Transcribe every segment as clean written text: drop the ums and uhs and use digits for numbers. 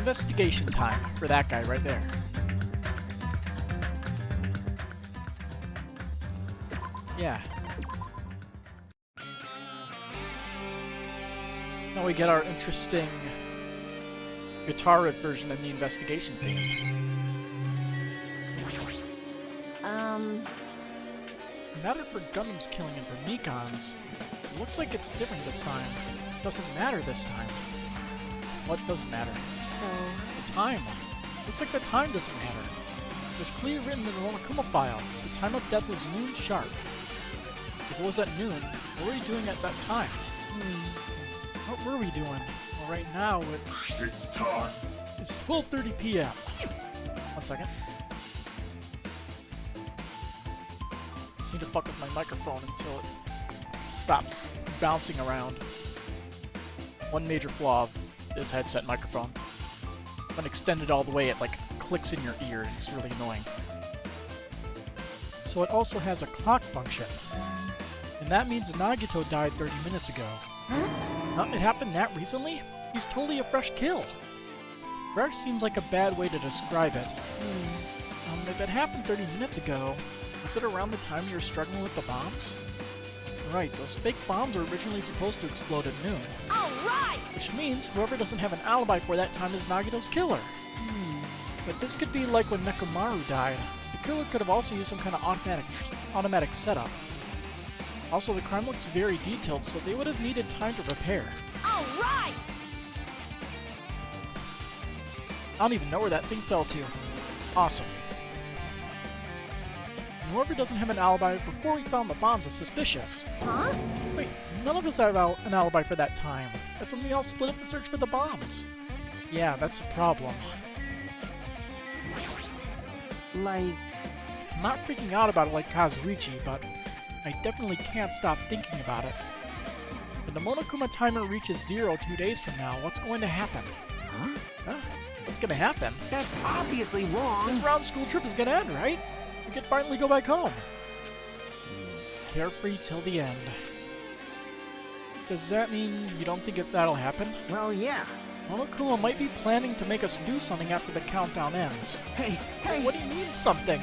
investigation time for that guy right there. Yeah. Now we get our interesting guitar riff version in the investigation theme. No matter for Gundam's killing and for Mikon's, it looks like it's different this time. It doesn't matter this time. What does matter? The time. Looks like the time doesn't matter. There's clearly written in the Monokuma file, the time of death was noon sharp. If it was at noon, what were we doing at that time? What were we doing? Well, right now it's time. It's 12:30 p.m. 1 second. Just need to fuck with my microphone until it stops bouncing around. One major flaw of this headset microphone. When extended all the way, it like clicks in your ear and it's really annoying. So it also has a clock function. And that means Nagito died 30 minutes ago. It happened that recently? He's totally a fresh kill. Fresh seems like a bad way to describe it. If it happened 30 minutes ago, was it around the time you were struggling with the bombs? Right, those fake bombs were originally supposed to explode at noon. Alright! Which means whoever doesn't have an alibi for that time is Nagito's killer. But this could be like when Nekomaru died. The killer could have also used some kind of automatic setup. Also, the crime looks very detailed, so they would have needed time to repair. Alright! I don't even know where that thing fell to. Awesome. And whoever doesn't have an alibi before we found the bombs is suspicious. Huh? Wait, none of us have an alibi for that time. That's when we all split up to search for the bombs. Yeah, that's a problem. Like... I'm not freaking out about it like Kazuichi, but I definitely can't stop thinking about it. When the Monokuma timer reaches 0 2 days from now, what's going to happen? Huh? What's going to happen? That's obviously wrong! This round school trip is going to end, right? We can finally go back home. Jeez. Carefree till the end. Does that mean you don't think that'll happen? Well, yeah. Monokuma might be planning to make us do something after the countdown ends. Hey! What do you mean, something?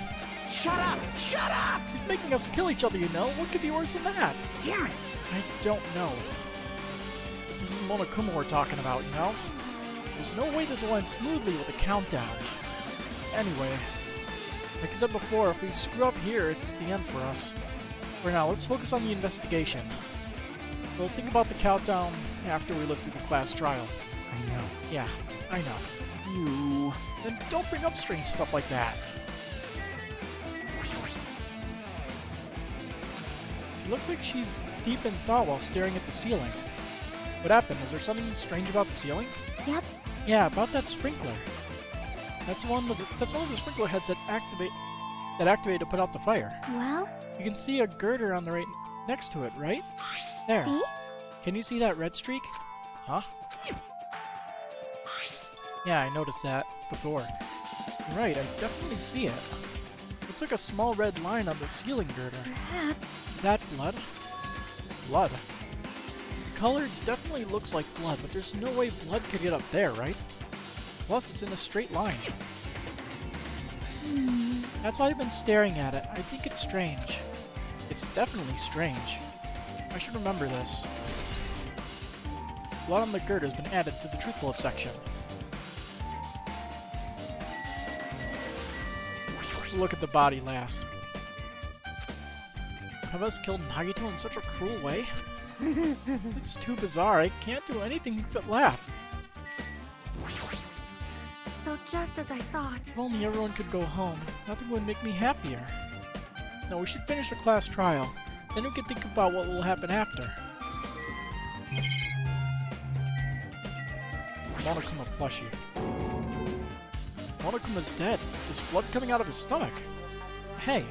Shut up! Shut up! He's making us kill each other, you know? What could be worse than that? Damn it! I don't know. This is Monokuma we're talking about, you know? There's no way this will end smoothly with a countdown. Anyway, like I said before, if we screw up here, it's the end for us. For now, let's focus on the investigation. We'll think about the countdown after we look through the class trial. I know. Yeah, I know. You... Then don't bring up strange stuff like that. She looks like she's deep in thought while staring at the ceiling. What happened? Is there something strange about the ceiling? Yep. Yeah, about that sprinkler. That's one of the sprinkler heads that activate to put out the fire. Well? You can see a girder on the right next to it, right? There. See? Can you see that red streak? Huh? Yeah, I noticed that before. Right, I definitely see it. Looks like a small red line on the ceiling girder. Perhaps. Is that blood? Blood? The color definitely looks like blood, but there's no way blood could get up there, right? Plus, it's in a straight line. That's why I've been staring at it. I think it's strange. It's definitely strange. I should remember this. Blood on the girder has been added to the truthful section. Look at the body last. Have us killed Nagito in such a cruel way? It's too bizarre. I can't do anything except laugh. So just as I thought. If only everyone could go home, nothing would make me happier. No, we should finish the class trial. Then we can think about what will happen after. Monokuma plushie. Monokuma's dead. There's blood coming out of his stomach. Hey.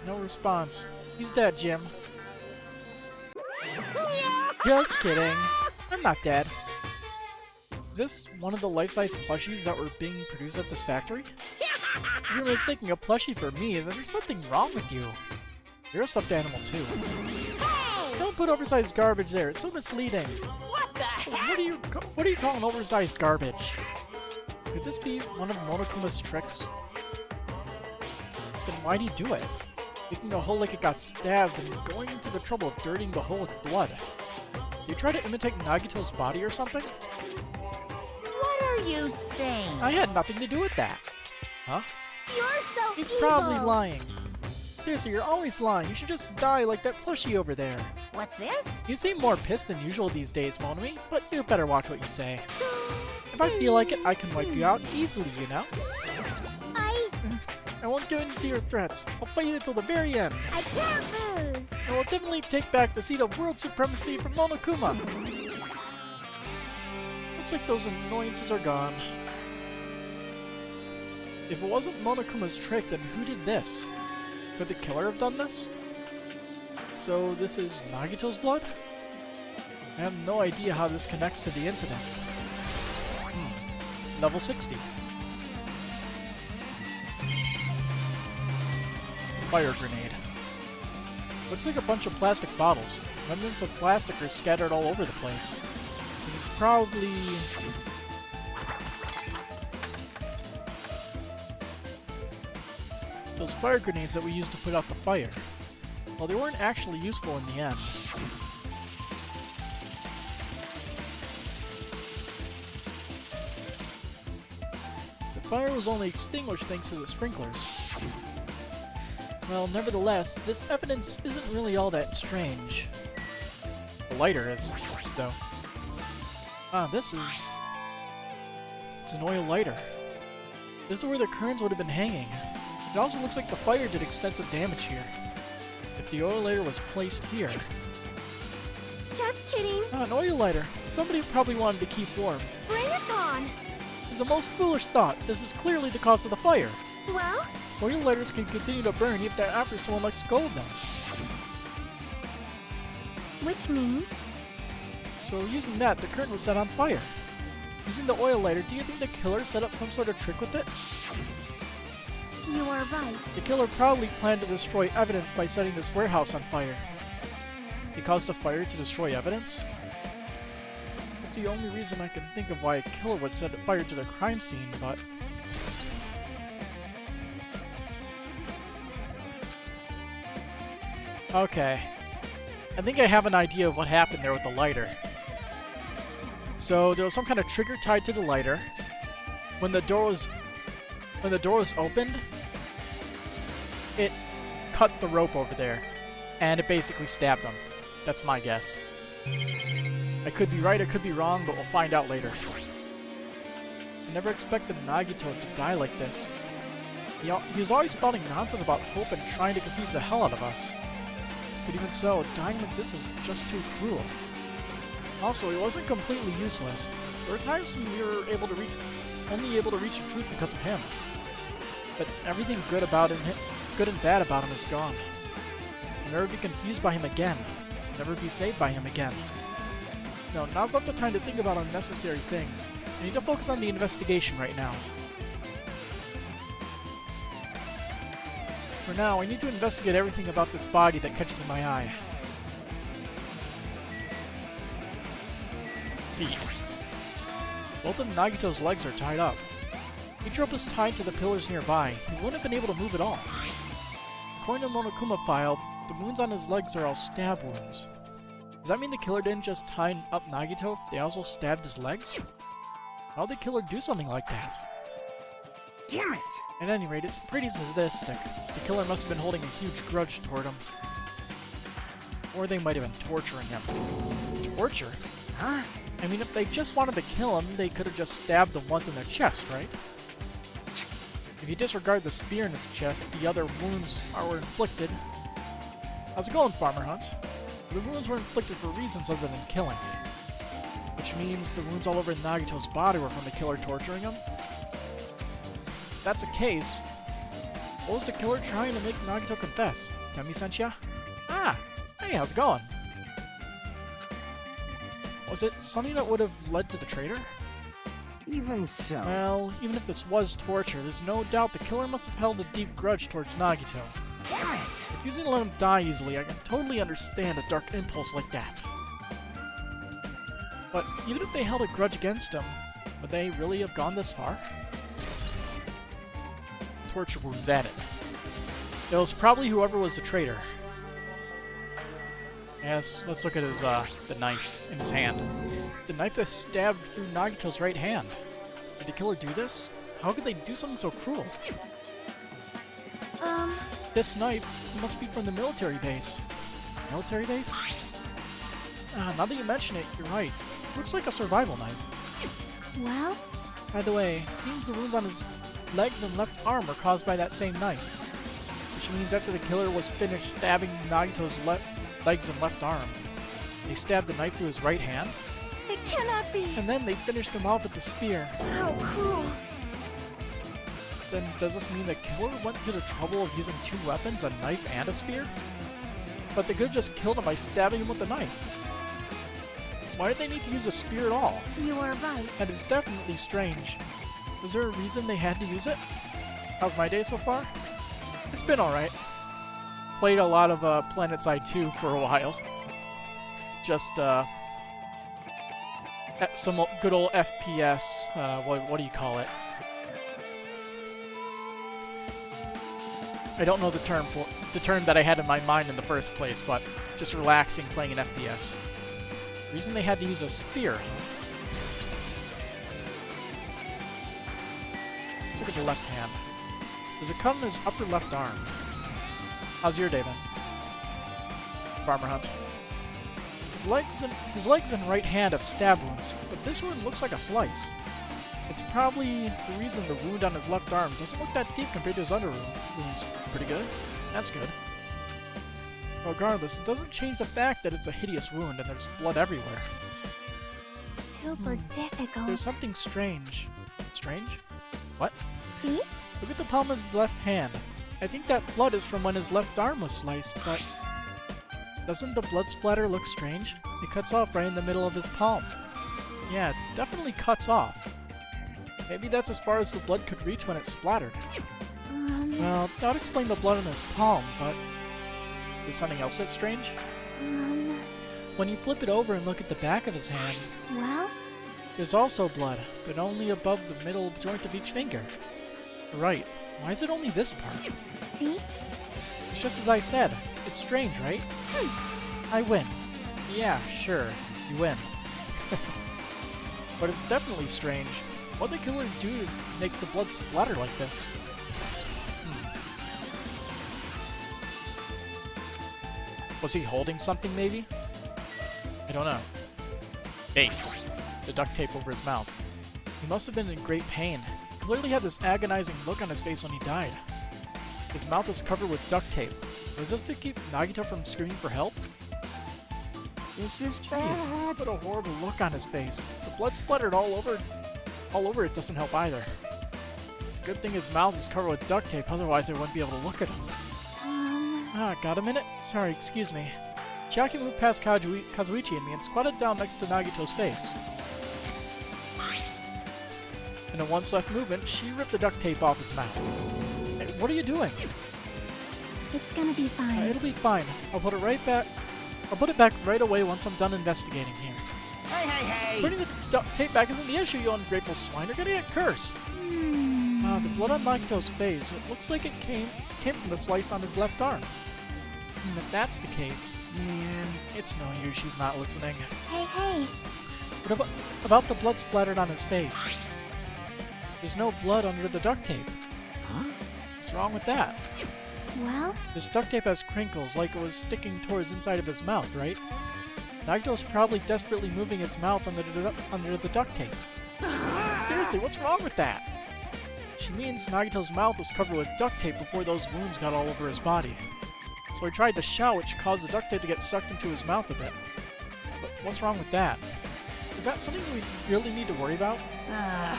No response. He's dead, Jim. Just kidding. I'm not dead. Is this one of the life-size plushies that were being produced at this factory? If you're mistaking a plushie for me, then there's something wrong with you. You're a stuffed animal, too. Don't put oversized garbage there. It's so misleading. What the heck? What are you calling oversized garbage? Could this be one of Monokuma's tricks? Then why'd he do it? Making a hole like it got stabbed and going into the trouble of dirtying the hole with blood. Did you try to imitate Nagito's body or something? What are you saying? I had nothing to do with that. Huh? You're so He's evil. probably lying. Seriously, you're always lying. You should just die like that plushie over there. What's this? You seem more pissed than usual these days, Monami, but you better watch what you say. If I feel like it, I can wipe you out easily, you know? I won't give in to your threats. I'll fight you until the very end. I can't lose. I will definitely take back the seat of world supremacy from Monokuma. Looks like those annoyances are gone. If it wasn't Monokuma's trick, then who did this? Could the killer have done this? So this is Nagito's blood? I have no idea how this connects to the incident. Level 60. Fire grenade. Looks like a bunch of plastic bottles. Remnants of plastic are scattered all over the place. This is probably... those fire grenades that we used to put out the fire. Well, they weren't actually useful in the end. The fire was only extinguished thanks to the sprinklers. Well, nevertheless, this evidence isn't really all that strange. The lighter is, though. Ah, this is... it's an oil lighter. This is where the currents would have been hanging. It also looks like the fire did extensive damage here. If the oil lighter was placed here... Just kidding. Ah, an oil lighter. Somebody probably wanted to keep warm. Bring it on. It's a most foolish thought. This is clearly the cause of the fire. Well, Oil lighters can continue to burn even after someone lets go of them. which means So using that, the curtain was set on fire. Using the oil lighter, do you think the killer set up some sort of trick with it? you are right. The killer probably planned to destroy evidence by setting this warehouse on fire. He caused a fire to destroy evidence? That's the only reason I can think of why a killer would set fire to the crime scene, but... okay. I think I have an idea of what happened there with the lighter. So there was some kind of trigger tied to the lighter. When the door was opened, it cut the rope over there, and it basically stabbed him. That's my guess. I could be right, I could be wrong, but we'll find out later. I never expected Nagito to die like this. He was always spouting nonsense about hope and trying to confuse the hell out of us. But even so, dying like this is just too cruel. Also, he wasn't completely useless. There were times when we were only able to reach the truth because of him. But everything good and bad about him is gone. I'll never be confused by him again. I'll never be saved by him again. No, now's not the time to think about unnecessary things. I need to focus on the investigation right now. For now, I need to investigate everything about this body that catches my eye. Feet. Both of Nagito's legs are tied up. Each rope is tied to the pillars nearby. He wouldn't have been able to move at all. According to Monokuma file, the wounds on his legs are all stab wounds. Does that mean the killer didn't just tie up Nagito, they also stabbed his legs? How'd the killer do something like that? Damn it! At any rate, it's pretty sadistic. The killer must have been holding a huge grudge toward him. Or they might have been torturing him. Torture? Huh? I mean, if they just wanted to kill him, they could have just stabbed the ones in their chest, right? If you disregard the spear in his chest, the other wounds were inflicted. How's it going, Farmer Hunt? The wounds were inflicted for reasons other than killing. Which means the wounds all over Nagito's body were from the killer torturing him? If that's the case, what was the killer trying to make Nagito confess? Temi-sensha? Ah! Hey, how's it going? Was it something that would have led to the traitor? Even so. Well, even if this was torture, there's no doubt the killer must have held a deep grudge towards Nagito. Damn it! Refusing to let him die easily, I can totally understand a dark impulse like that. But even if they held a grudge against him, would they really have gone this far? torture wounds at it. It was probably whoever was the traitor. Yes, let's look at his the knife in his hand. The knife that stabbed through Nagito's right hand. Did the killer do this? How could they do something so cruel? This knife must be from the military base. Military base? Now that you mention it, you're right. Looks like a survival knife. Well? By the way, it seems the wounds on his legs and left arm were caused by that same knife. Which means after the killer was finished stabbing Nagito's legs and left arm, they stabbed the knife through his right hand, It cannot be! and then they finished him off with the spear. How cruel! Then does this mean the killer went to the trouble of using two weapons, a knife and a spear? But they could have just killed him by stabbing him with the knife. Why did they need to use a spear at all? You are right. That is definitely strange. Was there a reason they had to use it? How's my day so far? It's been alright. Played a lot of PlanetSide 2 for a while. Just, some good old FPS, what do you call it? I don't know the term that I had in my mind in the first place, but just relaxing playing an FPS. Reason they had to use a spear, huh? Let's look at the left hand. Does it cut in his upper left arm? How's your day then? Farmer Hunt. His legs and right hand have stab wounds, but this one looks like a slice. It's probably the reason the wound on his left arm doesn't look that deep compared to his other wounds. Pretty good. That's good. Regardless, it doesn't change the fact that it's a hideous wound and there's blood everywhere. Super difficult. There's something strange. Strange? What? See? Look at the palm of his left hand. I think that blood is from when his left arm was sliced, but doesn't the blood splatter look strange? It cuts off right in the middle of his palm. Yeah, it definitely cuts off. Maybe that's as far as the blood could reach when it splattered. Well, that would explain the blood in his palm, but there's something else that's strange? When you flip it over and look at the back of his hand, Well? there's also blood, but only above the middle joint of each finger. Right. Why is it only this part? See? It's just as I said. It's strange, right? I win. Yeah, sure. You win. But it's definitely strange. What did the killer do to make the blood splatter like this? Was he holding something, maybe? I don't know. Base. The duct tape over his mouth. He must have been in great pain. He clearly had this agonizing look on his face when he died. His mouth is covered with duct tape. Was this to keep Nagito from screaming for help? This is Jeez, bad. what a horrible look on his face. The blood splattered all over it doesn't help either. It's a good thing his mouth is covered with duct tape, otherwise I wouldn't be able to look at him. Got a minute? Sorry, excuse me. Chiaki moved past Kazuichi and me and squatted down next to Nagito's face. In a one-swift movement, she ripped the duct tape off his mouth. Hey, what are you doing? It's gonna be fine. It'll be fine. I'll put it back right away once I'm done investigating here. Hey, hey, hey! Putting the duct tape back isn't the issue, you ungrateful swine. You're gonna get cursed. The blood on Nagito's face. It looks like it came from the slice on his left arm. If that's the case, Man. it's no use. She's not listening. Hey, hey! What about the blood splattered on his face? There's no blood under the duct tape. Huh? What's wrong with that? Well? This duct tape has crinkles like it was sticking towards inside of his mouth, right? Nagito's probably desperately moving his mouth under the duct tape. Seriously, what's wrong with that? She means Nagito's mouth was covered with duct tape before those wounds got all over his body. So he tried to shout, which caused the duct tape to get sucked into his mouth a bit. But what's wrong with that? Is that something we really need to worry about? I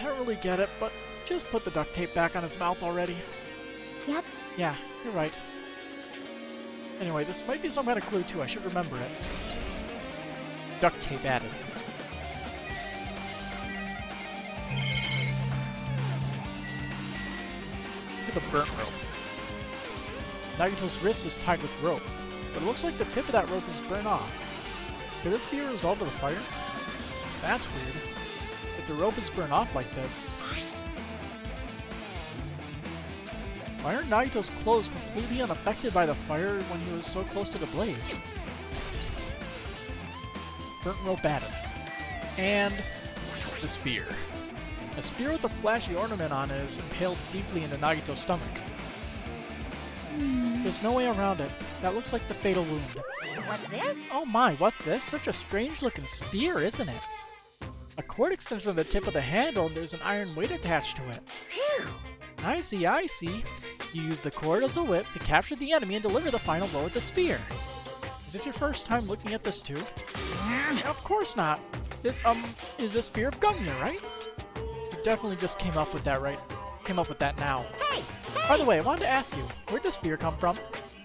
don't really get it, but just put the duct tape back on his mouth already. Yep. Yeah, you're right. Anyway, this might be some kind of clue too, I should remember it. Duct tape added. Look at the burnt rope. Nagito's wrist is tied with rope, but it looks like the tip of that rope is burnt off. Could this be a result of the fire? That's weird. If the rope is burnt off like this... Why are Nagito's clothes completely unaffected by the fire when he was so close to the blaze? Burnt rope battered. And the spear. A spear with a flashy ornament on it is impaled deeply into Nagito's stomach. There's no way around it. That looks like the fatal wound. What's this? Oh my, what's this? Such a strange looking spear, isn't it? A cord extends from the tip of the handle and there's an iron weight attached to it. Phew. I see, I see. You use the cord as a whip to capture the enemy and deliver the final blow with the spear. Is this your first time looking at this too? Of course not. This, is a spear of Gungnir, right? You definitely just came up with that, right? Came up with that now. Hey! By the way, I wanted to ask you, where'd the spear come from?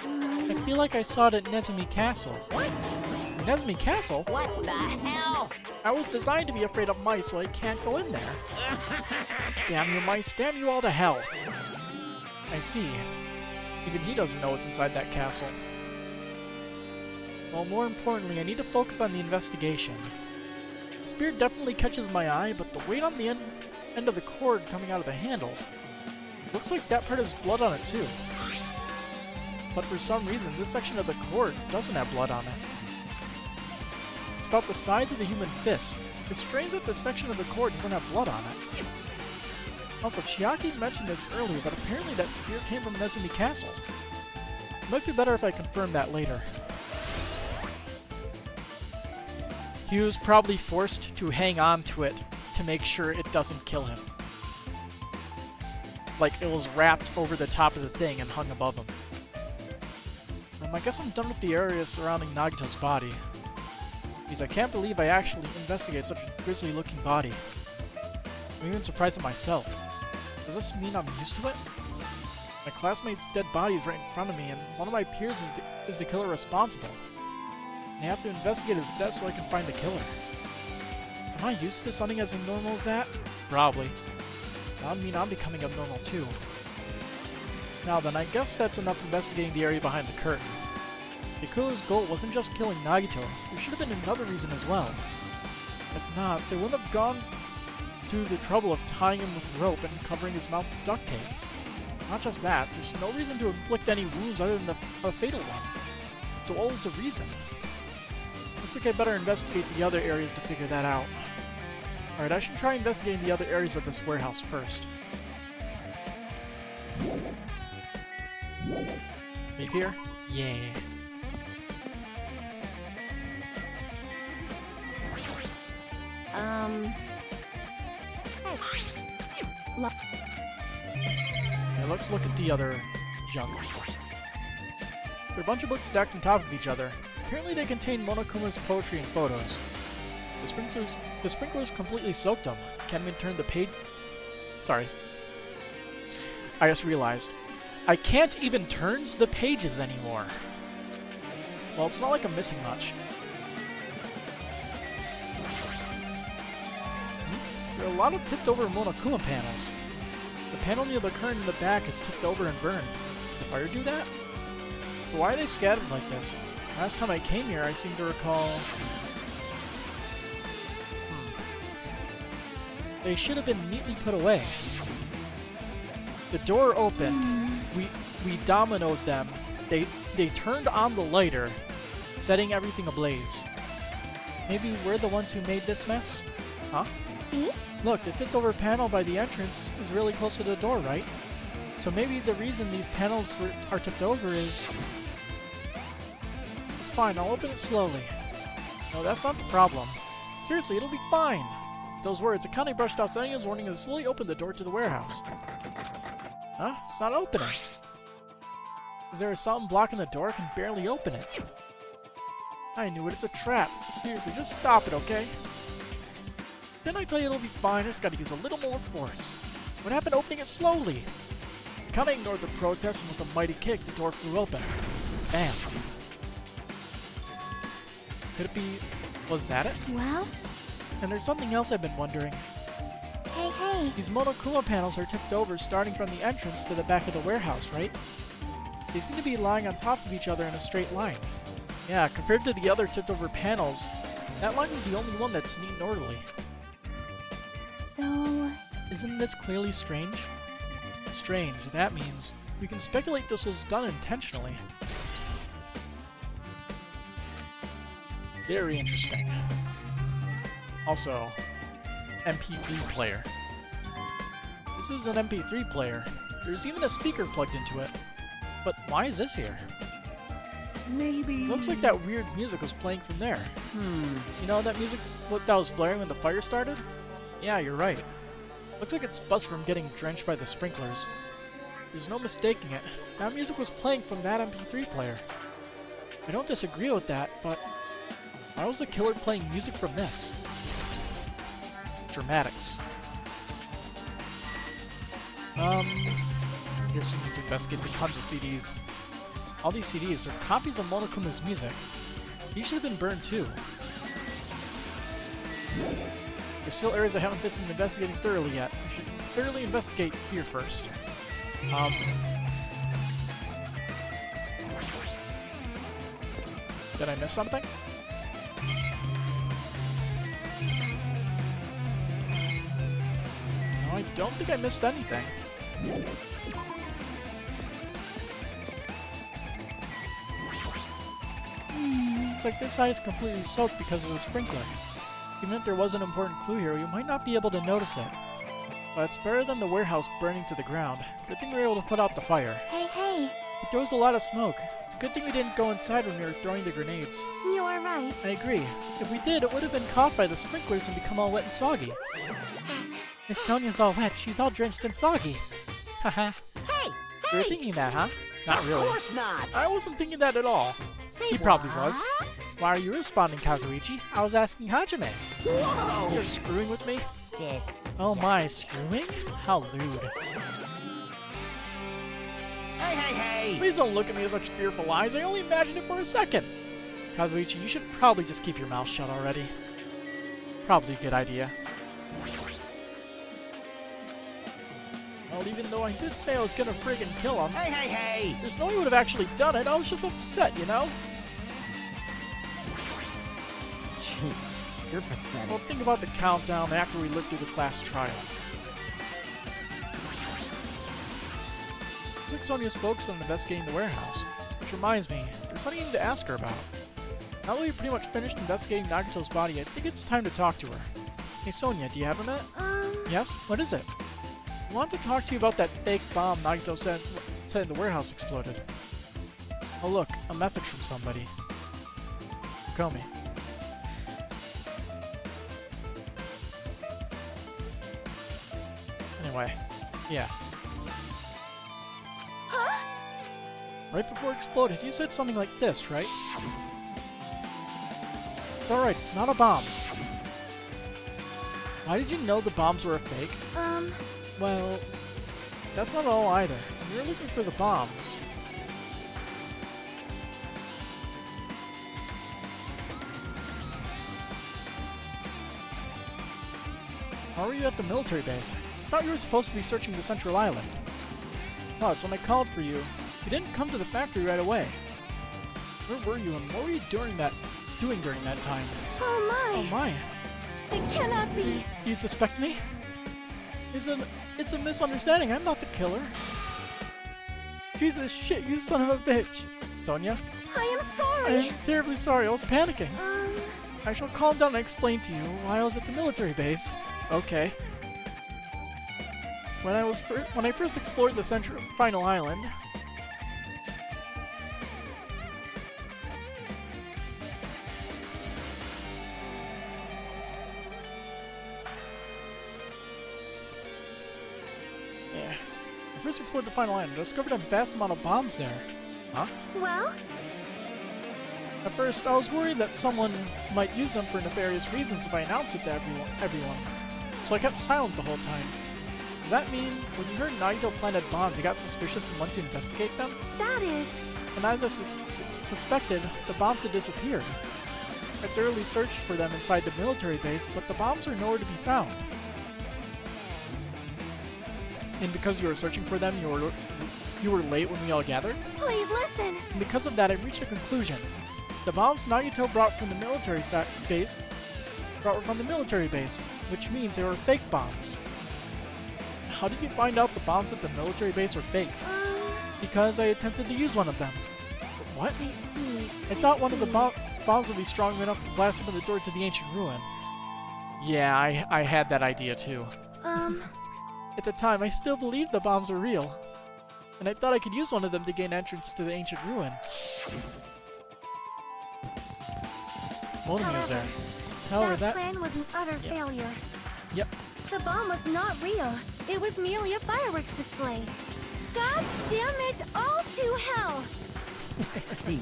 I feel like I saw it at Nezumi Castle. What? Nezumi Castle? What the hell? I was designed to be afraid of mice, so I can't go in there. Damn you mice, damn you all to hell. I see. Even he doesn't know what's inside that castle. Well, more importantly, I need to focus on the investigation. The spear definitely catches my eye, but the weight on the end of the cord coming out of the handle looks like that part has blood on it too. But for some reason, this section of the cord doesn't have blood on it. It's about the size of a human fist. It's strange that this section of the cord doesn't have blood on it. Also, Chiaki mentioned this earlier, but apparently that spear came from Nezumi Castle. It might be better if I confirm that later. He was probably forced to hang on to it to make sure it doesn't kill him. Like it was wrapped over the top of the thing and hung above him. I guess I'm done with the area surrounding Nagito's body. Because I can't believe I actually investigated such a grisly looking body. I'm even surprised at myself. Does this mean I'm used to it? My classmate's dead body is right in front of me, and one of my peers is the killer responsible. And I have to investigate his death so I can find the killer. Am I used to something as abnormal as that? Probably. That would mean I'm becoming abnormal too. Now then, I guess that's enough investigating the area behind the curtain. The killer's goal wasn't just killing Nagito, there should have been another reason as well. If not, they wouldn't have gone to the trouble of tying him with rope and covering his mouth with duct tape. Not just that, there's no reason to inflict any wounds other than a fatal one. So what was the reason? Looks like I better investigate the other areas to figure that out. Alright, I should try investigating the other areas of this warehouse first. Leave here? Yeah. Okay, let's look at the other junk. There are a bunch of books stacked on top of each other. Apparently they contain Monokuma's poetry and photos. The sprinklers completely soaked them. Can't even turn the page... Sorry. I just realized. I can't even turn the pages anymore. Well, it's not like I'm missing much. There are a lot of tipped over Monokuma panels. The panel near the current in the back is tipped over and burned. Did the fire do that? But why are they scattered like this? Last time I came here, I seem to recall... They should have been neatly put away. The door opened. We dominoed them. They turned on the lighter, setting everything ablaze. Maybe we're the ones who made this mess? Huh? See? Look, the tipped over panel by the entrance is really close to the door, right? So maybe the reason these panels are tipped over is... It's fine, I'll open it slowly. No, that's not the problem. Seriously, it'll be fine. With those words, Akane brushed off Sanya's warning and slowly opened the door to the warehouse. Huh? It's not opening. Is there something blocking the door? I can barely open it. I knew it, it's a trap. Seriously, just stop it, okay? Didn't I tell you it'll be fine? I just gotta use a little more force. What happened to opening it slowly? Akane ignored the protest, and with a mighty kick, the door flew open. Bam. Could it be... was that it? Well? And there's something else I've been wondering. Hey. These Monokuma panels are tipped over starting from the entrance to the back of the warehouse, right? They seem to be lying on top of each other in a straight line. Yeah, compared to the other tipped over panels, that line is the only one that's neat and orderly. So... Isn't this clearly strange? Strange, that means We can speculate this was done intentionally. Very interesting. Also, MP3 player. This is an MP3 player. There's even a speaker plugged into it. But why is this here? Maybe... Looks like that weird music was playing from there. You know that music that was blaring when the fire started? Yeah, you're right. Looks like it's buzzed from getting drenched by the sprinklers. There's no mistaking it. That music was playing from that MP3 player. I don't disagree with that, but why was the killer playing music from this? Dramatics. Here's we need to investigate the tons of CDs. All these CDs are copies of Monokumas' music. These should have been burned too. There's still areas I haven't been investigating thoroughly yet. I should thoroughly investigate here first. Did I miss something? No, I don't think I missed anything. Looks like this side is completely soaked because of the sprinkler. Even if there was an important clue here, you might not be able to notice it. But it's better than the warehouse burning to the ground. Good thing we were able to put out the fire. Hey, hey. It throws a lot of smoke. It's a good thing we didn't go inside when we were throwing the grenades. You are right. I agree. If we did, it would have been caught by the sprinklers and become all wet and soggy. Miss Sonia's all wet. She's all drenched and soggy. Haha. Hey! You were thinking that, huh? Not really. Of course not! I wasn't thinking that at all. Say He probably what? was. Why are you responding, Kazuichi? I was asking Hajime. Whoa! You're screwing with me? This. Oh my, screwing? How lewd. Hey, hey, hey! Please don't look at me with such fearful eyes. I only imagined it for a second. Kazuichi, you should probably just keep your mouth shut already. Probably a good idea. Well, even though I did say I was gonna friggin' kill him, Hey, hey, hey! there's no way I would have actually done it. I was just upset, you know? Jeez, you're pathetic. Well, think about the countdown after we lived through the class trial. Looks like Sonia's focused on investigating the warehouse. Which reminds me, there's something I need to ask her about. Now that we've pretty much finished investigating Nagato's body, I think it's time to talk to her. Hey Sonia, do you have a minute? Yes? What is it? I want to talk to you about that fake bomb Nagato said the warehouse exploded. Oh look, a message from somebody. Komi. Anyway, yeah. Huh? Right before it exploded, you said something like this, right? It's alright, it's not a bomb. Why did you know the bombs were a fake? Well, that's not all either. We were looking for the bombs. How are you at the military base? I thought you were supposed to be searching the central island. Plus, when I called for you, you didn't come to the factory right away. Where were you and what were you doing during that time? Oh my! Oh my! It cannot be! Do you suspect me? It's a misunderstanding. I'm not the killer. Jesus shit, you son of a bitch. Sonia? I am I sorry! am terribly sorry. I was panicking. I shall calm down and explain to you why I was at the military base. Okay. When I first explored the final island, I discovered a vast amount of bombs there. Huh? Well? At first, I was worried that someone might use them for nefarious reasons if I announced it to everyone. So I kept silent the whole time. Does that mean when you heard Nagito planted bombs, you got suspicious and went to investigate them? That is... And as I suspected, the bombs had disappeared. I thoroughly searched for them inside the military base, but the bombs are nowhere to be found. And because you were searching for them, you were late when we all gathered? Please listen! And because of that, I reached a conclusion. The bombs Nagito brought from the military base, which means they were fake bombs. How did you find out the bombs at the military base are fake? because I attempted to use one of them. What? I see. I thought one of the see. bombs would be strong enough to blast open the door to the ancient ruin. Yeah, I had that idea too. At the time, I still believed the bombs were real. And I thought I could use one of them to gain entrance to the ancient ruin. Monokumas there. However, that plan was an utter failure. Yep. The bomb was not real. It was merely a fireworks display. God damn it, all to hell! I see.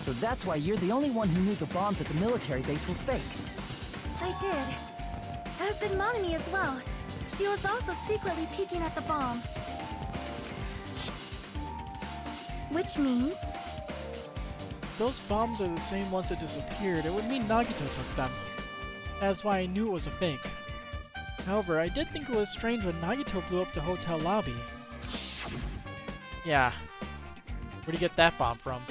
So that's why you're the only one who knew the bombs at the military base were fake. I did. As did Monami as well. She was also secretly peeking at the bomb. Which means... Those bombs are the same ones that disappeared. It would mean Nagito took them. That's why I knew it was a fake. However, I did think it was strange when Nagito blew up the hotel lobby. Yeah. Where'd you get that bomb from?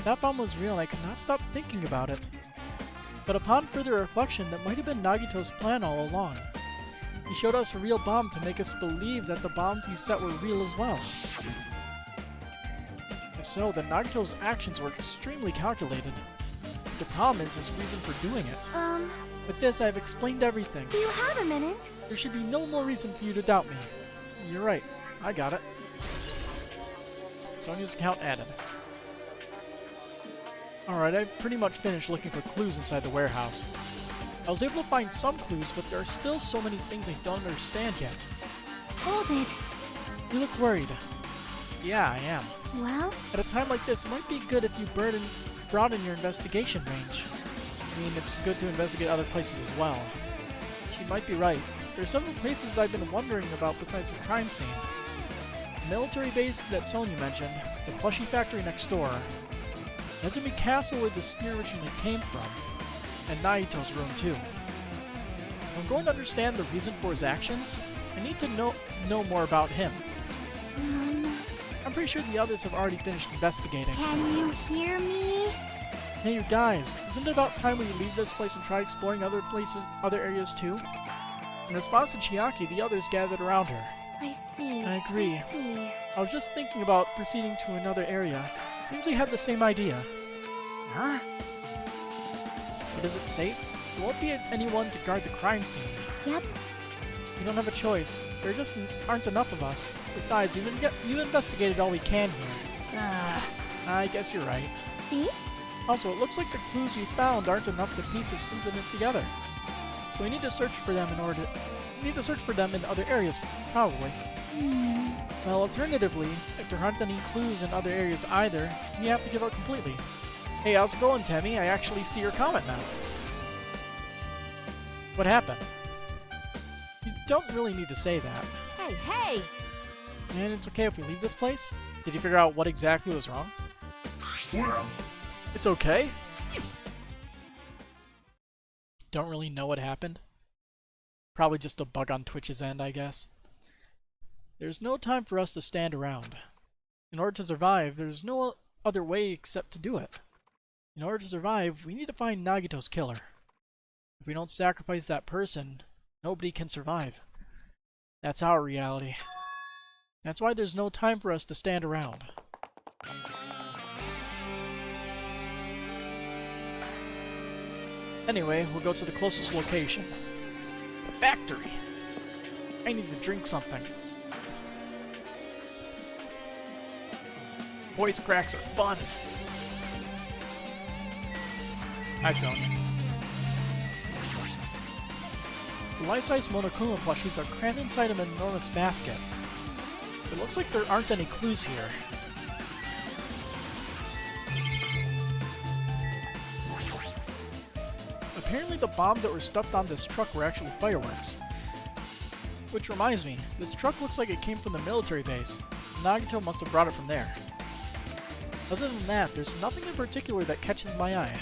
That bomb was real and I could not stop thinking about it. But upon further reflection, that might have been Nagito's plan all along. He showed us a real bomb to make us believe that the bombs he set were real as well. If so, then Nagito's actions were extremely calculated. The problem is his reason for doing it. With this, I have explained everything. Do you have a minute? There should be no more reason for you to doubt me. You're right. I got it. Sonya's account added. Alright, I've pretty much finished looking for clues inside the warehouse. I was able to find some clues, but there are still so many things I don't understand yet. Hold it. You look worried. Yeah, I am. Well? At a time like this, it might be good if you broaden your investigation range. I mean, it's good to investigate other places as well. She might be right. There's several places I've been wondering about besides the crime scene. The military base that Sonya mentioned, the plushie factory next door, Nezumi Castle where the spear originally came from, and Naito's room too. If I'm going to understand the reason for his actions, I need to know more about him. I'm pretty sure the others have already finished investigating. Can you hear me? Hey you guys, isn't it about time we leave this place and try exploring other places, other areas too? In response to Chiaki, the others gathered around her. I see. I agree. I see. I was just thinking about proceeding to another area. Seems we have the same idea. Huh? But is it safe? There won't be anyone to guard the crime scene. Yep. We don't have a choice. There just aren't enough of us. Besides, you investigated all we can here. I guess you're right. See? Also, it looks like the clues we found aren't enough to piece the incident together. So we need to search for them in other areas, probably. Well, alternatively, if there aren't any clues in other areas either, we have to give up completely. Hey, how's it going, Temmie? I actually see your comment now. What happened? You don't really need to say that. Hey, hey! And it's okay if we leave this place? Did you figure out what exactly was wrong? It's okay? Don't really know what happened? Probably just a bug on Twitch's end, I guess. There's no time for us to stand around. In order to survive, there's no other way except to do it. In order to survive, we need to find Nagito's killer. If we don't sacrifice that person, nobody can survive. That's our reality. That's why there's no time for us to stand around. Anyway, we'll go to the closest location. The factory! I need to drink something. Voice cracks are fun! Hi, Sonya. The life-size Monokuma plushies are crammed inside an enormous basket. It looks like there aren't any clues here. Apparently the bombs that were stuffed on this truck were actually fireworks. Which reminds me, this truck looks like it came from the military base. Nagito must have brought it from there. Other than that, there's nothing in particular that catches my eye.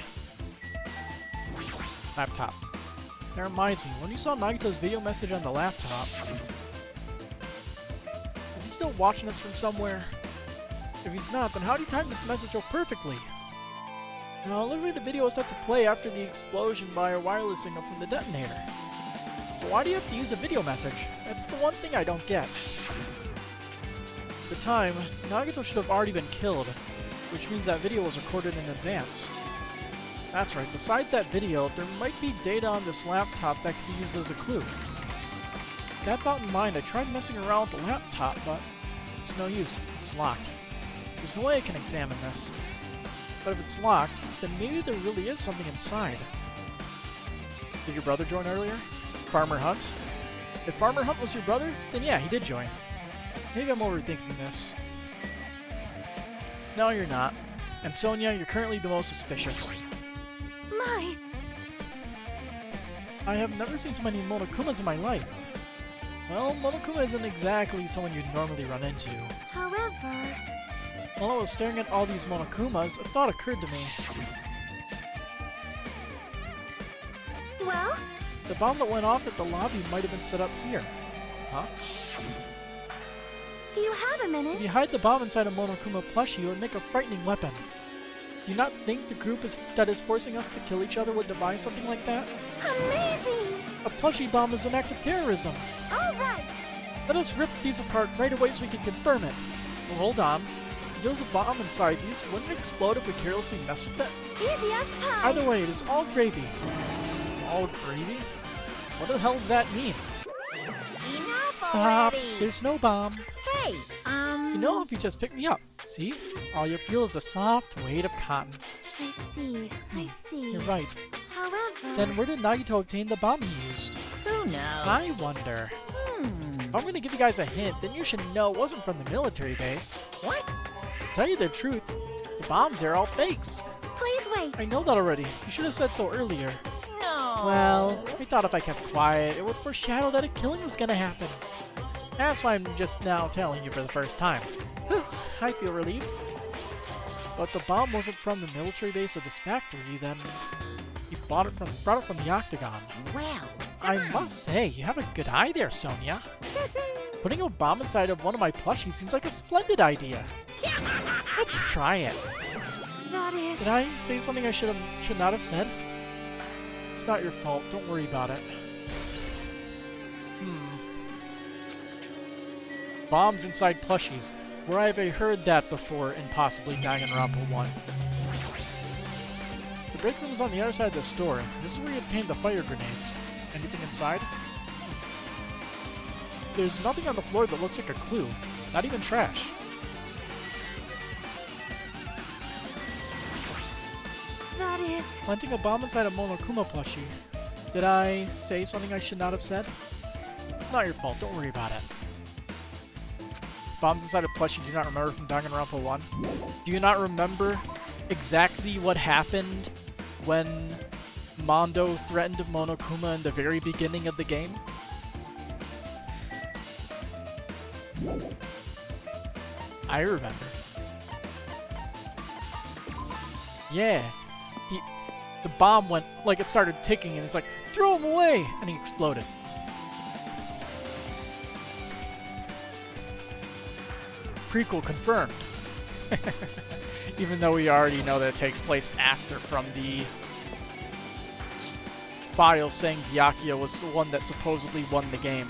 Laptop. That reminds me, when you saw Nagito's video message on the laptop, is he still watching us from somewhere? If he's not, then how do you time this message so perfectly? Now, it looks like the video is set to play after the explosion by a wireless signal from the detonator. But why do you have to use a video message? That's the one thing I don't get. At the time, Nagato should have already been killed, which means that video was recorded in advance. That's right, besides that video, there might be data on this laptop that could be used as a clue. With that thought in mind, I tried messing around with the laptop, but it's no use. It's locked. There's no way I can examine this. But if it's locked, then maybe there really is something inside. Did your brother join earlier? Farmer Hunt? If Farmer Hunt was your brother, then yeah, he did join. Maybe I'm overthinking this. No, you're not. And Sonia, you're currently the most suspicious. My. I have never seen so many Monokumas in my life. Well, Monokuma isn't exactly someone you'd normally run into. However. While I was staring at all these Monokumas, a thought occurred to me. Well? The bomb that went off at the lobby might have been set up here. Huh? Do you have a minute? If you hide the bomb inside a Monokuma plushie, it would make a frightening weapon. Do you not think the group that is forcing us to kill each other would devise something like that? Amazing! A plushie bomb is an act of terrorism. Alright! Let us rip these apart right away so we can confirm it. Well, hold on. If there's a bomb inside these, wouldn't it explode if we carelessly mess with it? Easy as pie! Either way, it is all gravy. All gravy? What the hell does that mean? Enough Stop! already. There's no bomb. Hey, You know, if you just pick me up. See? All you feel is a soft weight of cotton. I see. I see. You're right. However. Then where did Nagito obtain the bomb he used? Who knows? I wonder. If I'm going to give you guys a hint, then you should know it wasn't from the military base. What? To tell you the truth, the bombs are all fakes. Please wait. I know that already. You should have said so earlier. No. Well, I thought if I kept quiet, it would foreshadow that a killing was going to happen. That's why I'm just now telling you for the first time. Whew, I feel relieved. But the bomb wasn't from the military base or this factory, then you brought it from the Octagon. Well, I must say, you have a good eye there, Sonia. Putting a bomb inside of one of my plushies seems like a splendid idea. Let's try it. That is. Did I say something I should not have said? It's not your fault. Don't worry about it. Bombs inside plushies. Where have I heard that before in possibly Danganronpa 1? The break room is on the other side of the store. This is where you obtained the fire grenades. Anything inside? There's nothing on the floor that looks like a clue. Not even trash. That is. Planting a bomb inside a Monokuma plushie. Did I say something I should not have said? It's not your fault. Don't worry about it. Bombs inside a plushie you do not remember from Danganronpa 1? Do you not remember exactly what happened when Mondo threatened Monokuma in the very beginning of the game? I remember. Yeah. The bomb went, like it started ticking and it's like, throw him away! And he exploded. Prequel confirmed. Even though we already know that it takes place after from the file saying Byakuya was the one that supposedly won the game.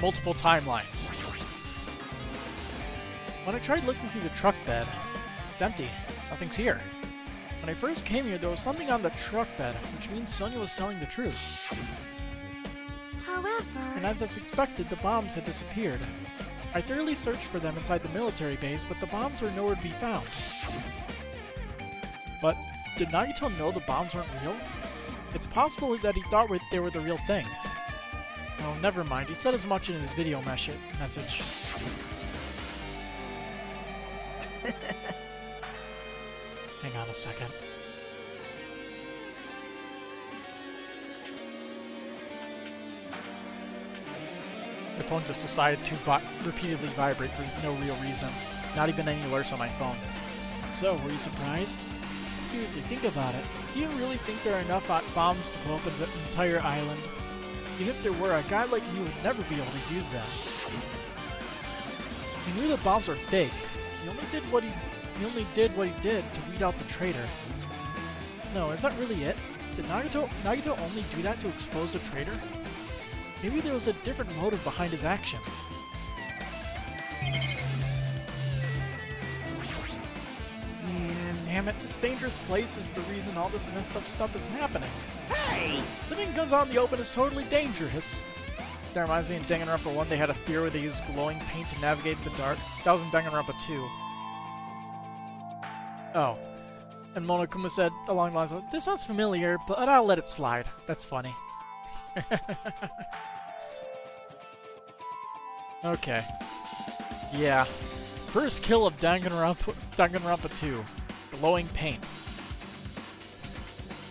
Multiple timelines. When I tried looking through the truck bed, it's empty. Nothing's here. When I first came here, there was something on the truck bed, which means Sonia was telling the truth. However. And as I expected, the bombs had disappeared. I thoroughly searched for them inside the military base, but the bombs were nowhere to be found. But did Nagito know the bombs weren't real? It's possible that he thought they were the real thing. Oh, never mind. He said as much in his video message. Hang on a second. The phone just decided to repeatedly vibrate for no real reason. Not even any alerts on my phone. So, were you surprised? Seriously, think about it. Do you really think there are enough bombs to blow up an entire island? Even if there were, a guy like me would never be able to use them. He knew the bombs were fake. He only did what he He only did what he did to weed out the traitor. No, is that really it? Did Nagito only do that to expose the traitor? Maybe there was a different motive behind his actions. Man, damn it, this dangerous place is the reason all this messed up stuff is happening. Hey! Living guns out in the open is totally dangerous. That reminds me, in Danganronpa 1 they had a theory where they used glowing paint to navigate the dark. That was in Danganronpa 2. Oh. And Monokuma said along the lines of, "This sounds familiar, but I'll let it slide." That's funny. Okay. Yeah. First kill of Danganronpa 2. Glowing paint.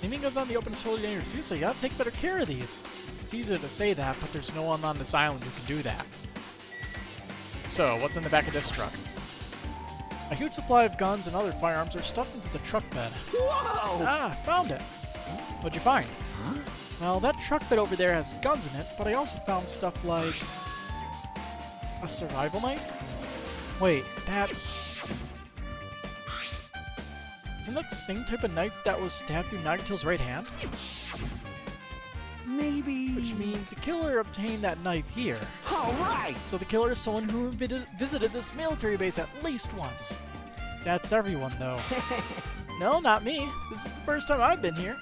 Naming guns on the open is totally dangerous. Seriously, you gotta take better care of these. It's easy to say that, but there's no one on this island who can do that. So, what's in the back of this truck? A huge supply of guns and other firearms are stuffed into the truck bed. Whoa! Ah, found it! What'd you find? Huh? Well, that truck bed over there has guns in it, but I also found stuff like... a survival knife? Wait, that's... Isn't that the same type of knife that was stabbed through Nagito's right hand? Maybe... Which means the killer obtained that knife here. Alright! So the killer is someone who visited this military base at least once. That's everyone, though. No, not me. This is the first time I've been here.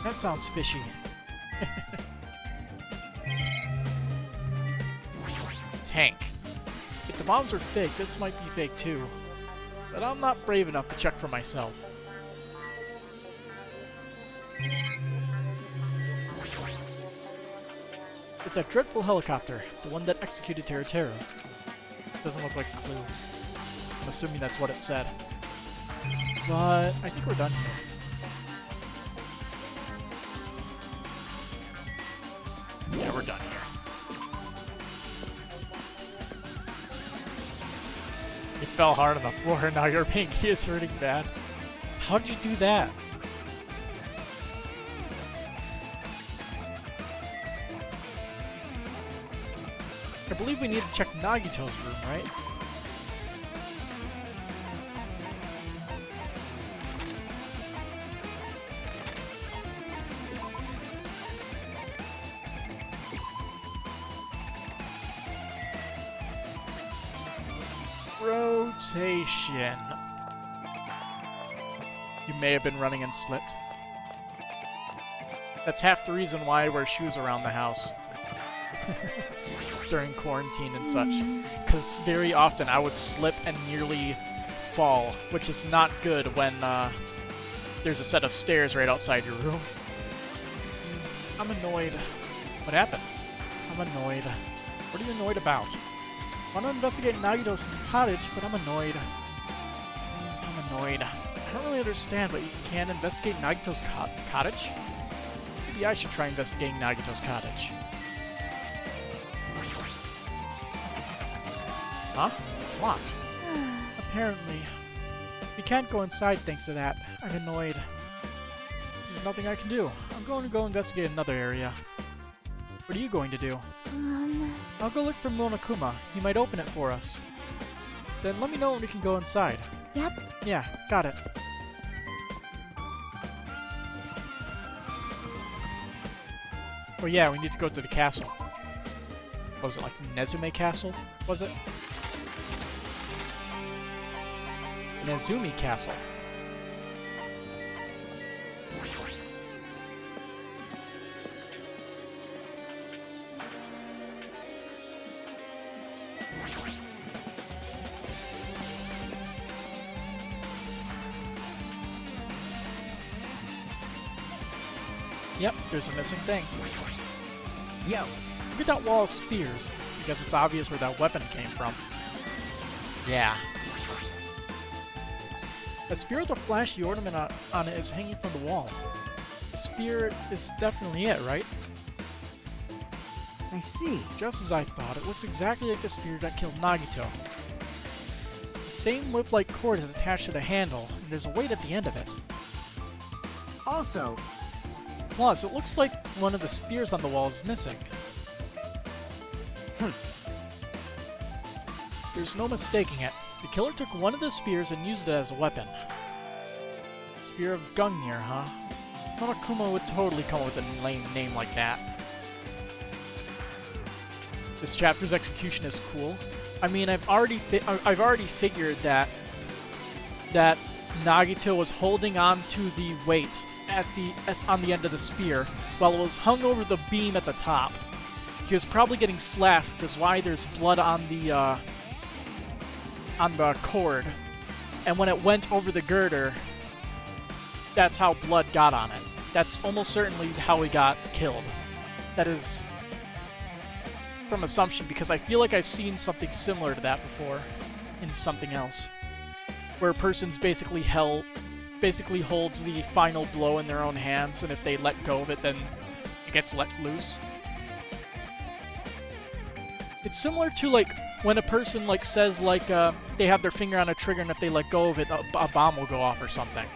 That sounds fishy. Tank. If the bombs were fake, this might be fake too. But I'm not brave enough to check for myself. It's that dreadful helicopter, the one that executed Traitor. Doesn't look like a clue. I'm assuming that's what it said. But I think we're done here. Yeah, we're done here. You fell hard on the floor and now your pinky is hurting bad. How'd you do that? I believe we need to check Nagito's room, right? Rotation. You may have been running and slipped. That's half the reason why I wear shoes around the house. During quarantine and such. Because very often I would slip and nearly fall, which is not good when there's a set of stairs right outside your room. I'm annoyed. What happened? I'm annoyed. What are you annoyed about? I want to investigate Nagito's cottage, but I'm annoyed. I'm annoyed. I don't really understand, but you can't investigate Nagito's cottage? Maybe I should try investigating Nagito's cottage. Huh? It's locked. Apparently. We can't go inside thanks to that. I'm annoyed. There's nothing I can do. I'm going to go investigate another area. What are you going to do? I'll go look for Monokuma. He might open it for us. Then let me know when we can go inside. Yep. Yeah, got it. Oh yeah, we need to go to the castle. Was it like Nezume Castle? Was it? Nezumi Castle. Yep, there's a missing thing. Yo, Look at that wall of spears. I guess it's obvious where that weapon came from. Yeah. A spear with a flashy ornament on it is hanging from the wall. The spear is definitely it, right? I see. Just as I thought, it looks exactly like the spear that killed Nagito. The same whip-like cord is attached to the handle, and there's a weight at the end of it. Also, Plus, it looks like one of the spears on the wall is missing. There's no mistaking it. The killer took one of the spears and used it as a weapon. Spear of Gungnir, huh? Monokuma would totally come up with a lame name like that. This chapter's execution is cool. I mean, I've already figured that Nagito was holding on to the weight on the end of the spear while it was hung over the beam at the top. He was probably getting slashed, which is why there's blood on the cord. And when it went over the girder, that's how blood got on it. That's almost certainly how he got killed. That is from assumption, because I feel like I've seen something similar to that before in something else, where a person's basically holds the final blow in their own hands, and if they let go of it, then it gets let loose. It's similar to like when a person like says like they have their finger on a trigger, and if they let go of it, a bomb will go off or something.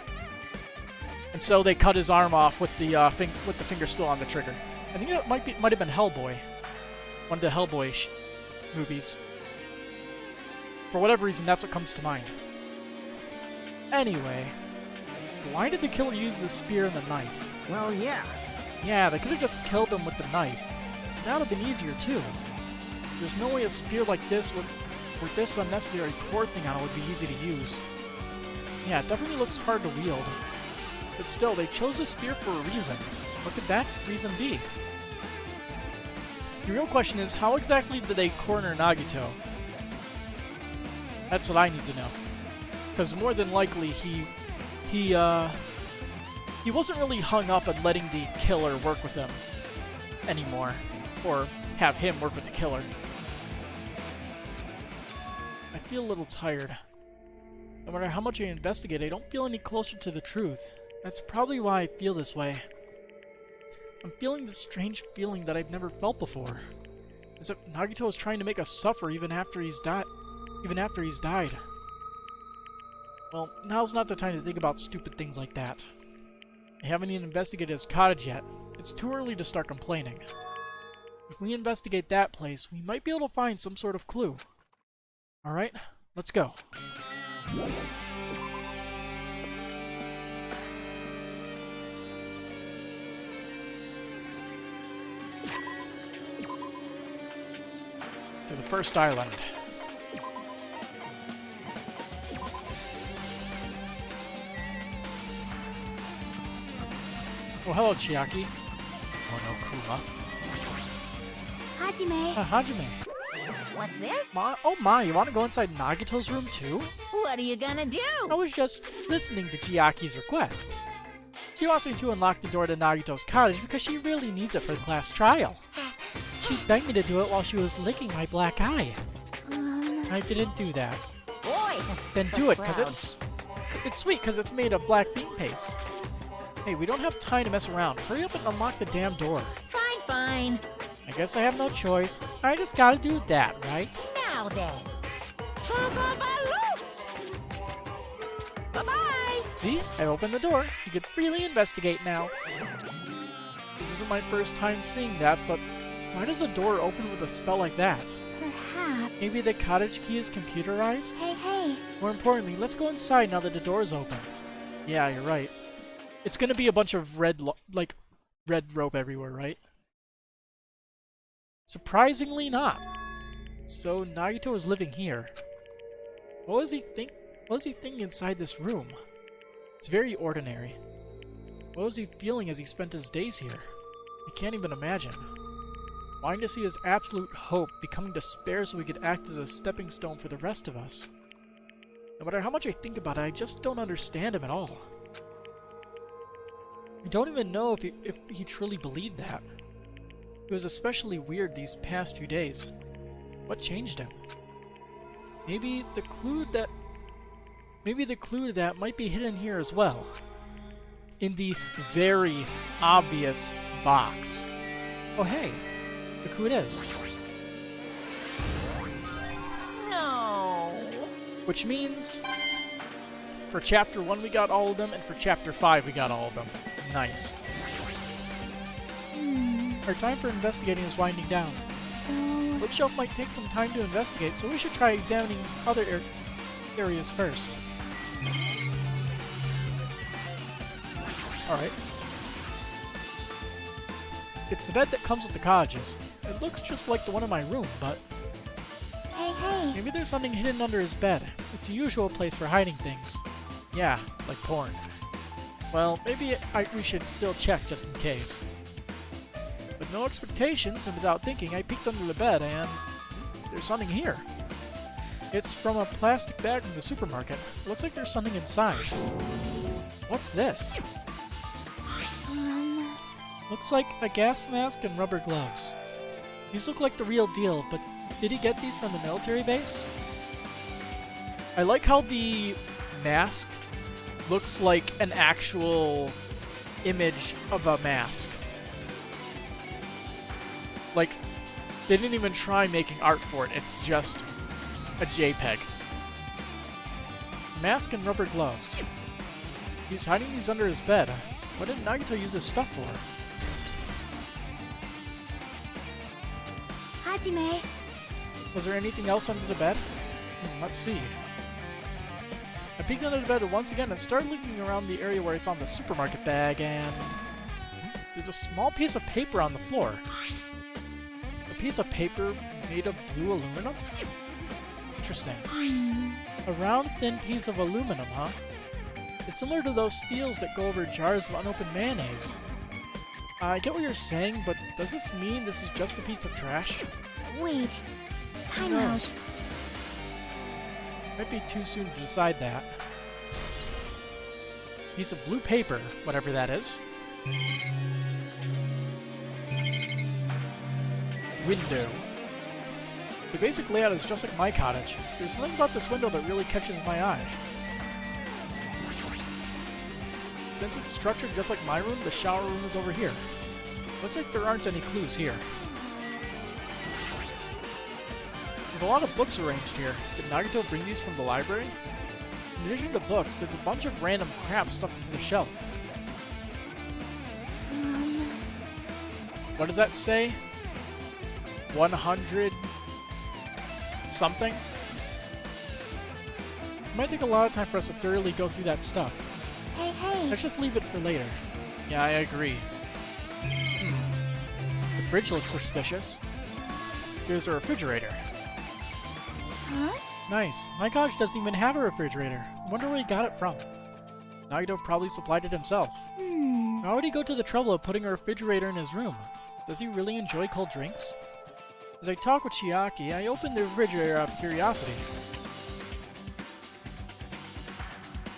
And so they cut his arm off with the finger still on the trigger. I think it might have been Hellboy. One of the Hellboy movies. For whatever reason, that's what comes to mind. Anyway, why did the killer use the spear and the knife? Well, yeah. Yeah, they could have just killed him with the knife. That would have been easier, too. There's no way a spear like this with this unnecessary cord thing on it would be easy to use. Yeah, it definitely looks hard to wield. But still, they chose a spear for a reason. What could that reason be? The real question is, how exactly did they corner Nagito? That's what I need to know. Because more than likely, he wasn't really hung up on letting the killer work with him anymore. Or have him work with the killer. I feel a little tired. No matter how much I investigate, I don't feel any closer to the truth. That's probably why I feel this way. I'm feeling this strange feeling that I've never felt before. As if Nagito is trying to make us suffer even after he's died. Well, now's not the time to think about stupid things like that. I haven't even investigated his cottage yet. It's too early to start complaining. If we investigate that place, we might be able to find some sort of clue. Alright, let's go. To the first island. Oh, hello, Chiaki. Monokuma. Hajime. Hajime. What's this? Oh my, you want to go inside Nagito's room too? What are you gonna do? I was just listening to Chiaki's request. She wants me to unlock the door to Nagito's cottage because she really needs it for the class trial. She begged me to do it while she was licking my black eye. I didn't do that. Boy! Then do it, because it's sweet, because it's made of black bean paste. Hey, we don't have time to mess around. Hurry up and unlock the damn door. Fine, fine. I guess I have no choice. I just gotta do that, right? Now then. Loose! Bye-bye! See? I opened the door. You can really investigate now. This isn't my first time seeing that, but why does a door open with a spell like that? Perhaps. Maybe the cottage key is computerized? Hey. More importantly, let's go inside now that the door is open. Yeah, you're right. It's gonna be a bunch of red rope everywhere, right? Surprisingly not. So Nagito is living here. What was he thinking inside this room? It's very ordinary. What was he feeling as he spent his days here? I can't even imagine. Wanting to see his absolute hope becoming despair so he could act as a stepping stone for the rest of us. No matter how much I think about it, I just don't understand him at all. I don't even know if he truly believed that. It was especially weird these past few days. What changed him? Maybe the clue to that might be hidden here as well. In the very obvious box. Oh hey, look who it is. No. Which means for Chapter 1 we got all of them, and for Chapter 5 we got all of them. Nice. Our time for investigating is winding down. So... Bookshelf might take some time to investigate, so we should try examining areas first. Alright. It's the bed that comes with the cottages. It looks just like the one in my room, but Hey. maybe there's something hidden under his bed. It's a usual place for hiding things. Yeah, like porn. Well, maybe we should still check just in case. With no expectations and without thinking, I peeked under the bed and there's something here. It's from a plastic bag from the supermarket. Looks like there's something inside. What's this? Looks like a gas mask and rubber gloves. These look like the real deal, but did he get these from the military base? I like how the mask looks like an actual image of a mask. Like, they didn't even try making art for it, it's just a JPEG. Mask and rubber gloves. He's hiding these under his bed. What did Nagito use this stuff for? Hajime. Was there anything else under the bed? Let's see. I peeked under the bed once again and started looking around the area where I found the supermarket bag, and there's a small piece of paper on the floor. A piece of paper made of blue aluminum? Interesting. A round, thin piece of aluminum, huh? It's similar to those steels that go over jars of unopened mayonnaise. I get what you're saying, but does this mean this is just a piece of trash? Wait. Who Time out. knows? Might be too soon to decide that. Piece of blue paper, whatever that is. Window. The basic layout is just like my cottage. There's something about this window that really catches my eye. Since it's structured just like my room, the shower room is over here. Looks like there aren't any clues here. There's a lot of books arranged here. Did Nagito bring these from the library? In addition to books, there's a bunch of random crap stuffed into the shelf. What does that say? 100 something? It might take a lot of time for us to thoroughly go through that stuff. Hey. Let's just leave it for later. Yeah, I agree. The fridge looks suspicious. There's a refrigerator. Huh? Nice. My cottage doesn't even have a refrigerator. I wonder where he got it from. Nagito probably supplied it himself. Why would he go to the trouble of putting a refrigerator in his room? Does he really enjoy cold drinks? As I talk with Chiaki, I open the refrigerator out of curiosity.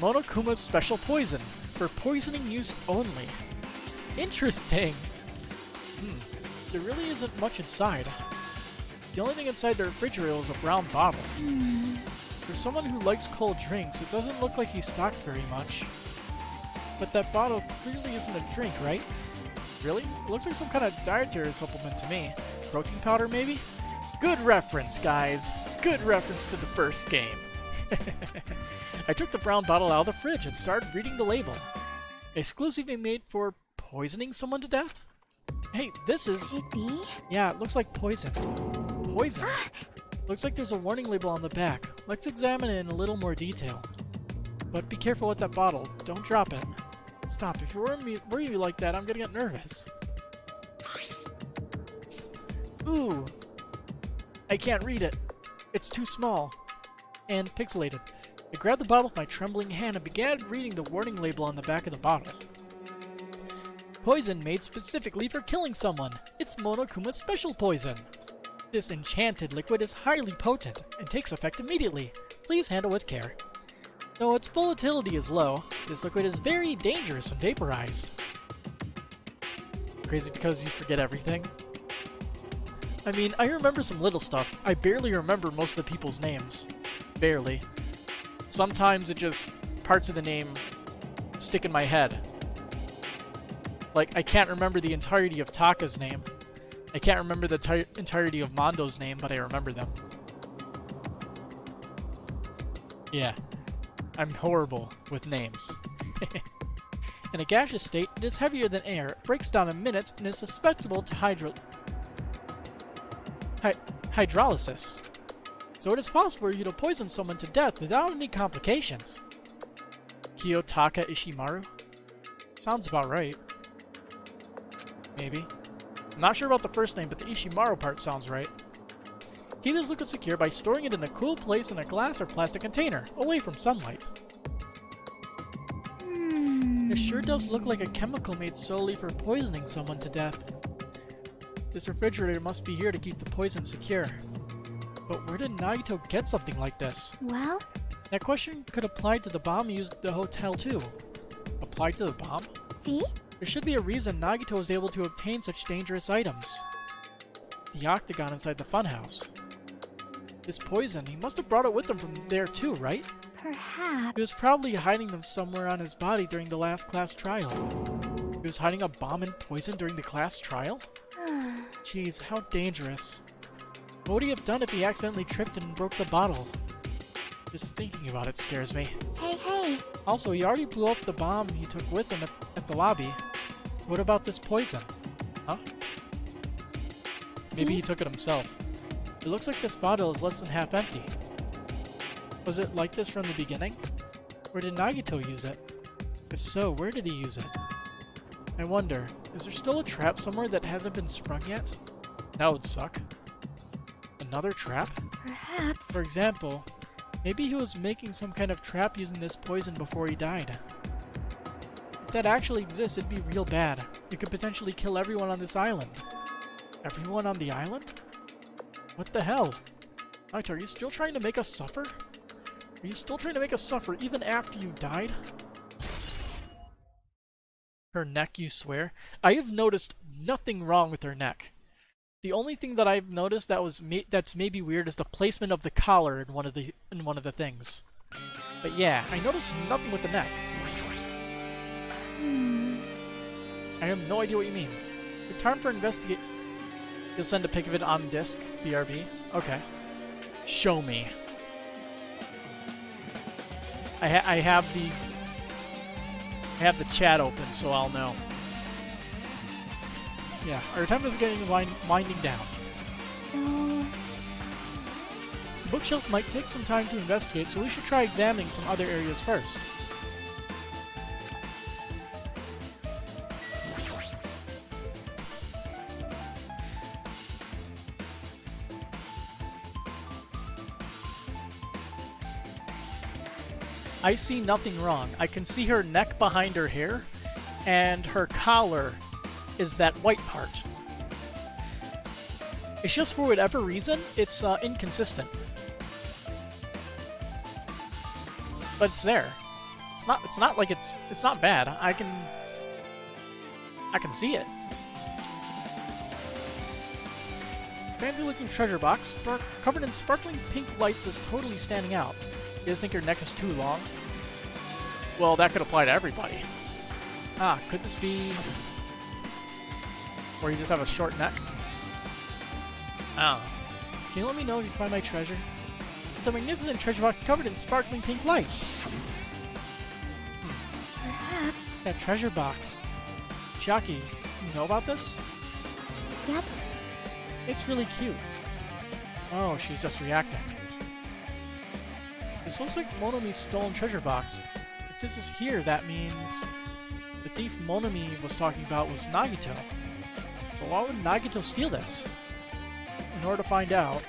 Monokuma's special poison, for poisoning use only. Interesting! There really isn't much inside. The only thing inside the refrigerator is a brown bottle. For someone who likes cold drinks, it doesn't look like he's stocked very much. But that bottle clearly isn't a drink, right? Really? It looks like some kind of dietary supplement to me. Protein powder, maybe? Good reference, guys! Good reference to the first game. I took the brown bottle out of the fridge and started reading the label. Exclusively made for poisoning someone to death? Hey, this is... Could it be? Yeah, it looks like poison. Poison? Looks like there's a warning label on the back. Let's examine it in a little more detail. But be careful with that bottle. Don't drop it. Stop. If you worry me like that, I'm gonna get nervous. Ooh. I can't read it. It's too small. And pixelated. I grabbed the bottle with my trembling hand and began reading the warning label on the back of the bottle. Poison made specifically for killing someone. It's Monokuma's special poison. This enchanted liquid is highly potent and takes effect immediately. Please handle with care. Though its volatility is low, this liquid is very dangerous when vaporized. Crazy because you forget everything? I mean, I remember some little stuff. I barely remember most of the people's names. Barely. Sometimes it just, parts of the name stick in my head. Like, I can't remember the entirety of Taka's name. I can't remember the entirety of Mondo's name, but I remember them. Yeah. I'm horrible with names. In a gaseous state, it is heavier than air, it breaks down in minutes, and is susceptible to hydrolysis. So it is possible for you to poison someone to death without any complications. Kiyotaka Ishimaru? Sounds about right. Maybe. I'm not sure about the first name, but the Ishimaru part sounds right. Keep this liquid secure by storing it in a cool place in a glass or plastic container, away from sunlight. It sure does look like a chemical made solely for poisoning someone to death. This refrigerator must be here to keep the poison secure. But where did Nagito get something like this? Well, That question could apply to the bomb used at the hotel too. Apply to the bomb? see? There should be a reason Nagito was able to obtain such dangerous items. The octagon inside the funhouse. This poison, he must have brought it with him from there too, right? Perhaps. He was probably hiding them somewhere on his body during the last class trial. He was hiding a bomb and poison during the class trial? Jeez, how dangerous. What would he have done if he accidentally tripped and broke the bottle? Just thinking about it scares me. Hey. Also, he already blew up the bomb he took with him at the lobby. What about this poison? Huh? Maybe he took it himself. It looks like this bottle is less than half empty. Was it like this from the beginning? Or did Nagito use it? If so, where did he use it? I wonder, is there still a trap somewhere that hasn't been sprung yet? That would suck. Another trap? Perhaps. For example, maybe he was making some kind of trap using this poison before he died. If that actually exists, it'd be real bad. It could potentially kill everyone on this island. Everyone on the island? What the hell? Naito, are you still trying to make us suffer? Are you still trying to make us suffer even after you died? Her neck, you swear? I have noticed nothing wrong with her neck. The only thing that I've noticed that's maybe weird is the placement of the collar in one of the things. But yeah, I noticed nothing with the neck. I have no idea what you mean. The time for investigate. You'll send a pic of it on disk, BRB. Okay. Show me. I have the chat open, so I'll know. Yeah, our time is getting winding down. So... The bookshelf might take some time to investigate, so we should try examining some other areas first. I see nothing wrong. I can see her neck behind her hair, and her collar is that white part. It's just for whatever reason, it's inconsistent. But it's there. It's not like it's not bad. I can see it. Fancy looking treasure box, covered in sparkling pink lights, is totally standing out. You guys think your neck is too long? Well, that could apply to everybody. Ah, could this be... Or you just have a short neck? I don't know. Can you let me know if you find my treasure? It's a magnificent treasure box covered in sparkling pink lights. Perhaps. That treasure box. Chiaki, you know about this? Yep. It's really cute. Oh, she's just reacting. This looks like Monomi's stolen treasure box. If this is here, that means the thief Monomi was talking about was Nagito. But why would Nagito steal this? In order to find out,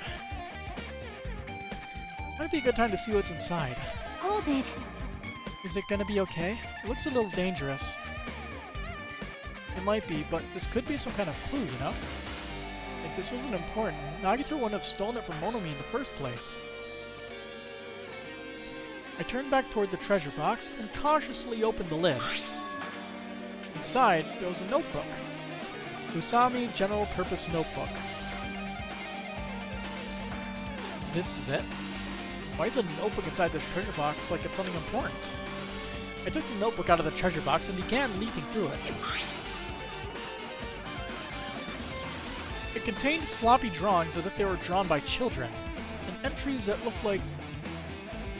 might be a good time to see what's inside. Hold it. Is it gonna be okay? It looks a little dangerous. It might be, but this could be some kind of clue, you know? If this wasn't important, Nagito wouldn't have stolen it from Monomi in the first place. I turned back toward the treasure box and cautiously opened the lid. Inside, there was a notebook. Usami General Purpose Notebook. This is it? Why is a notebook inside this treasure box like it's something important? I took the notebook out of the treasure box and began leafing through it. It contained sloppy drawings as if they were drawn by children, and entries that looked like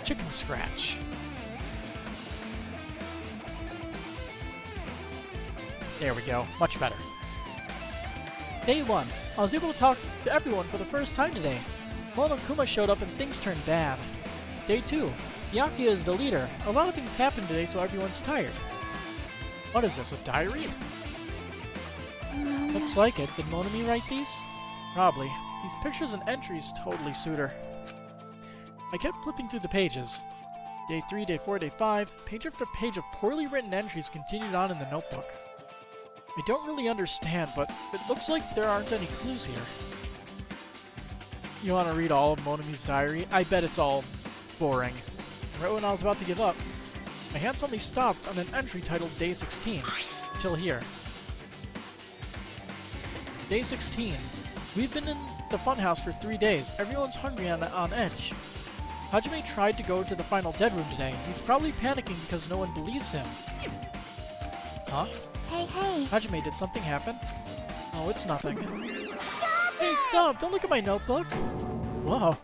chicken scratch. There we go. Much better. Day 1. I was able to talk to everyone for the first time today. Monokuma showed up and things turned bad. Day 2. Byakuya is the leader. A lot of things happened today, so everyone's tired. What is this, a diary? Looks like it. Did Monomi write these? Probably. These pictures and entries totally suit her. I kept flipping through the pages. Day 3, Day 4, Day 5, page after page of poorly written entries continued on in the notebook. I don't really understand, but it looks like there aren't any clues here. You want to read all of Monomi's diary? I bet it's all boring. Right when I was about to give up, my hand suddenly stopped on an entry titled Day 16. Until here. Day 16. We've been in the funhouse for 3 days. Everyone's hungry and on edge. Hajime tried to go to the final dead room today. He's probably panicking because no one believes him. Huh? Hey, hey. Hajime, did something happen? Oh, it's nothing. Stop Hey, it! stop! Don't look at my notebook! Whoa.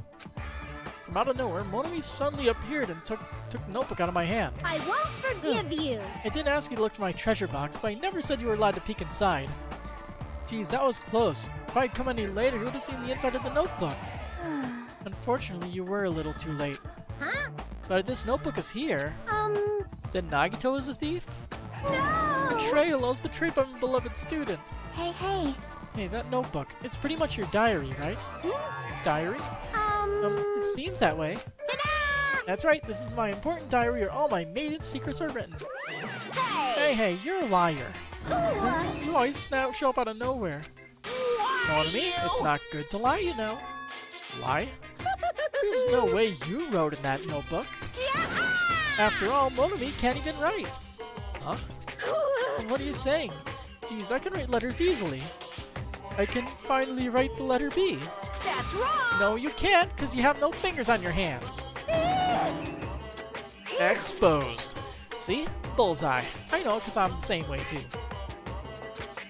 From out of nowhere, Monomi suddenly appeared and took the notebook out of my hand. I won't forgive you. I didn't ask you to look for my treasure box, but I never said you were allowed to peek inside. Geez, that was close. If I'd come any later, you would have seen the inside of the notebook. Unfortunately, you were a little too late. Huh? But if this notebook is here, then Nagito is a thief? No! Betrayal! I was betrayed by my beloved student. Hey, hey. Hey, that notebook. It's pretty much your diary, right? Diary? It seems that way. Ta-da! That's right, this is my important diary where all my maiden secrets are written. Hey! Hey, you're a liar. You always show up out of nowhere. Monomi, it's not good to lie, you know. Lie? There's no way you wrote in that notebook. After all, Monomi can't even write. Huh? What are you saying? Geez, I can write letters easily. I can finally write the letter B. That's wrong! No, you can't, because you have no fingers on your hands. Exposed. See? Bullseye. I know, because I'm the same way, too.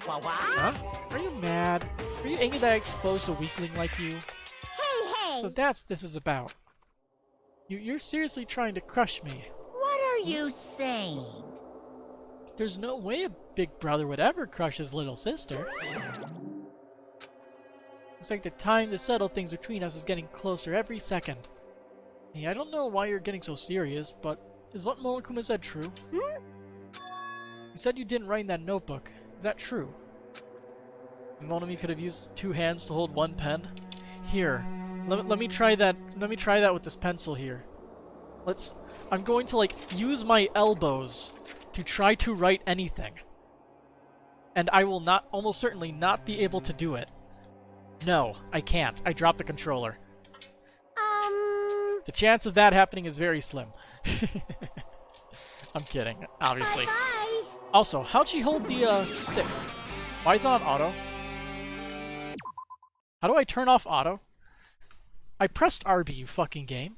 What? Huh? Are you mad? Are you angry that I exposed a weakling like you? Hey, hey! So that's what this is about. You're seriously trying to crush me. What are you saying? There's no way a big brother would ever crush his little sister. Looks like the time to settle things between us is getting closer every second. Hey, I don't know why you're getting so serious, but is what Monokuma said true? You said you didn't write in that notebook. Is that true? Monomi could have used 2 hands to hold 1 pen. Here, let me try that. Let me try that with this pencil here. I'm going to like use my elbows to try to write anything, and I will almost certainly not be able to do it. No, I can't. I dropped the controller. The chance of that happening is very slim. I'm kidding, obviously. Bye-bye. Also, how'd she hold the stick? Why is it on auto? How do I turn off auto? I pressed RB, you fucking game.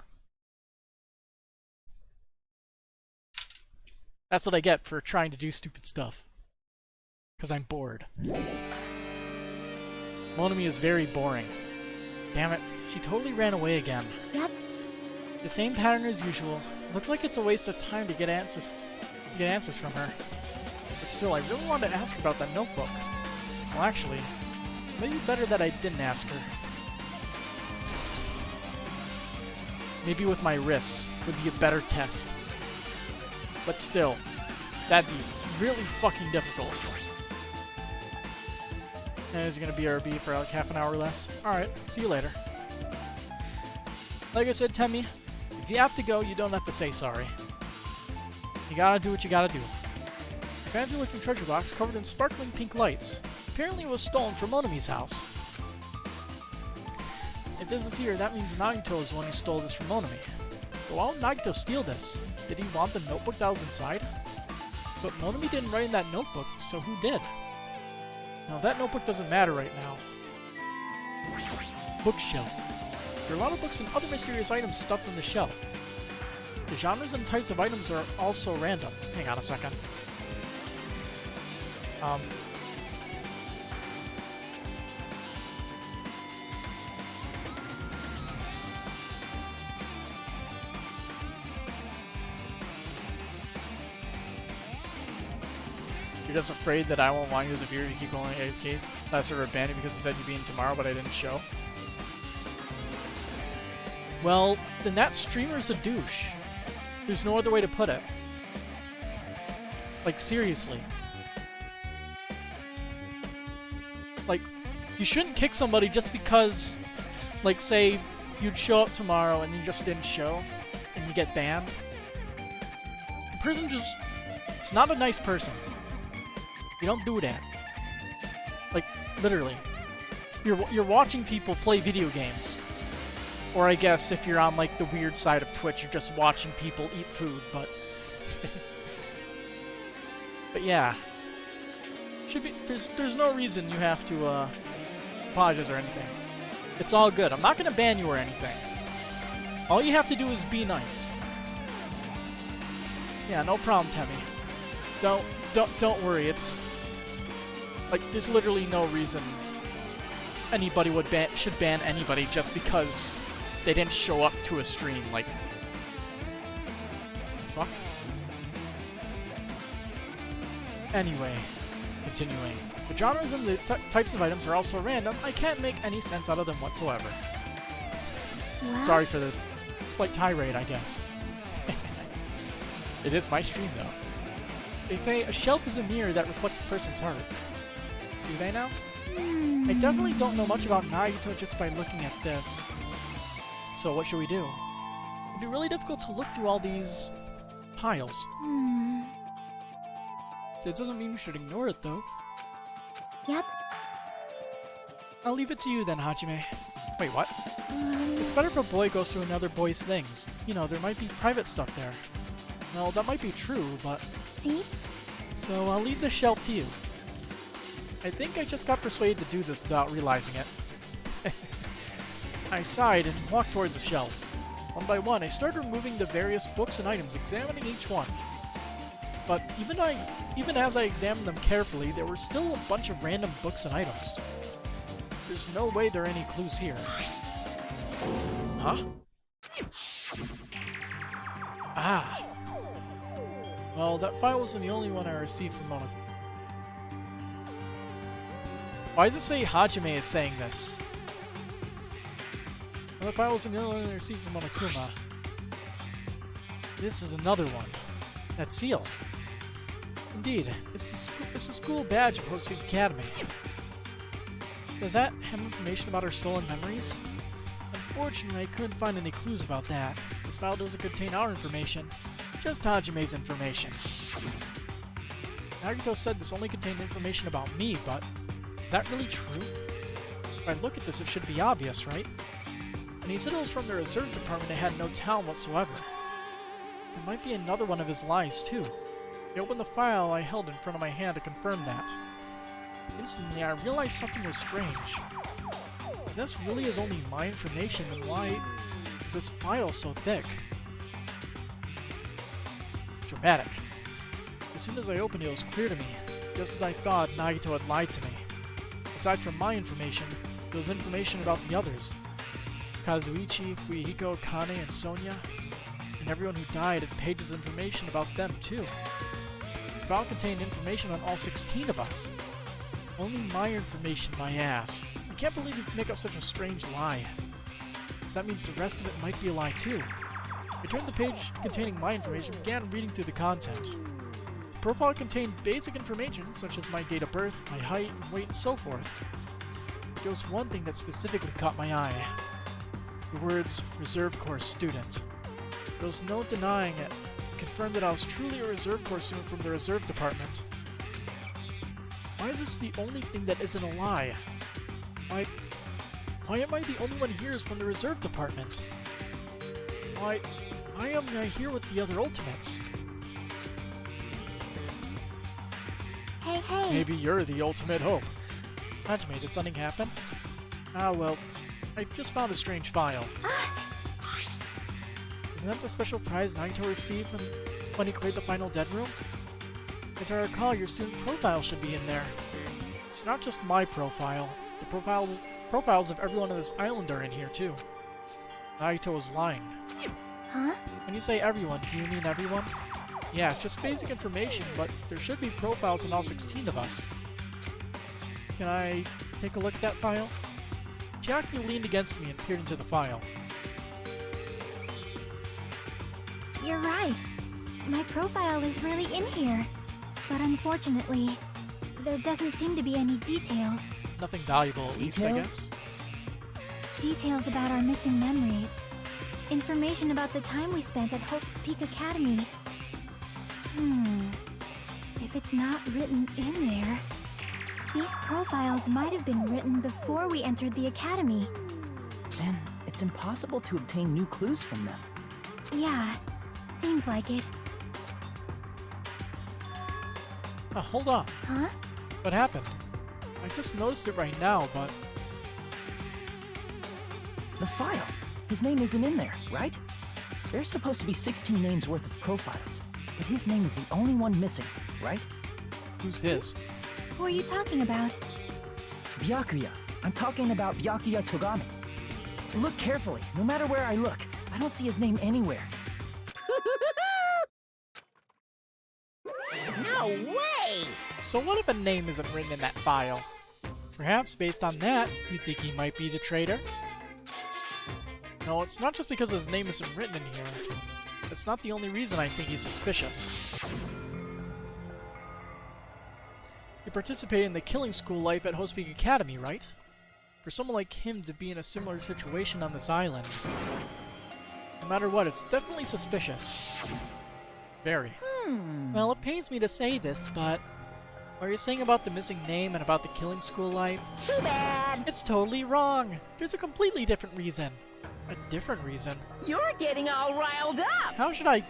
That's what I get for trying to do stupid stuff. Because I'm bored. Monomi is very boring. Damn it, she totally ran away again. Yep. The same pattern as usual. Looks like it's a waste of time to get answers from her. But still, I really wanted to ask her about that notebook. Well, actually, maybe better that I didn't ask her. Maybe with my wrists would be a better test. But still, that'd be really fucking difficult. And is it gonna be RB for like half an hour or less? Alright, see you later. Like I said, Temmie, if you have to go, you don't have to say sorry. You gotta do what you gotta do. A fancy looking treasure box covered in sparkling pink lights. Apparently it was stolen from Monomi's house. If this is here, that means Nagito is the one who stole this from Monomi. But why would Nagito steal this? Did he want the notebook that was inside? But Monomi didn't write in that notebook, so who did? Now that notebook doesn't matter right now. Bookshelf. There are a lot of books and other mysterious items stuffed in the shelf. The genres and types of items are also random. Hang on a second. You're just afraid that I won't want you as a viewer if you keep going AFK. Last server banned you because it said you'd be in tomorrow, but I didn't show. Well, then that streamer's a douche. There's no other way to put it. Like, seriously. Like, you shouldn't kick somebody just because, like, say, you'd show up tomorrow and you just didn't show, and you get banned. The person just... It's not a nice person. You don't do that. Like, literally. You're watching people play video games. Or I guess if you're on, like, the weird side of Twitch, you're just watching people eat food, but... But yeah. Should be... There's no reason you have to, apologize or anything. It's all good. I'm not gonna ban you or anything. All you have to do is be nice. Yeah, no problem, Temmie. Don't worry, it's... Like, there's literally no reason anybody should ban anybody just because they didn't show up to a stream, like... Fuck? Anyway, continuing. The genres and the types of items are also random. I can't make any sense out of them whatsoever. What? Sorry for the slight tirade, I guess. It is my stream, though. They say a shelf is a mirror that reflects a person's heart. Do they now? I definitely don't know much about Nagito just by looking at this. So what should we do? It'd be really difficult to look through all these piles. That doesn't mean we should ignore it, though. Yep. I'll leave it to you then, Hajime. Wait, what? It's better if a boy goes through another boy's things. You know, there might be private stuff there. Well, that might be true, but... See? So I'll leave the shelf to you. I think I just got persuaded to do this without realizing it. I sighed and walked towards the shelf. One by one, I started removing the various books and items, examining each one. But even as I examined them carefully, there were still a bunch of random books and items. There's no way there are any clues here. Huh? Ah. Well, that file wasn't the only one I received from Monokumas. Why does it say Hajime is saying this? Well, that file wasn't the only one I received from Monokuma. This is another one. That seal. Indeed, it's a school badge of Host Week Academy. Does that have information about our stolen memories? Unfortunately, I couldn't find any clues about that. This file doesn't contain our information, just Hajime's information. Nagito said this only contained information about me, but is that really true? If I look at this, it should be obvious, right? And he said it was from the reserve department and had no talent whatsoever. There might be another one of his lies, too. I opened the file I held in front of my hand to confirm that. Instantly, I realized something was strange. If this really is only my information, then why is this file so thick? Dramatic. As soon as I opened it, it was clear to me. Just as I thought, Nagito had lied to me. Aside from my information, there was information about the others. Kazuichi, Fuyuhiko, Kane, and Sonia. And everyone who died had pages of information about them, too. The file contained information on all 16 of us. Only my information, my ass. I can't believe you make up such a strange lie. So that means the rest of it might be a lie, too. I turned the page containing my information and began reading through the content. The profile contained basic information, such as my date of birth, my height, and weight, and so forth. But there was one thing that specifically caught my eye. The words, Reserve Corps Student. There was no denying it. It confirmed that I was truly a Reserve Corps student from the Reserve Department. Why is this the only thing that isn't a lie? Why am I the only one here is from the Reserve Department? Why am I here with the other Ultimates? Hey, hey. Maybe you're the ultimate hope. Hajime, did something happen? Ah, well, I just found a strange file. Isn't that the special prize Naito received when he cleared the final dead room? As I recall, your student profile should be in there. It's not just my profile. The profiles of everyone on this island are in here, too. Naito was lying. Huh? When you say everyone, do you mean everyone? Yeah, it's just basic information, but there should be profiles on all 16 of us. Can I take a look at that file? Chiaki leaned against me and peered into the file. You're right. My profile is really in here. But unfortunately, there doesn't seem to be any details. Nothing valuable, at least, I guess. Details about our missing memories. Information about the time we spent at Hope's Peak Academy. If it's not written in there... These profiles might have been written before we entered the academy. Then it's impossible to obtain new clues from them. Yeah, seems like it. Hold on. Huh? What happened? I just noticed it right now, but... The file. His name isn't in there, right? There's supposed to be 16 names worth of profiles, but his name is the only one missing, right? Who's his? Who are you talking about? Byakuya. I'm talking about Byakuya Togami. Look carefully. No matter where I look, I don't see his name anywhere. No way! So what if a name isn't written in that file? Perhaps based on that, you think he might be the traitor? No, it's not just because his name isn't written in here. That's not the only reason I think he's suspicious. You participated in the killing school life at Hope's Peak Academy, right? For someone like him to be in a similar situation on this island, no matter what, it's definitely suspicious. Very. Well, it pains me to say this, but what you're saying about the missing name and about the killing school life, Too bad! it's totally wrong. There's a completely different reason. A different reason. You're getting all riled up! How should I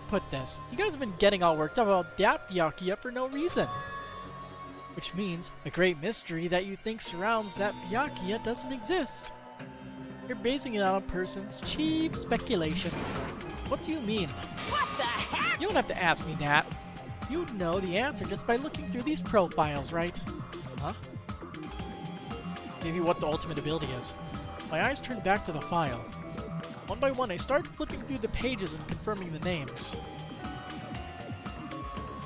put this? You guys have been getting all worked up about that Byakuya for no reason. Which means a great mystery that you think surrounds that Byakuya doesn't exist. You're basing it on a person's cheap speculation. What do you mean? What the heck? You don't have to ask me that. You'd know the answer just by looking through these profiles, right? Huh? Maybe what the ultimate ability is. My eyes turned back to the file. One by one, I started flipping through the pages and confirming the names.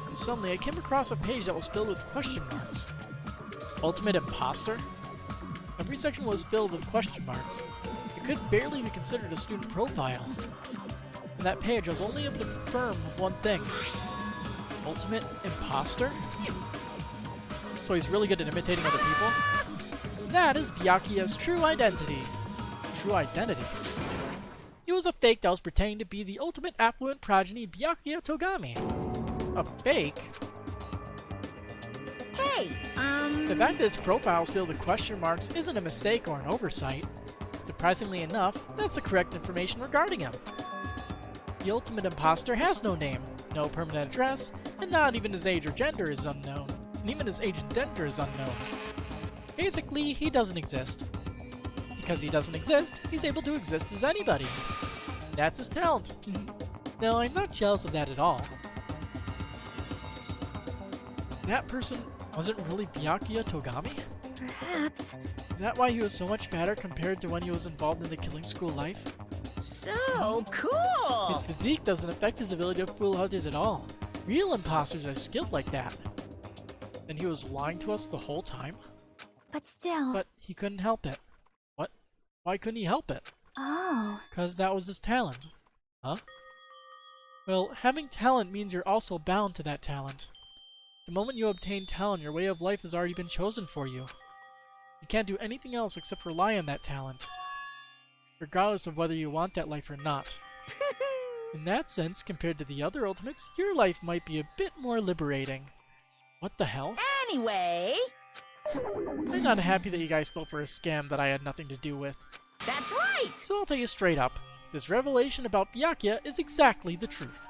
And suddenly, I came across a page that was filled with question marks. Ultimate imposter? Every section was filled with question marks. It could barely be considered a student profile. In that page, I was only able to confirm one thing. Ultimate imposter? So he's really good at imitating other people? That is Byakuya's true identity. True identity? He was a fake that was pretending to be the ultimate affluent progeny Byakuya Togami. A fake? Hey, The fact that his profile is filled with question marks isn't a mistake or an oversight. Surprisingly enough, that's the correct information regarding him. The ultimate imposter has no name, no permanent address, and not even his age or gender is unknown. And even his age and gender is unknown. Basically, he doesn't exist. Because he doesn't exist, he's able to exist as anybody. That's his talent. No, I'm not jealous of that at all. That person wasn't really Byakuya Togami? Perhaps. Is that why he was so much fatter compared to when he was involved in the killing school life? so cool! His physique doesn't affect his ability to fool others at all. Real imposters are skilled like that. And he was lying to us the whole time? But still... But he couldn't help it. What? Why couldn't he help it? Oh... Because that was his talent. Huh? Well, having talent means you're also bound to that talent. The moment you obtain talent, your way of life has already been chosen for you. You can't do anything else except rely on that talent. Regardless of whether you want that life or not. In that sense, compared to the other ultimates, your life might be a bit more liberating. What the hell? Anyway, I'm not happy that you guys fell for a scam that I had nothing to do with. that's right! So I'll tell you straight up, this revelation about Byakuya is exactly the truth.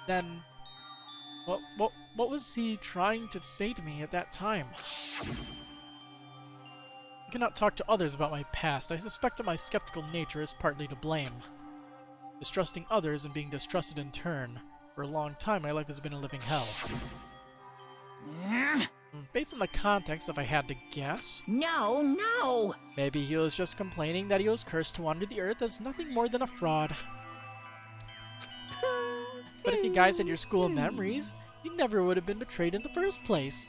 Then, what was he trying to say to me at that time? I cannot talk to others about my past. I suspect that my skeptical nature is partly to blame. Distrusting others and being distrusted in turn. For a long time, my life has been a living hell. Based on the context, if I had to guess, No! maybe he was just complaining that he was cursed to wander the earth as nothing more than a fraud. But if you guys had your school memories, you never would have been betrayed in the first place.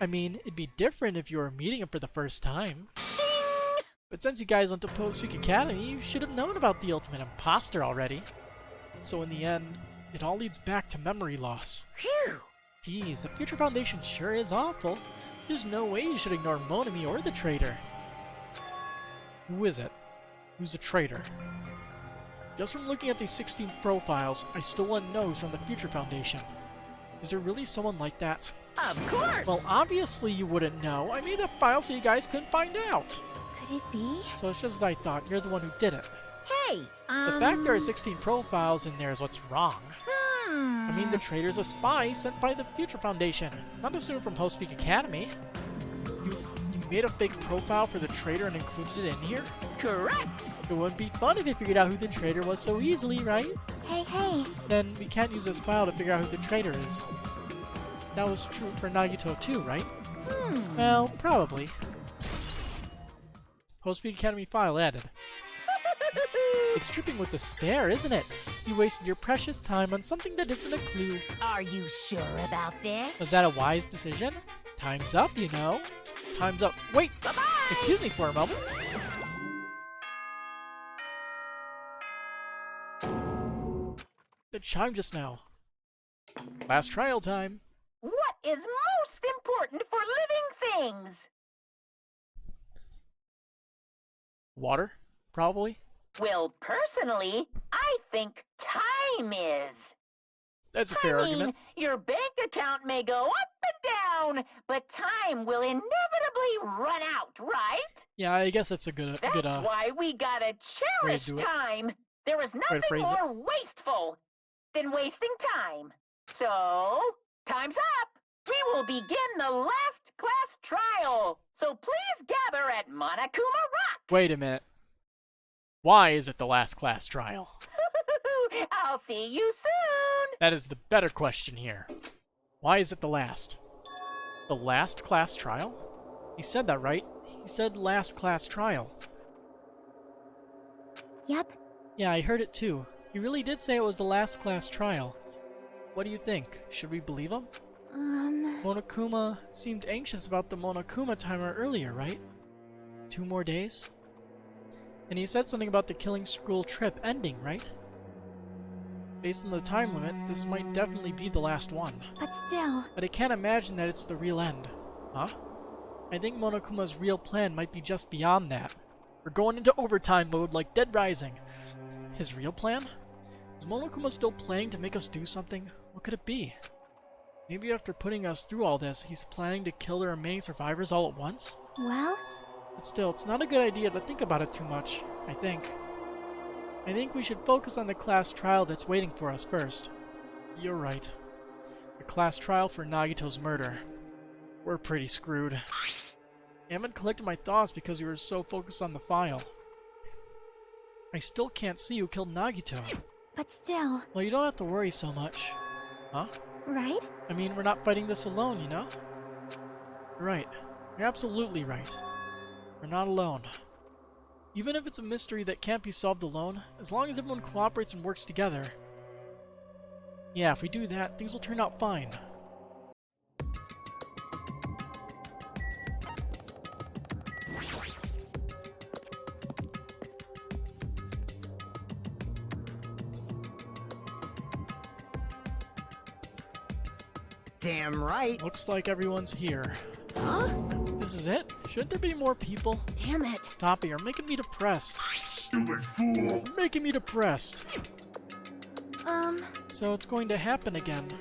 I mean, it'd be different if you were meeting him for the first time. Shing! But since you guys went to Hope's Peak Academy, you should have known about the ultimate imposter already. So in the end, it all leads back to memory loss. Phew. Geez, the Future Foundation sure is awful. There's no way you should ignore Monami or the traitor. Who is it? Who's the traitor? Just from looking at these 16 profiles, I still want to know who's from the Future Foundation. Is there really someone like that? Of course. Well, obviously you wouldn't know. I made a file so you guys couldn't find out. Could it be? So it's just as I thought. You're the one who did it. Hey, The fact there are 16 profiles in there is what's wrong. I mean, the traitor's a spy sent by the Future Foundation, not assumed from Postpeak Academy. You made a fake profile for the traitor and included it in here? Correct. It wouldn't be fun if you figured out who the traitor was so easily, right? Hey. Then we can't use this file to figure out who the traitor is. That was true for Nagito too, right? Well, probably. Postpeak Academy file added. It's dripping with despair, isn't it? You wasted your precious time on something that isn't a clue. Are you sure about this? Was that a wise decision? Time's up, you know. Time's up. Wait! Bye-bye! Excuse me for a moment. The chime just now. Last trial time. What is most important for living things? Water? Probably. Well, personally, I think time is. That's a fair I mean, argument. your bank account may go up and down, but time will inevitably run out, right? Yeah, I guess that's a good That's why we gotta cherish do it. time. There is to nothing phrase it. more wasteful than wasting time. So, time's up. We will begin the last class trial. So please gather at Monokuma Rock. Wait a minute. Why is it the last class trial? I'll see you soon. That is the better question here. Why is it the last? The last class trial? He said that, right? He said last class trial. Yep. Yeah, I heard it too. He really did say it was the last class trial. What do you think? Should we believe him? Monokuma seemed anxious about the Monokuma timer earlier, right? 2 more days? And he said something about the killing school trip ending, right? Based on the time limit, this might definitely be the last one. But still. But I can't imagine that it's the real end. Huh? I think Monokuma's real plan might be just beyond that. We're going into overtime mode like Dead Rising. His real plan? Is Monokuma still planning to make us do something? What could it be? Maybe after putting us through all this, he's planning to kill the remaining survivors all at once? Well? But still, it's not a good idea to think about it too much, I think. I think we should focus on the class trial that's waiting for us first. You're right. The class trial for Nagito's murder. We're pretty screwed. I haven't collected my thoughts because we were so focused on the file. I still can't see who killed Nagito. But still. Well, you don't have to worry so much. Huh? Right? I mean, we're not fighting this alone, you know? Right. You're absolutely right. We're not alone. Even if it's a mystery that can't be solved alone, as long as everyone cooperates and works together. Yeah, if we do that, things will turn out fine. Damn right. Looks like everyone's here. Huh? This is it? Shouldn't there be more people? Damn it. Stop it, you're making me depressed. Stupid fool. You're making me depressed. So it's going to happen again.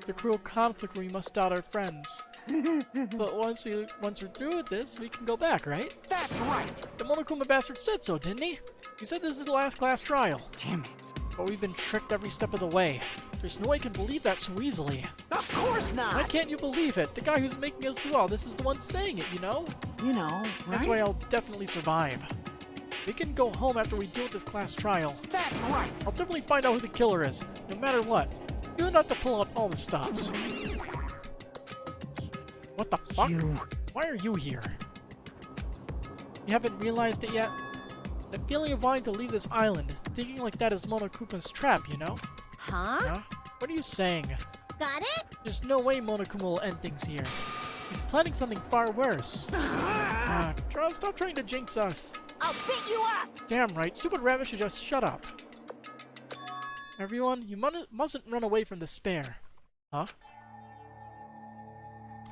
The cruel conflict where we must doubt our friends. But once we're through with this, we can go back, right? That's right. The Monokuma bastard said so, didn't he? He said this is the last class trial. Damn it. But we've been tricked every step of the way. There's no way I can believe that so easily. Of course not. Why can't you believe it? The guy who's making us do all this is the one saying it, you know? You know, right? That's why I'll definitely survive. We can go home after we deal with this class trial. That's right. I'll definitely find out who the killer is, no matter what. You don't have to pull out all the stops. What the fuck? Why are you here? You haven't realized it yet? The feeling of wanting to leave this island, thinking like that is Monokuma's trap, you know? Huh? Huh? What are you saying? Got it? There's no way Monokuma will end things here. He's planning something far worse. Stop trying to jinx us. I'll beat you up! Damn right, stupid rabbit should just shut up. Everyone, you mustn't run away from despair. Huh?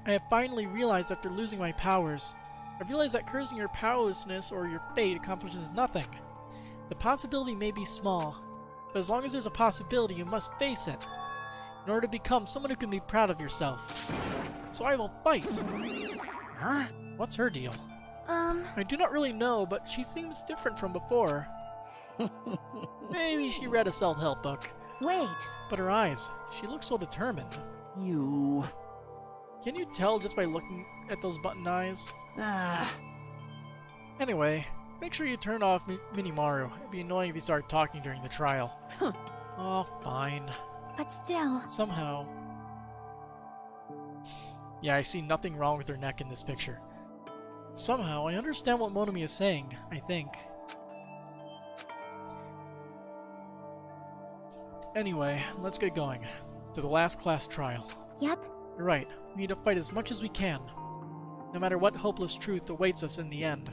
I have finally realized after losing my powers. I realize that cursing your powerlessness or your fate accomplishes nothing. The possibility may be small, but as long as there's a possibility, you must face it, in order to become someone who can be proud of yourself. So I will fight! Huh? What's her deal? I do not really know, but she seems different from before. Maybe she read a self-help book. Wait. But her eyes, she looks so determined. You... Can you tell just by looking at those button eyes? Ah... Anyway, make sure you turn off Minimaru. It'd be annoying if he started talking during the trial. Oh, fine. But still... Somehow... Yeah, I see nothing wrong with her neck in this picture. Somehow, I understand what Monomi is saying, I think. Anyway, let's get going. To the last class trial. Yep. You're right. We need to fight as much as we can. No matter what hopeless truth awaits us in the end.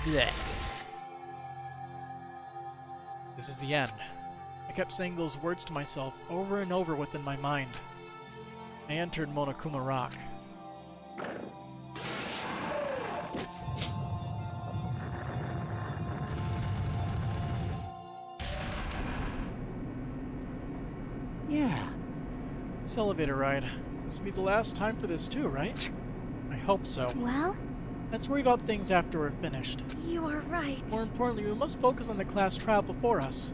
Blech. This is the end. I kept saying those words to myself over and over within my mind. I entered Monokuma Rock. Yeah. This elevator ride. This will be the last time for this too, right? I hope so. Well, Let's worry about things after we're finished. you are right. More importantly, we must focus on the class trial before us.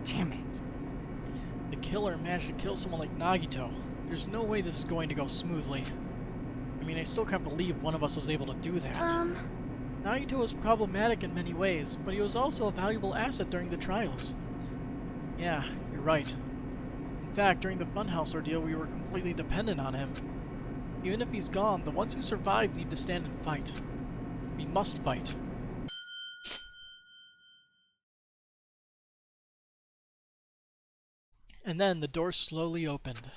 Damn it. The killer managed to kill someone like Nagito. There's no way this is going to go smoothly. I mean, I still can't believe one of us was able to do that. Nagito was problematic in many ways, but he was also a valuable asset during the trials. Yeah, you're right. In fact, during the Funhouse ordeal, we were completely dependent on him. Even if he's gone, the ones who survive need to stand and fight. We must fight. And then the door slowly opened.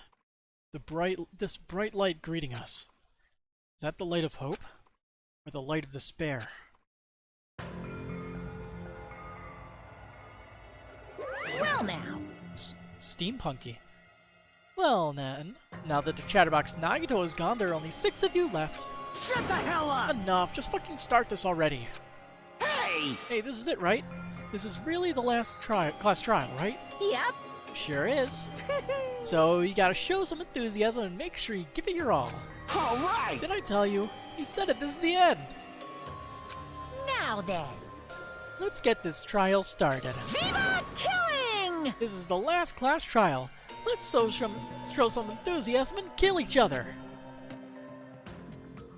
This bright light greeting us. Is that the light of hope? Or the light of despair? Well now. Steampunky. Well then, now that the chatterbox Nagito is gone, there are only 6 of you left. Shut the hell up! Enough, just fucking start this already. Hey! Hey, this is it, right? This is really the last class trial, right? Yep. Sure is. So you gotta show some enthusiasm and make sure you give it your all. Alright! Did I tell you? He said it, this is the end. Now then. Let's get this trial started. Viva killing! This is the last class trial. Let's show some enthusiasm and kill each other.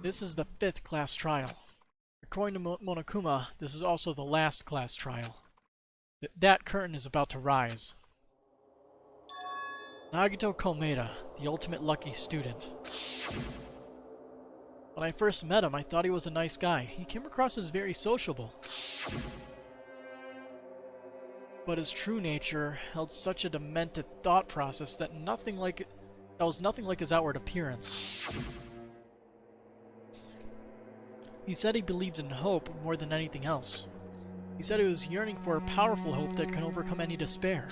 This is the 5th class trial. According to Monokuma, this is also the last class trial. That curtain is about to rise. Nagito Komeda, the ultimate lucky student. When I first met him, I thought he was a nice guy. He came across as very sociable. But his true nature held such a demented thought process that was nothing like his outward appearance. He said he believed in hope more than anything else. He said he was yearning for a powerful hope that can overcome any despair.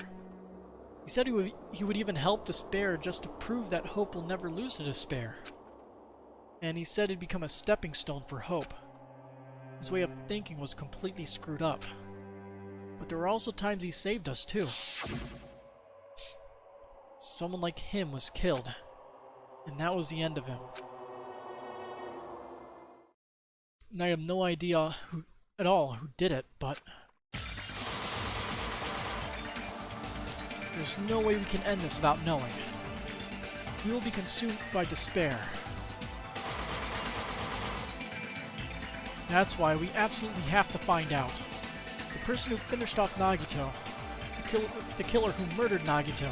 He said he would even help despair just to prove that hope will never lose to despair. And he said it'd become a stepping stone for hope. His way of thinking was completely screwed up. But there were also times he saved us too. Someone like him was killed, and that was the end of him. And I have no idea who did it, but there's no way we can end this without knowing. We will be consumed by despair. That's why we absolutely have to find out. The person who finished off Nagito. The killer who murdered Nagito.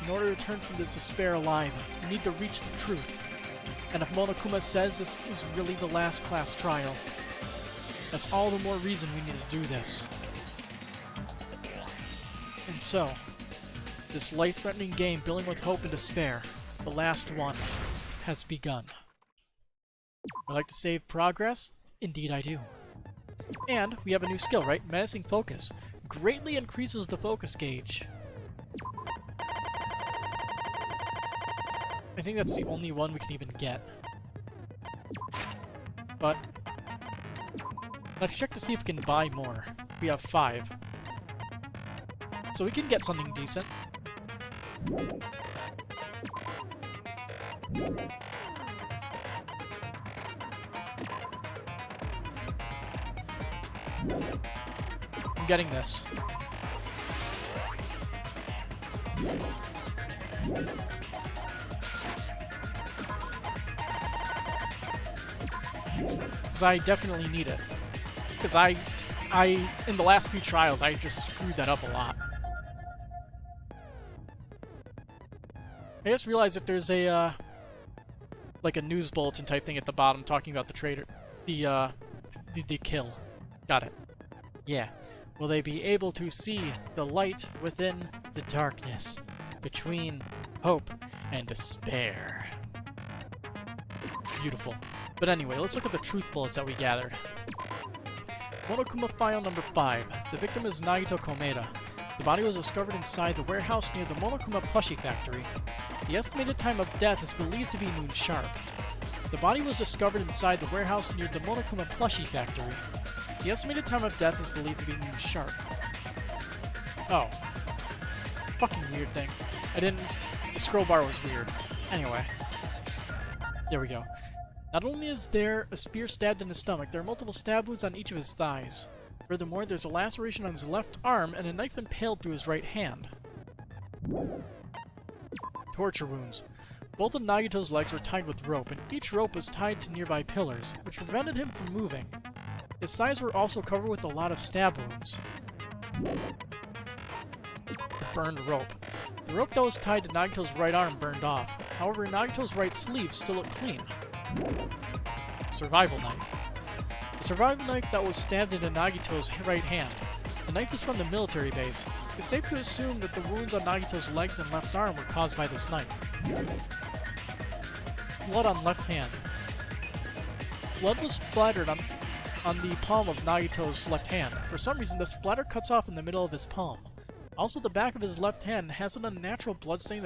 In order to turn from this despair alive, we need to reach the truth. And if Monokuma says this is really the last class trial, that's all the more reason we need to do this. And so, This life-threatening game billing with hope and despair, the last one, has begun. I like to save progress? Indeed I do. And we have a new skill, right? Menacing Focus. Greatly increases the focus gauge. I think that's the only one we can even get. But let's check to see if we can buy more. We have 5. So we can get something decent. I'm getting this. Because I definitely need it. Because I, in the last few trials, I just screwed that up a lot. I just realized that there's a, like a news bulletin type thing at the bottom talking about the traitor. The kill. Got it. Yeah. Will they be able to see the light within the darkness, between hope and despair? Beautiful. But anyway, let's look at the truth bullets that we gathered. Monokuma file number 5. The victim is Nagito Komeda. The body was discovered inside the warehouse near the Monokuma plushie factory. The estimated time of death is believed to be noon sharp. The body was discovered inside the warehouse near the Monokuma plushie factory. The estimated time of death is believed to be noon sharp. Oh. Fucking weird thing. The scroll bar was weird. Anyway. There we go. Not only is there a spear stabbed in his stomach, there are multiple stab wounds on each of his thighs. Furthermore, there's a laceration on his left arm and a knife impaled through his right hand. Torture wounds. Both of Nagito's legs were tied with rope, and each rope was tied to nearby pillars, which prevented him from moving. His thighs were also covered with a lot of stab wounds. Burned rope. The rope that was tied to Nagito's right arm burned off. However, Nagito's right sleeve still looked clean. Survival knife. The survival knife that was stabbed into Nagito's right hand. The knife is from the military base. It's safe to assume that the wounds on Nagito's legs and left arm were caused by this knife. Blood on left hand. Blood was splattered on the palm of Nagito's left hand. For some reason, the splatter cuts off in the middle of his palm. Also, the back of his left hand has an unnatural bloodstain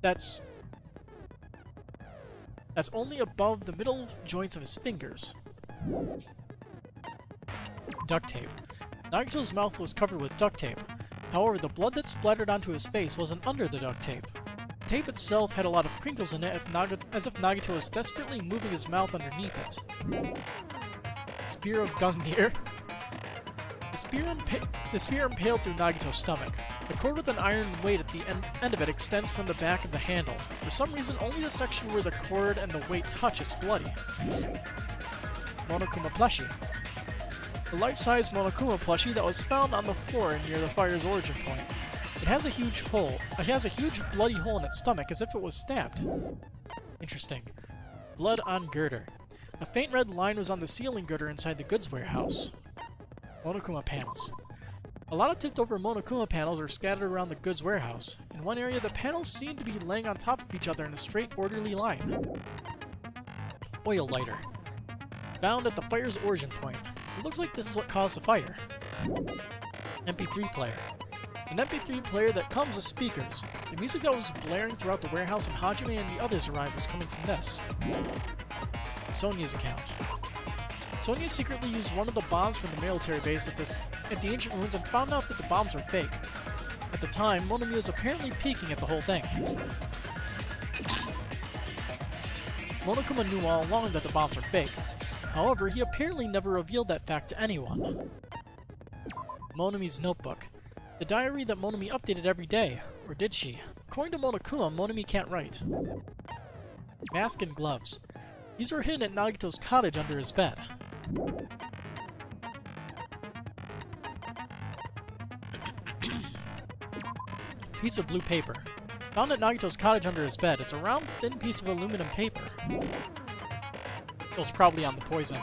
that's only above the middle joints of his fingers. Duct tape. Nagito's mouth was covered with duct tape. However, the blood that splattered onto his face wasn't under the duct tape. The tape itself had a lot of crinkles in it as if Nagito was desperately moving his mouth underneath it. Spear of Gungnir. The spear impaled through Nagito's stomach. The cord with an iron weight at the end of it extends from the back of the handle. For some reason, only the section where the cord and the weight touch is bloody. Monokuma plushie. The life-size Monokuma plushie that was found on the floor near the fire's origin point. It has a huge bloody hole in its stomach as if it was stabbed. Interesting. Blood on girder. A faint red line was on the ceiling girder inside the goods warehouse. Monokuma panels. A lot of tipped-over Monokuma panels are scattered around the goods warehouse. In one area, the panels seem to be laying on top of each other in a straight, orderly line. Oil lighter. Found at the fire's origin point. It looks like this is what caused the fire. MP3 player. An MP3 player that comes with speakers. The music that was blaring throughout the warehouse when Hajime and the others arrived was coming from this. Sonia's account. Sonia secretly used one of the bombs from the military base at the ancient ruins and found out that the bombs were fake. At the time, Monami was apparently peeking at the whole thing. Monokuma knew all along that the bombs were fake. However, he apparently never revealed that fact to anyone. Monami's notebook. The diary that Monami updated every day. Or did she? According to Monokuma, Monami can't write. Mask and gloves. These were hidden at Nagito's cottage under his bed. Piece of blue paper. Found at Nagito's cottage under his bed. It's a round, thin piece of aluminum paper. It was probably on the poison.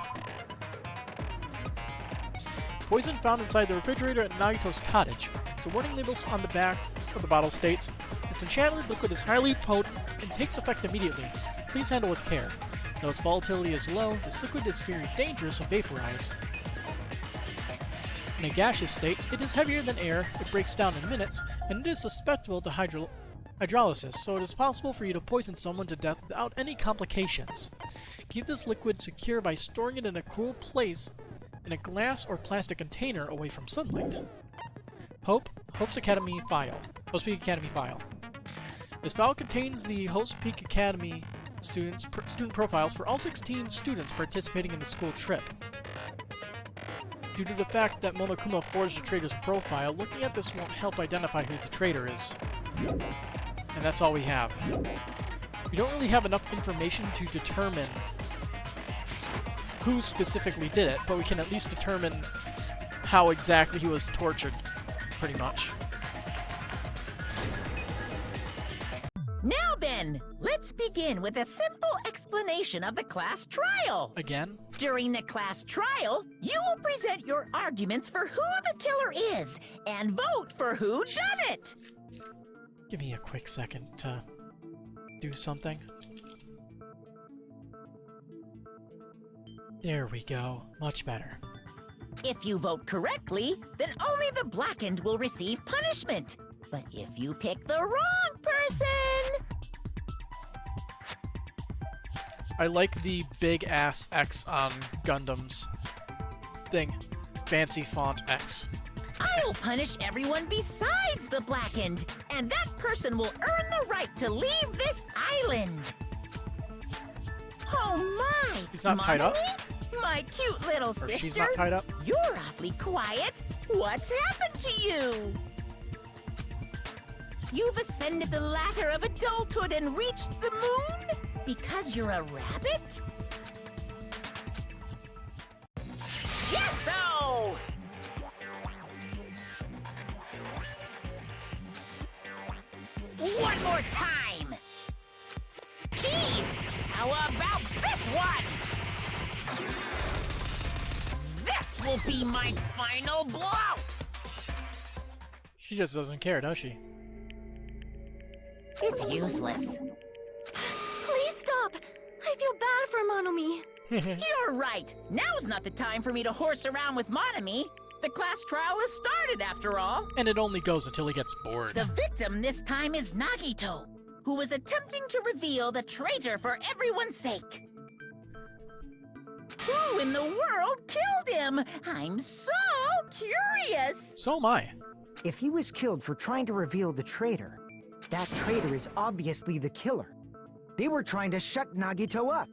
Poison found inside the refrigerator at Nagito's cottage. The warning labels on the back of the bottle states, this enchanted liquid is highly potent and takes effect immediately. Please handle with care. Though its volatility is low, this liquid is very dangerous when vaporized. In a gaseous state, it is heavier than air, it breaks down in minutes, and it is susceptible to hydrolysis, so it is possible for you to poison someone to death without any complications. Keep this liquid secure by storing it in a cool place in a glass or plastic container away from sunlight. Hope's Academy file. Host Peak Academy file. This file contains the Host Peak Academy student profiles for all 16 students participating in the school trip. Due to the fact that Monokuma forged the traitor's profile, looking at this won't help identify who the traitor is. And that's all we have. We don't really have enough information to determine who specifically did it, but we can at least determine how exactly he was tortured, pretty much. Now then, let's begin with a simple explanation of the class trial. Again? During the class trial, you will present your arguments for who the killer is and vote for who done it. Give me a quick second to do something. There we go. Much better. If you vote correctly, then only the blackened will receive punishment. But if you pick the wrong person... I like the big ass X on Gundam's thing. Fancy font X. I will punish everyone besides the blackened, and that person will earn the right to leave this island. Oh my! He's not tied up? My cute little Or sister. she's not tied up? You're awfully quiet. What's happened to you? You've ascended the ladder of adulthood and reached the moon? Because you're a rabbit? Chesto! One more time! Jeez! How about this one? This will be my final blow! She just doesn't care, does she? It's useless. Please stop! I feel bad for Monomi. You're right. Now's not the time for me to horse around with Monomi. The class trial has started, after all. And it only goes until he gets bored. The victim this time is Nagito, who is attempting to reveal the traitor for everyone's sake. Who in the world killed him? I'm so curious. So am I. If he was killed for trying to reveal the traitor, that traitor is obviously the killer. They were trying to shut Nagito up.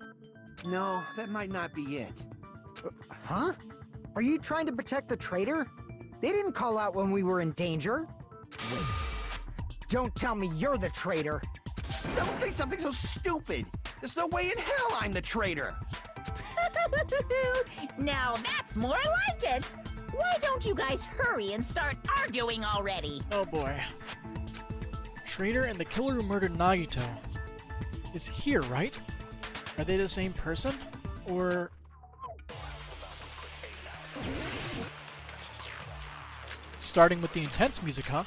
No, that might not be it. Huh? Are you trying to protect the traitor? They didn't call out when we were in danger. Wait. Don't tell me you're the traitor. Don't say something so stupid. There's no way in hell I'm the traitor. Now that's more like it. Why don't you guys hurry and start arguing already? Oh boy. Traitor and the killer who murdered Nagito is here, right? Are they the same person? Or... starting with the intense music, huh?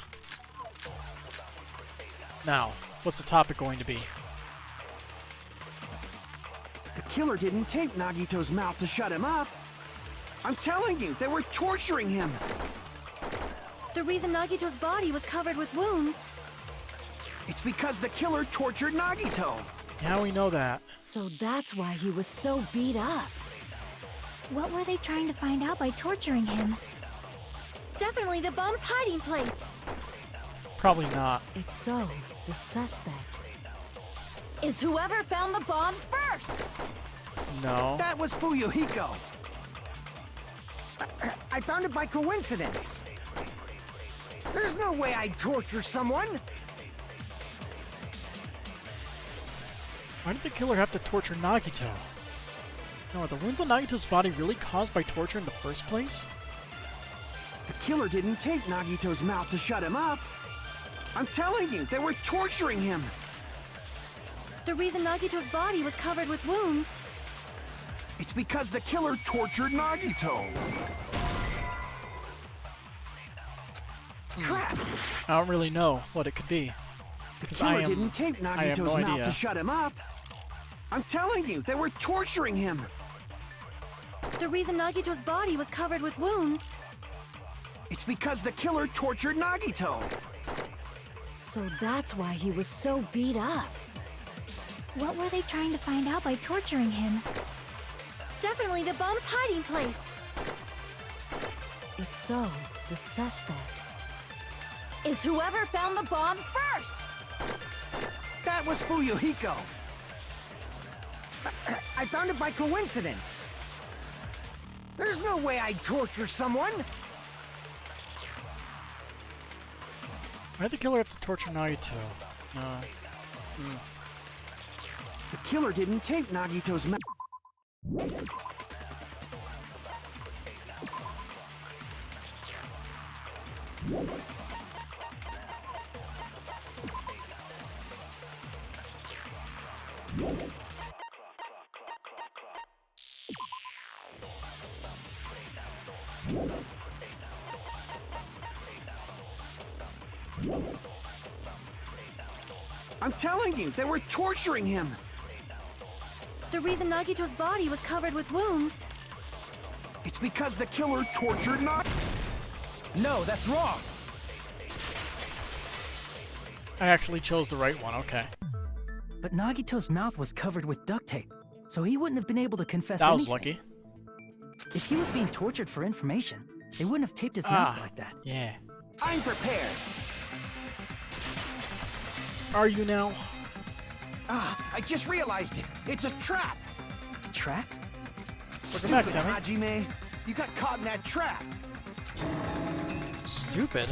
Now, what's the topic going to be? The killer didn't tape Nagito's mouth to shut him up. I'm telling you, they were torturing him. The reason Nagito's body was covered with wounds. It's because the killer tortured Nagito. Yeah, we know that. So that's why he was so beat up. What were they trying to find out by torturing him? Definitely the bomb's hiding place. Probably not. If so, the suspect is whoever found the bomb first. No. That was Fuyuhiko. I found it by coincidence. There's no way I'd torture someone. Why did the killer have to torture Nagito? No, are the wounds on Nagito's body really caused by torture in the first place? The killer didn't tape Nagito's mouth to shut him up. I'm telling you, they were torturing him. The reason Nagito's body was covered with wounds. It's because the killer tortured Nagito. Crap! I don't really know what it could be. The Because killer didn't tape I have Nagito's no mouth idea. to shut him up. I'm telling you, they were torturing him. The reason Nagito's body was covered with wounds. It's because the killer tortured Nagito. So that's why he was so beat up. What were they trying to find out by torturing him? Definitely the bomb's hiding place. If so, the suspect is whoever found the bomb first. That was Fuyuhiko. I found it by coincidence. There's no way I'd torture someone. Why'd the killer have to torture Nagito? The killer didn't tape Nagito's mouth. I'm telling you, they were torturing him. The reason Nagito's body was covered with wounds. It's because the killer tortured Nagito. No, that's wrong! I actually chose the right one, okay. But Nagito's mouth was covered with duct tape, so he wouldn't have been able to confess That was anything. lucky. If he was being tortured for information, they wouldn't have taped his mouth like that. Yeah. I'm prepared. Are you now? I just realized it. It's a trap. Trap? Welcome back, Stupid Timmy. Hajime. You got caught in that trap. Stupid.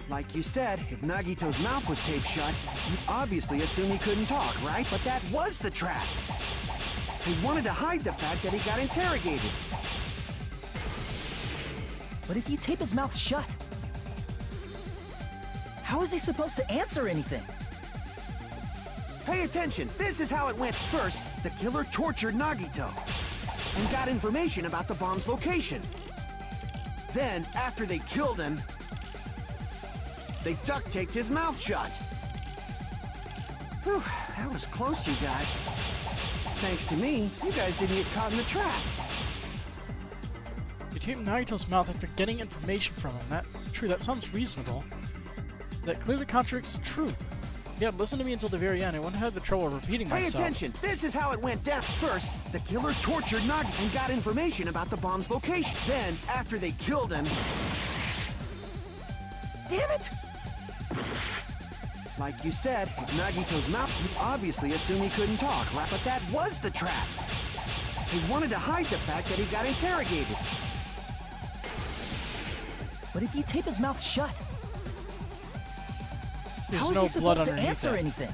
Like you said, if Nagito's mouth was taped shut, you'd obviously assume he couldn't talk, right? But that was the trap. He wanted to hide the fact that he got interrogated. But if you tape his mouth shut, how is he supposed to answer anything? Pay attention. This is how it went. First, the killer tortured Nagito and got information about the bomb's location. Then, after they killed him, they duct taped his mouth shut. Whew, that was close, you guys. Thanks to me, you guys didn't get caught in the trap. You taped Nagito's mouth after getting information from him. That sounds reasonable. That clearly contradicts the truth. Yeah, listen to me until the very end. I wouldn't have the trouble repeating Pay myself. attention. This is how it went down. First, the killer tortured Nagito and got information about the bomb's location. Then, after they killed him... Damn it! Like you said, if Nagito's mouth, you'd obviously assume he couldn't talk, right? But that was the trap. He wanted to hide the fact that he got interrogated. But if you tape his mouth shut, There's how is no he blood supposed to underneath answer it. anything?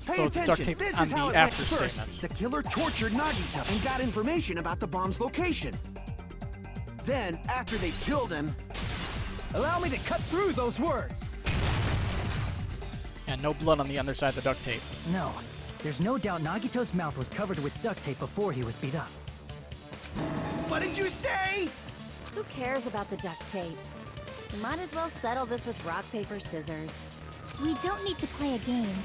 Pay So it's attention. duct tape This on is how the it went. after First, statement. the killer tortured Nagito and got information about the bomb's location. Then, after they killed him... Allow me to cut through those words! And no blood on the underside of the duct tape. No, there's no doubt Nagito's mouth was covered with duct tape before he was beat up. What did you say? Who cares about the duct tape? We might as well settle this with rock, paper, scissors. We don't need to play a game.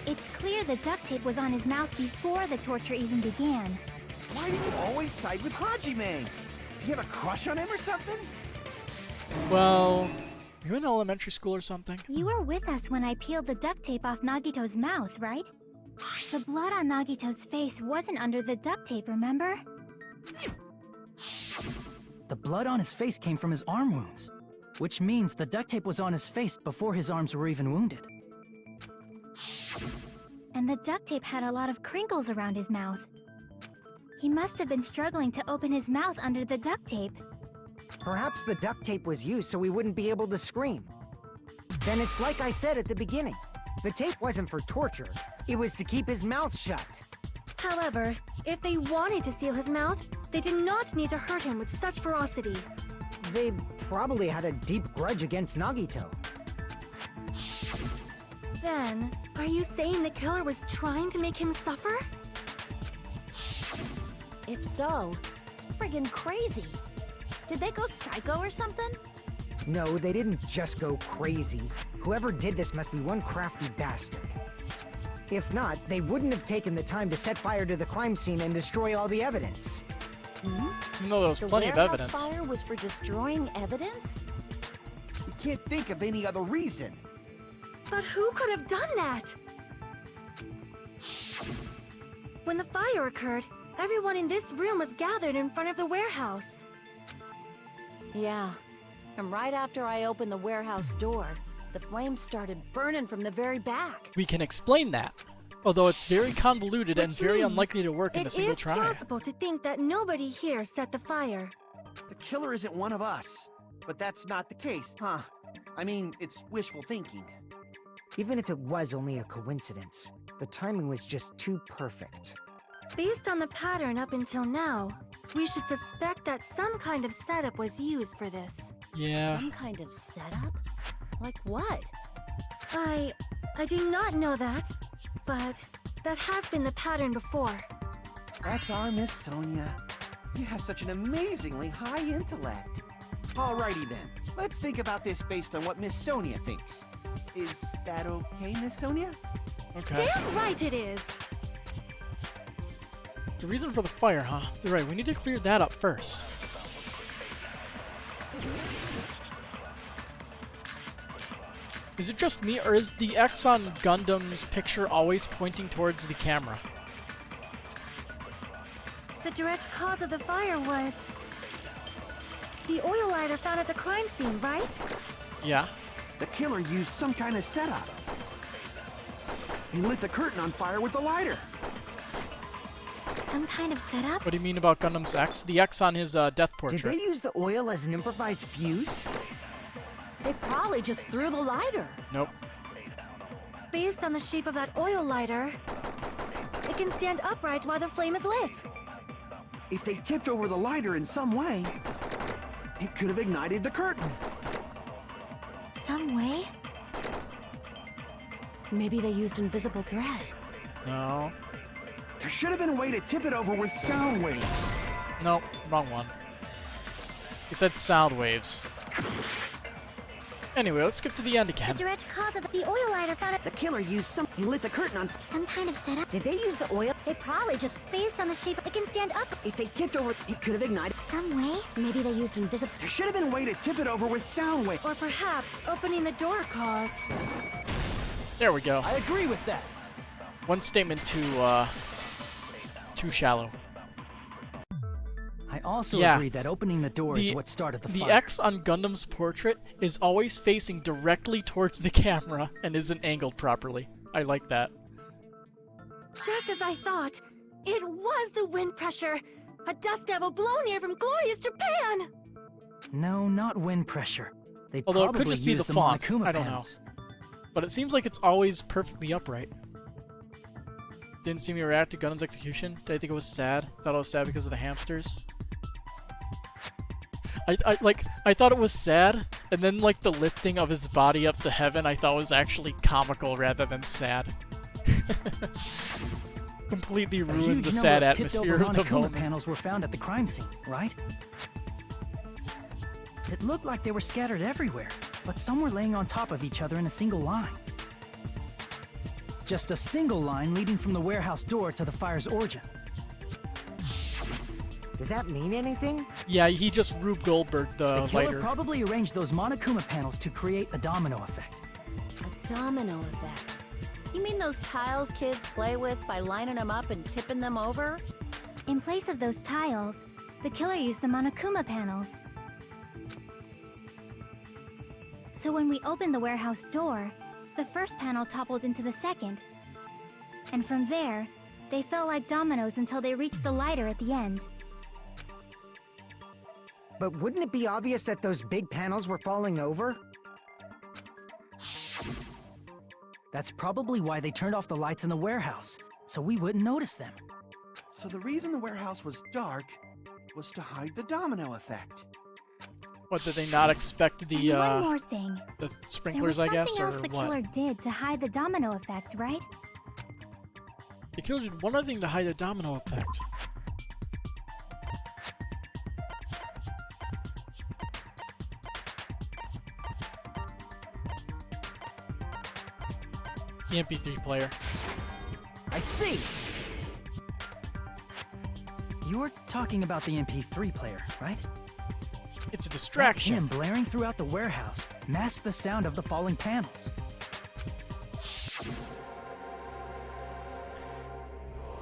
It's clear the duct tape was on his mouth before the torture even began. Why do you always side with Hajime? Do you have a crush on him or something? Well, you in elementary school or something? You were with us when I peeled the duct tape off Nagito's mouth, right? The blood on Nagito's face wasn't under the duct tape, remember? The blood on his face came from his arm wounds, which means the duct tape was on his face before his arms were even wounded. And the duct tape had a lot of crinkles around his mouth. He must have been struggling to open his mouth under the duct tape. Perhaps the duct tape was used so we wouldn't be able to scream. Then it's like I said at the beginning. The tape wasn't for torture. It was to keep his mouth shut. However, if they wanted to seal his mouth, they did not need to hurt him with such ferocity. They probably had a deep grudge against Nagito. Then, Are you saying the killer was trying to make him suffer? If so, it's friggin' crazy. Did they go psycho or something? No, they didn't just go crazy. Whoever did this must be one crafty bastard. If not, they wouldn't have taken the time to set fire to the crime scene and destroy all the evidence. You know, there was plenty of evidence. The fire was for destroying evidence? We can't think of any other reason. But who could have done that? When the fire occurred, everyone in this room was gathered in front of the warehouse. Yeah, and right after I opened the warehouse door, the flames started burning from the very back. We can explain that, although it's very convoluted and Which very means unlikely to work in a single try. It is possible to think that nobody here set the fire. The killer isn't one of us. But that's not the case, huh? I mean, it's wishful thinking. Even if it was only a coincidence, the timing was just too perfect. Based on the pattern up until now, we should suspect that some kind of setup was used for this. Yeah. Some kind of setup? Like what? I do not know that, but that has been the pattern before. That's our Miss Sonia. You have such an amazingly high intellect. Alrighty then, let's think about this based on what Miss Sonia thinks. Is that okay, Miss Sonia? Okay. Damn right it is! The reason for the fire, huh? You're right, we need to clear that up first. Is it just me, or is the X on Gundam's picture always pointing towards the camera? The direct cause of the fire was the oil lighter found at the crime scene, right? Yeah. The killer used some kind of setup. He lit the curtain on fire with the lighter. Some kind of setup? What do you mean about Gundam's X? The X on his death Did portrait. they use the oil as an improvised fuse? They probably just threw the lighter. Nope. Based on the shape of that oil lighter, it can stand upright while the flame is lit. If they tipped over the lighter in some way, it could have ignited the curtain. Some way? Maybe they used invisible thread. No. There should have been a way to tip it over with sound waves. Nope. Wrong one. He said sound waves. Anyway, let's skip to the end The again. direct cause of the oil lighter found at The killer used some... He lit the curtain on... some kind of setup. Did they use the oil? They probably just based on the shape it can stand up If they tipped over, it could have ignited... some way. Maybe they used invisible. There should have been a way to tip it over with sound waves. Or perhaps opening the door caused. There we go. I agree with that. One statement too shallow. I also Yeah. agree that opening the door is what started the fire. X on Gundam's portrait is always facing directly towards the camera and isn't angled properly. I like that. Just as I thought, it was the wind pressure. A dust devil blown here from glorious Japan. No, not wind pressure. They Although it probably could just be used the font. Monokuma I don't know. panels. But it seems like it's always perfectly upright. Didn't see me react to Gundam's execution. Did I think it was sad? Thought it was sad because of the hamsters. I thought it was sad, and then like the lifting of his body up to heaven I thought was actually comical rather than sad. Completely A ruined huge the number sad of atmosphere tipped-over of the Monokuma moment. panels were found at the crime scene, right? It looked like they were scattered everywhere, but some were laying on top of each other in a single line. Just a single line leading from the warehouse door to the fire's origin. Does that mean anything? Yeah, he just Rube Goldberg the The killer lighter. probably arranged those Monokuma panels to create a domino effect. A domino effect. You mean those tiles kids play with by lining them up and tipping them over? In place of those tiles, the killer used the Monokuma panels. So when we opened the warehouse door, the first panel toppled into the second. And from there, they fell like dominoes until they reached the lighter at the end. But wouldn't it be obvious that those big panels were falling over? That's probably why they turned off the lights in the warehouse, so we wouldn't notice them. So the reason the warehouse was dark was to hide the domino effect. What, did they not expect the, And one more thing. the There was sprinklers, I something guess, or else the what? killer did to hide the domino effect, right? The killer did one other thing to hide the domino effect. The MP3 player. I see! You're talking about the MP3 player, right? It's a That distraction. hymn blaring throughout the warehouse masked the sound of the falling panels.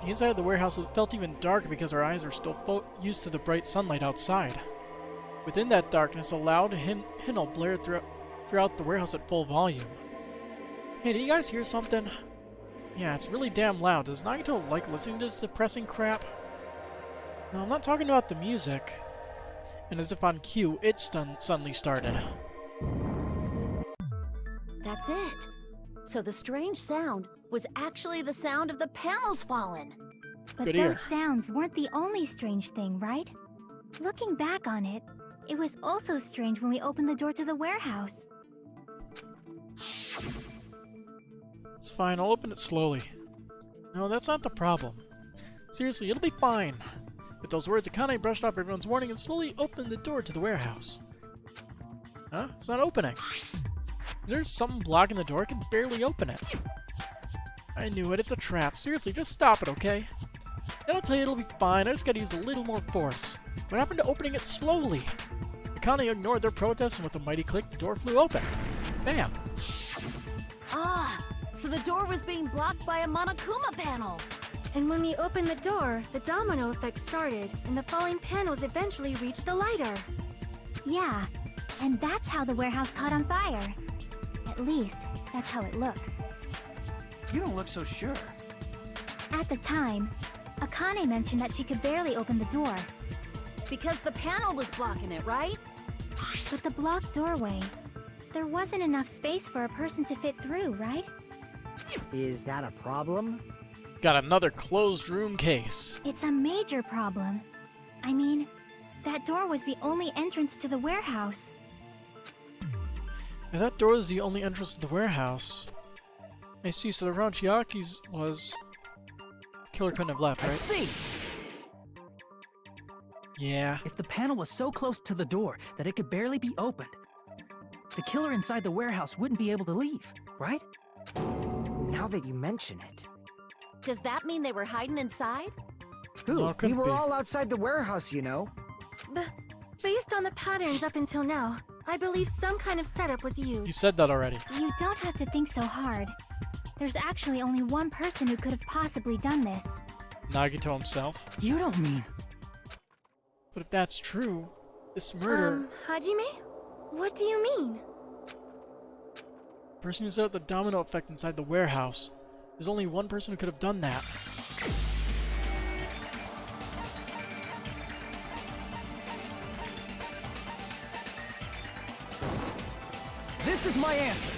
The inside of the warehouse felt even darker because our eyes are still used to the bright sunlight outside. Within that darkness, a loud hymn blared throughout the warehouse at full volume. Hey, do you guys hear something? Yeah, it's really damn loud. Does Nagito like listening to this depressing crap? No, I'm not talking about the music. And as if on cue, it suddenly started. That's it. So the strange sound was actually the sound of the panels falling. But Good those ear. sounds weren't the only strange thing, right? Looking back on it, it was also strange when we opened the door to the warehouse. It's fine, I'll open it slowly. No, that's not the problem. Seriously, it'll be fine. With those words, Akane brushed off everyone's warning and slowly opened the door to the warehouse. Huh? It's not opening. Is there something blocking the door? I can barely open it. I knew it, it's a trap. Seriously, just stop it, okay? Then I'll tell you it'll be fine, I just gotta use a little more force. What happened to opening it slowly? Akane ignored their protests and with a mighty click, the door flew open. Bam! Ah, so the door was being blocked by a Monokuma panel. And when we opened the door, the domino effect started, and the falling panels eventually reached the lighter. Yeah, and that's how the warehouse caught on fire. At least, that's how it looks. You don't look so sure. At the time, Akane mentioned that she could barely open the door. Because the panel was blocking it, right? With the blocked doorway, there wasn't enough space for a person to fit through, right? Is that a problem? Got another closed room case. It's a major problem. I mean, that door was the only entrance to the warehouse. If that door is the only entrance to the warehouse. I see, so the round Chiaki's was... Killer couldn't have left, I right? see! Yeah. If the panel was so close to the door that it could barely be opened, the killer inside the warehouse wouldn't be able to leave, right? Now that you mention it. Does that mean they were hiding inside? Who? No, it We couldn't were be. all outside the warehouse, you know. Based on the patterns up until now, I believe some kind of setup was You used. said that already. You don't have to think so hard. There's actually only one person who could have possibly done this. Nagito himself. You don't mean... But if that's true, this murder... Hajime? What do you mean? The person who set up the domino effect inside the warehouse. There's only one person who could have done that. This is my answer!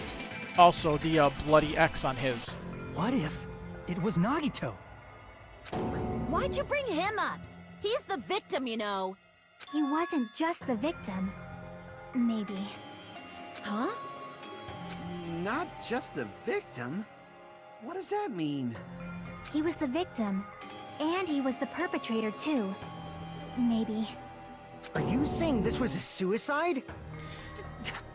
Also, the bloody X on his. What if it was Nagito? Why'd you bring him up? He's the victim, you know. He wasn't just the victim. Maybe. Huh? Not just the victim? What does that mean? He was the victim. And he was the perpetrator, too. Maybe. Are you saying this was a suicide?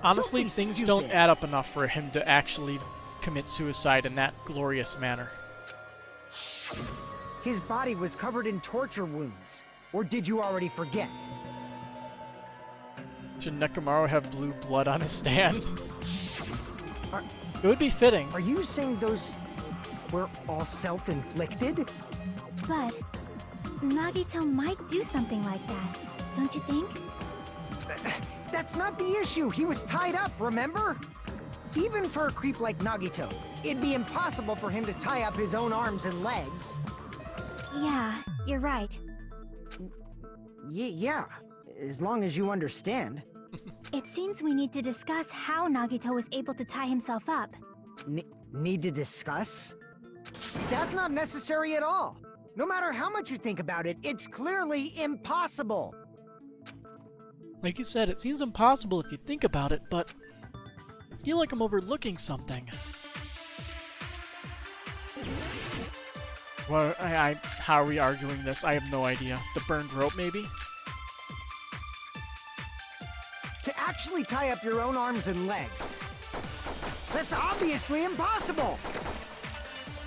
Honestly, Don't be things stupid. don't add up enough for him to actually commit suicide in that glorious manner. His body was covered in torture wounds. Or did you already forget? Should Nekomaru have blue blood on his stand? Are- It would be fitting. Are you saying those were all self-inflicted? But Nagito might do something like that, don't you think? That's not the issue. He was tied up, remember? Even for a creep like Nagito, it'd be impossible for him to tie up his own arms and legs. Yeah, you're right. Yeah, as long as you understand. It seems we need to discuss how Nagito was able to tie himself up. Need to discuss? That's not necessary at all. No matter how much you think about it, it's clearly impossible. Like you said, it seems impossible if you think about it, but I feel like I'm overlooking something. Well, how are we arguing this? I have no idea. The burned rope, maybe? To actually tie up your own arms and legs. That's obviously impossible!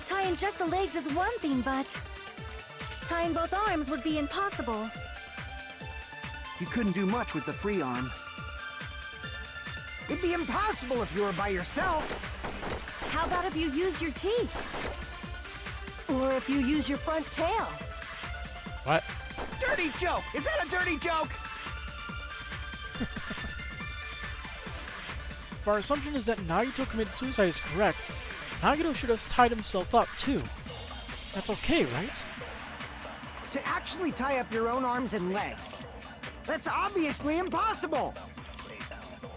Tying just the legs is one thing, but tying both arms would be impossible. You couldn't do much with the free arm. It'd be impossible if you were by yourself. How about if you use your teeth? Or if you use your front tail? What? Dirty joke! Is that a dirty joke? If our assumption is that Nagito committed suicide is correct, Nagito should have tied himself up too. That's okay, right? To actually tie up your own arms and legs. That's obviously impossible!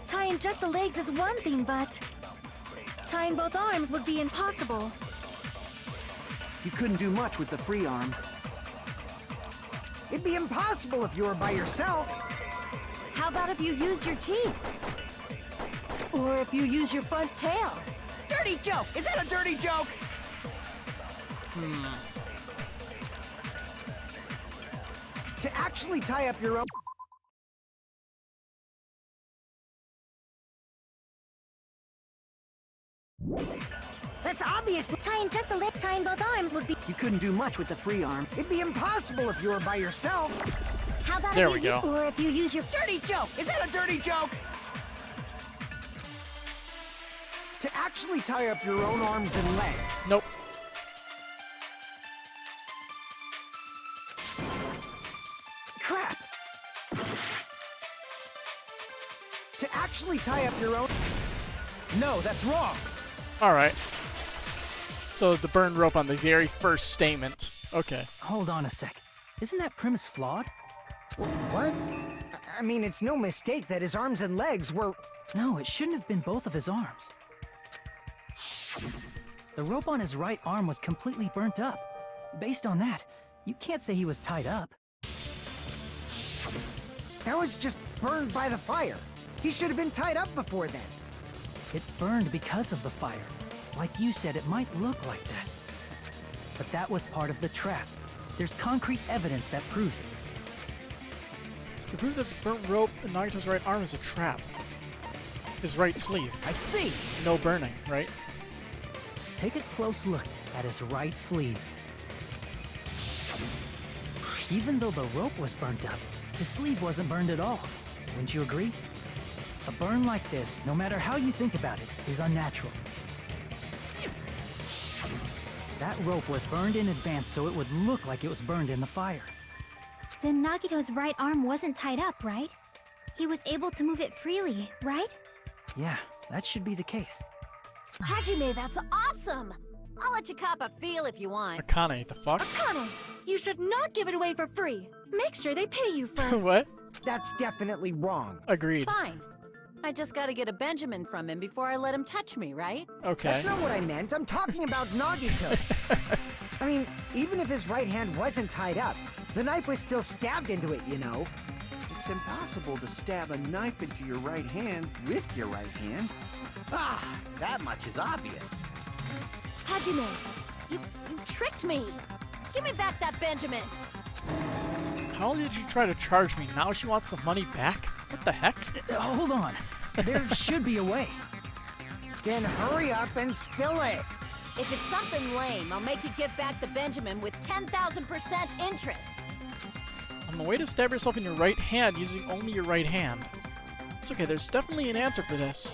Tying just the legs is one thing, but tying both arms would be impossible. You couldn't do much with the free arm. It'd be impossible if you were by yourself. How about if you use your teeth? Or if you use your front tail? Dirty joke! Is that a dirty joke? To actually tie up your own... That's obviously... Tying just the leg, tying both arms would be... You couldn't do much with the free arm. It'd be impossible if you were by yourself. How about There if we you go. Or if you use your... Dirty joke! Is that a dirty joke? To actually tie up your own arms and legs. Nope. Crap! To actually tie up your own... No, that's wrong! Alright. So the burned rope on the very first statement. Okay. Hold on a sec. Isn't that premise flawed? What? I mean, it's no mistake that his arms and legs were... No, it shouldn't have been both of his arms. The rope on his right arm was completely burnt up. Based on that, you can't say he was tied up. That was just burned by the fire. He should have been tied up before then. It burned because of the fire. Like you said, it might look like that. But that was part of the trap. There's concrete evidence that proves it. To prove that the burnt rope in Nagito's right arm is a trap. His right sleeve. I see! No burning, right? Take a close look at his right sleeve. Even though the rope was burnt up, the sleeve wasn't burned at all. Wouldn't you agree? A burn like this, no matter how you think about it, is unnatural. That rope was burned in advance so it would look like it was burned in the fire. Then Nagito's right arm wasn't tied up, right? He was able to move it freely, right? Yeah, that should be the case. Hajime, that's awesome! I'll let you cop a feel if you want. Akane, the fuck? Akane, you should not give it away for free. Make sure they pay you first. What? That's definitely wrong. Agreed. Fine. I just gotta get a Benjamin from him before I let him touch me, right? Okay. That's not what I meant. I'm talking about Nagito. I mean, even if his right hand wasn't tied up, the knife was still stabbed into it, you know? It's impossible to stab a knife into your right hand with your right hand. Ah, that much is obvious. Hajime, you tricked me! Give me back that Benjamin! How did you try to charge me? Now she wants the money back? What the heck? Hold on. There should be a way. Then hurry up and spill it. If it's something lame, I'll make you give back the Benjamin with 10,000% interest. On the way to stab yourself in your right hand using only your right hand. It's okay, there's definitely an answer for this.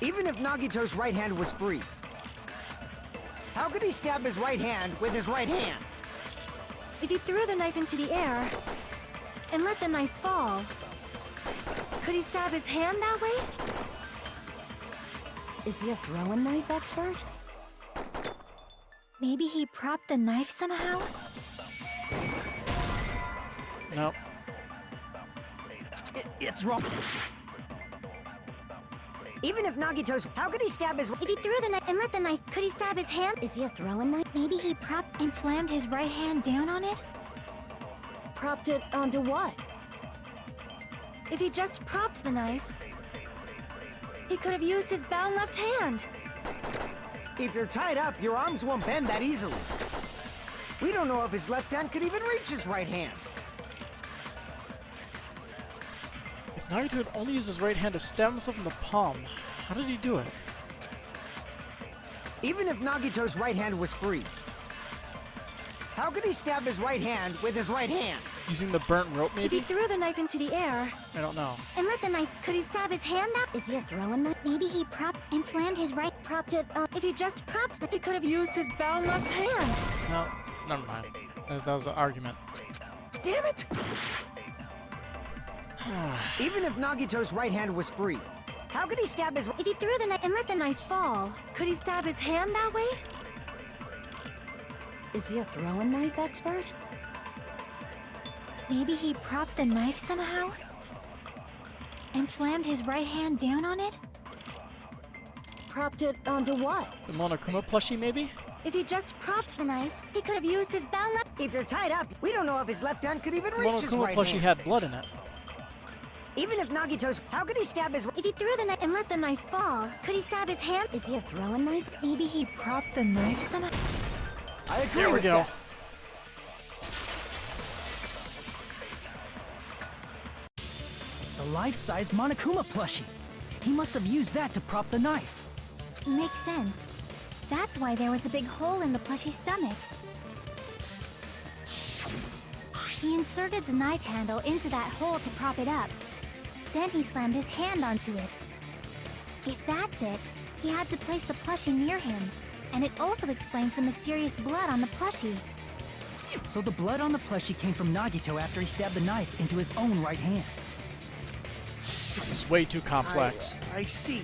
Even if Nagito's right hand was free, how could he stab his right hand with his right hand? If he threw the knife into the air and let the knife fall, could he stab his hand that way? Is he a throwing knife expert? Maybe he propped the knife somehow? It's wrong. Even if Nagito's... How could he stab his... If he threw the knife and let the knife, could he stab his hand? Is he a throwing knife? Maybe he propped and slammed his right hand down on it? Propped it onto what? If he just propped the knife, he could have used his bound left hand. If you're tied up, your arms won't bend that easily. We don't know if his left hand could even reach his right hand. If Nagito could only use his right hand to stab himself in the palm, how did he do it? Even if Nagito's right hand was free, how could he stab his right hand with his right hand? Using the burnt rope, If he maybe? threw the knife into the air, I don't know. And let the knife, could he stab his hand out? Is he a throwing knife? Maybe he propped and slammed his right, propped it, if he just propped it, he could have used his bound left hand. No, never mind. That was the argument. Damn it! Even if Nagito's right hand was free, how could he stab his... if he threw the knife and let the knife fall, Could he stab his hand that way? Is he a throwing knife expert? maybe he propped the knife somehow? And slammed his right hand down on it? Propped it onto what? The Monokuma plushie, maybe? If he just propped The knife, he could have used his bound left. If you're tied up, we don't know if his left hand could even reach his Monokuma right plushie hand. had blood in it. Even if Nagito's... How could he stab his... If he threw the knife and let the knife fall, could he stab his hand? Is he a throwing knife? Maybe he propped the knife somehow? I agree There we with go. that. The life-size Monokuma plushie. He must have used that to prop the knife. Makes sense. That's why there was a big hole in the plushie's stomach. He inserted the knife handle into that hole to prop it up. Then he slammed his hand onto it. If that's it, he had to place the plushie near him. And it also explains the mysterious blood on the plushie. So the blood on the plushie came from Nagito after he stabbed the knife into his own right hand. This is way too complex. I see.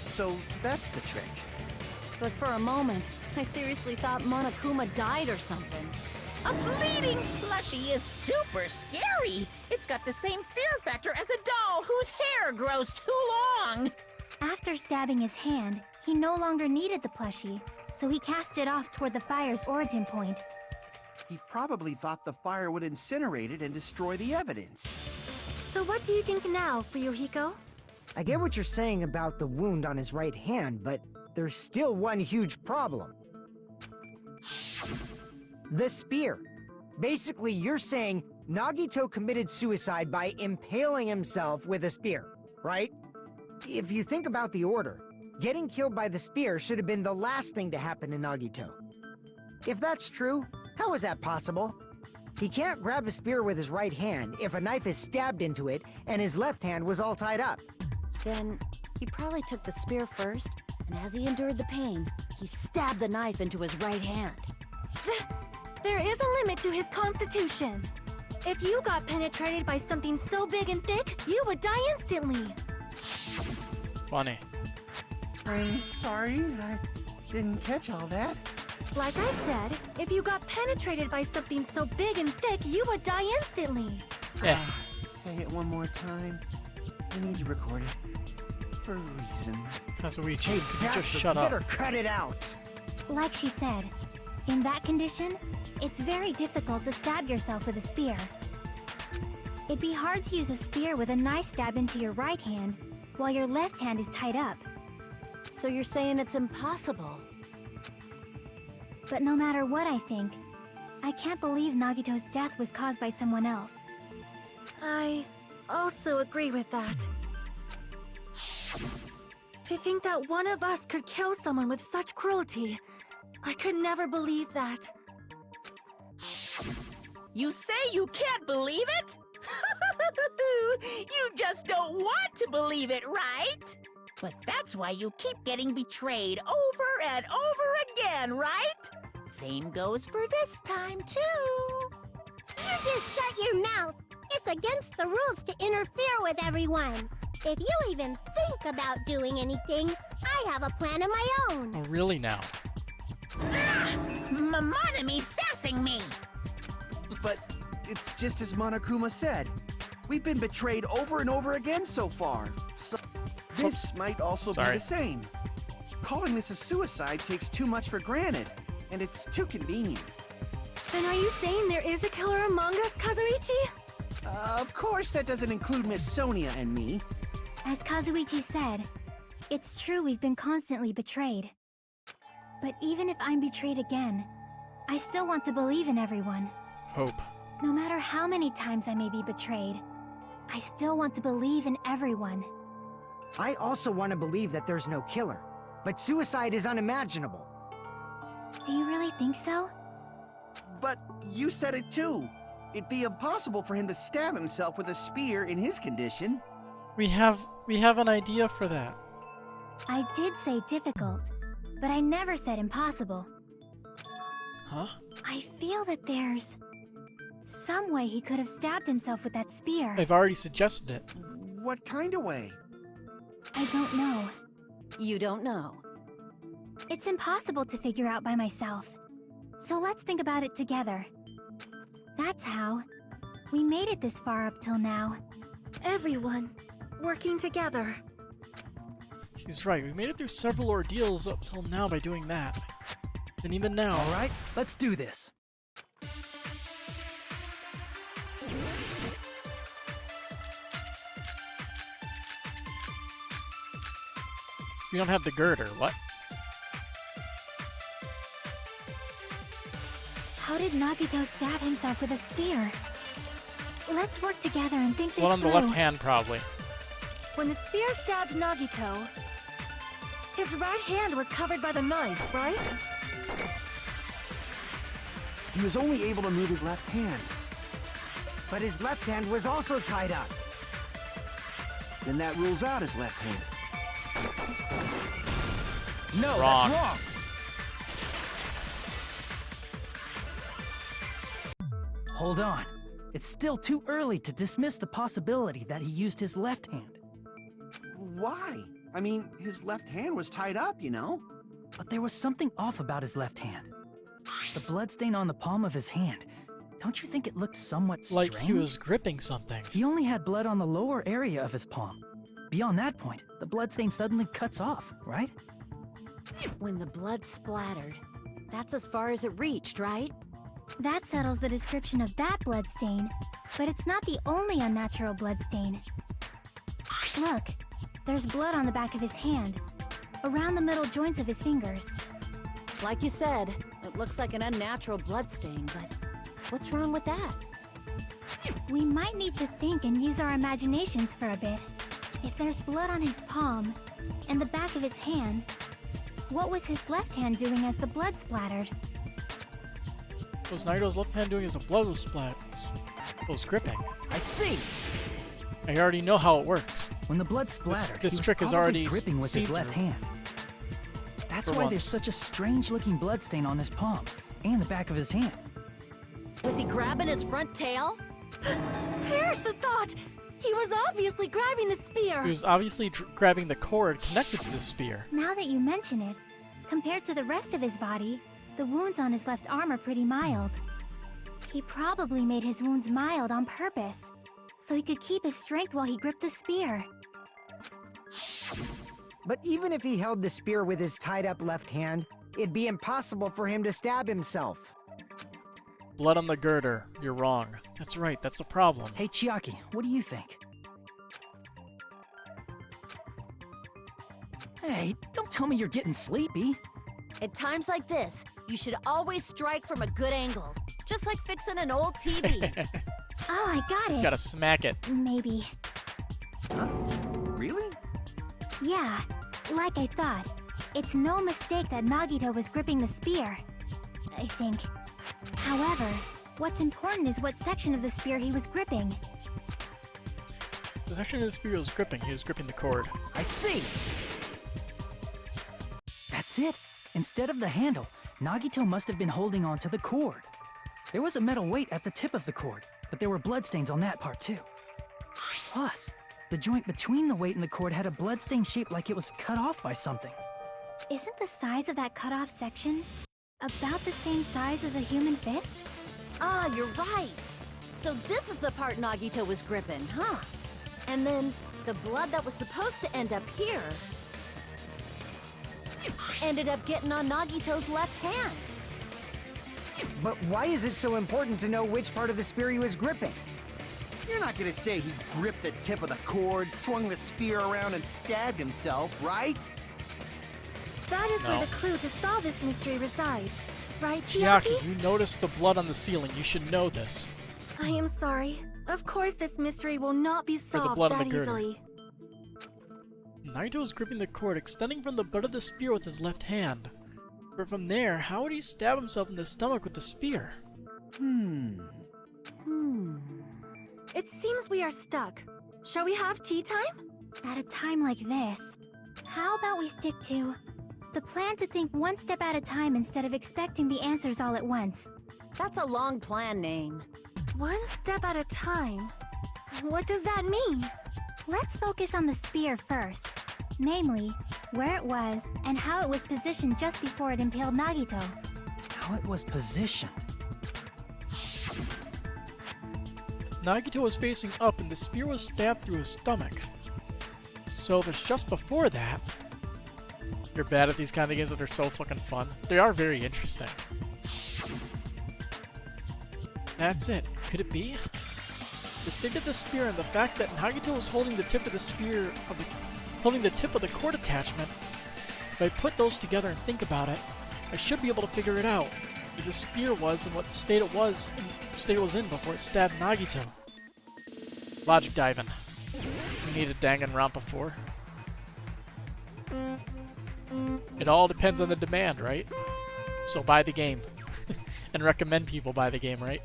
So that's the trick. But for a moment, I seriously thought Monokuma died or something. A bleeding plushie is super scary. It's got the same fear factor as a doll whose hair grows too long. After stabbing his hand, he no longer needed the plushie, so he cast it off toward the fire's origin point. He probably thought the fire would incinerate it and destroy the evidence. So what do you think now, Fuyuhiko? I get what you're saying about the wound on his right hand, but there's still one huge problem. The spear. Basically, you're saying Nagito committed suicide by impaling himself with a spear, right? If you think about the order, getting killed by the spear should have been the last thing to happen to Nagito. If that's true, how is that possible? He can't grab a spear with his right hand if a knife is stabbed into it and his left hand was all tied up. Then he probably took the spear first, and as he endured the pain, he stabbed the knife into his right hand. There is a limit to his constitution. If you got penetrated by something so big and thick, you would die instantly. Funny. I'm sorry, I didn't catch all that. Like I said, if you got penetrated by something so big and thick, you would die instantly. Yeah. Say it one more time. I need to record it. For reasons. Kazuichi, could you just Bastard, shut you up? better cut it out. Like she said, in that condition, it's very difficult to stab yourself with a spear. It'd be hard to use a spear with a knife stab into your right hand while your left hand is tied up. So you're saying it's impossible? But no matter what I think, I can't believe Nagito's death was caused by someone else. I also agree with that. To think that one of us could kill someone with such cruelty, I could never believe that. You say you can't believe it? You just don't want to believe it, right? But that's why you keep getting betrayed over and over again, right? Same goes for this time, too. You just shut your mouth! It's against the rules to interfere with everyone! If you even think about doing anything, I have a plan of my own! Oh, really now? Monokumas sassing me. But it's just as Monokuma said. We've been betrayed over and over again so far. So This might also be Sorry. the same. Calling this a suicide takes too much for granted, and it's too convenient. Then are you saying there is a killer among us, Kazuichi? Of course, that doesn't include Miss Sonia and me. As Kazuichi said, it's true we've been constantly betrayed. But even if I'm betrayed again, I still want to believe in everyone. Hope. No matter how many times I may be betrayed, I still want to believe in everyone. I also want to believe that there's no killer, but suicide is unimaginable. Do you really think so? But you said it too. It'd be impossible for him to stab himself with a spear in his condition. We have an idea for that. I did say difficult, but I never said impossible. Huh? I feel that there's some way he could have stabbed himself with that spear. I've already suggested it. What kind of way? I don't know. You don't know. It's impossible to figure out by myself. So let's think about it together. That's how we made it this far up till now. Everyone working together. She's right. We made it through several ordeals up till now by doing that. And even now. All right, let's do this. We don't have the girder. What? How did Nagito stab himself with a spear? Let's work together and think this One on the through. left hand, probably. When the spear stabbed Nagito, his right hand was covered by the knife, right? He was only able to move his left hand. But his left hand was also tied up. Then that rules out his left hand. No, Wrong. that's wrong. Hold on. It's still too early to dismiss the possibility that he used his left hand. Why? I mean, his left hand was tied up, you know? But there was something off about his left hand. The bloodstain on the palm of his hand. Don't you think it looked somewhat strange? Like he was gripping something. He only had blood on the lower area of his palm. Beyond that point, the bloodstain suddenly cuts off, right? When the blood splattered, that's as far as it reached, right? That settles the description of that bloodstain, but it's not the only unnatural bloodstain. Look, there's blood on the back of his hand, around the middle joints of his fingers. Like you said, it looks like an unnatural bloodstain, but what's wrong with that? We might need to think and use our imaginations for a bit. If there's blood on his palm and the back of his hand, what was his left hand doing as the blood splattered? What was Naruto's left hand doing as the blood was was gripping? I see! I already know how it works. When the blood splattered, this he was trick is probably already gripping with his seen left through. hand. That's For why once. there's such a strange-looking bloodstain on his palm and the back of his hand. Was he grabbing his front tail? Perish the thought! He was obviously grabbing the spear! He was obviously grabbing the cord connected to the spear. Now that you mention it, compared to the rest of his body, the wounds on his left arm are pretty mild. He probably made his wounds mild on purpose, so he could keep his strength while he gripped the spear. But even if he held the spear with his tied-up left hand, it'd be impossible for him to stab himself. Blood on the girder. You're wrong. That's right, that's the problem. Hey, Chiaki, what do you think? Hey, don't tell me you're getting sleepy. At times like this, you should always strike from a good angle. Just like fixing an old TV. Oh, I got Just it. gotta smack it. Maybe. Huh? Really? Yeah, like I thought. It's no mistake that Nagito was gripping the spear, I think. However, what's important is what section of the spear he was gripping. The section of the spear was gripping. He was gripping the cord. I see! That's it. Instead of the handle, Nagito must have been holding on to the cord. There was a metal weight at the tip of the cord, but there were bloodstains on that part too. Plus, the joint between the weight and the cord had a bloodstain shaped like it was cut off by something. Isn't the size of that cut-off section about the same size as a human fist? Ah, you're right. So this is the part Nagito was gripping, huh? And then The blood that was supposed to end up here ended up getting on Nagito's left hand. But why is it so important to know which part of the spear he was gripping? You're not gonna say he gripped the tip of the cord, swung the spear around, and stabbed himself, right? That is No. where the clue to solve this mystery resides. Right, Chiaki, Chiaki? you noticed the blood on the ceiling. You should know this. I am sorry. Of course this mystery will not be the solved blood on that the girder. easily. Nagito was gripping the cord, extending from the butt of the spear with his left hand. But from there, how would he stab himself in the stomach with the spear? It seems we are stuck. Shall we have tea time? At a time like this, how about we stick to the plan to think one step at a time instead of expecting the answers all at once? That's a long plan name. One step at a time. What does that mean? Let's focus on the spear first. Namely, where it was and how it was positioned just before it impaled Nagito. How it was positioned. Nagito was facing up and the spear was stabbed through his stomach. So if it's just before that... You're bad at these kind of games, but they're so fucking fun. They are very interesting. That's it. Could it be? The state of the spear and the fact that Nagito was holding the tip of the spear holding the tip of the cord attachment. If I put those together and think about it, I should be able to figure it out. Where the spear was and what state it was in before it stabbed Nagito. Logic diving. We needed Danganronpa 4. It all depends on the demand, right? So buy the game. And recommend people buy the game, right?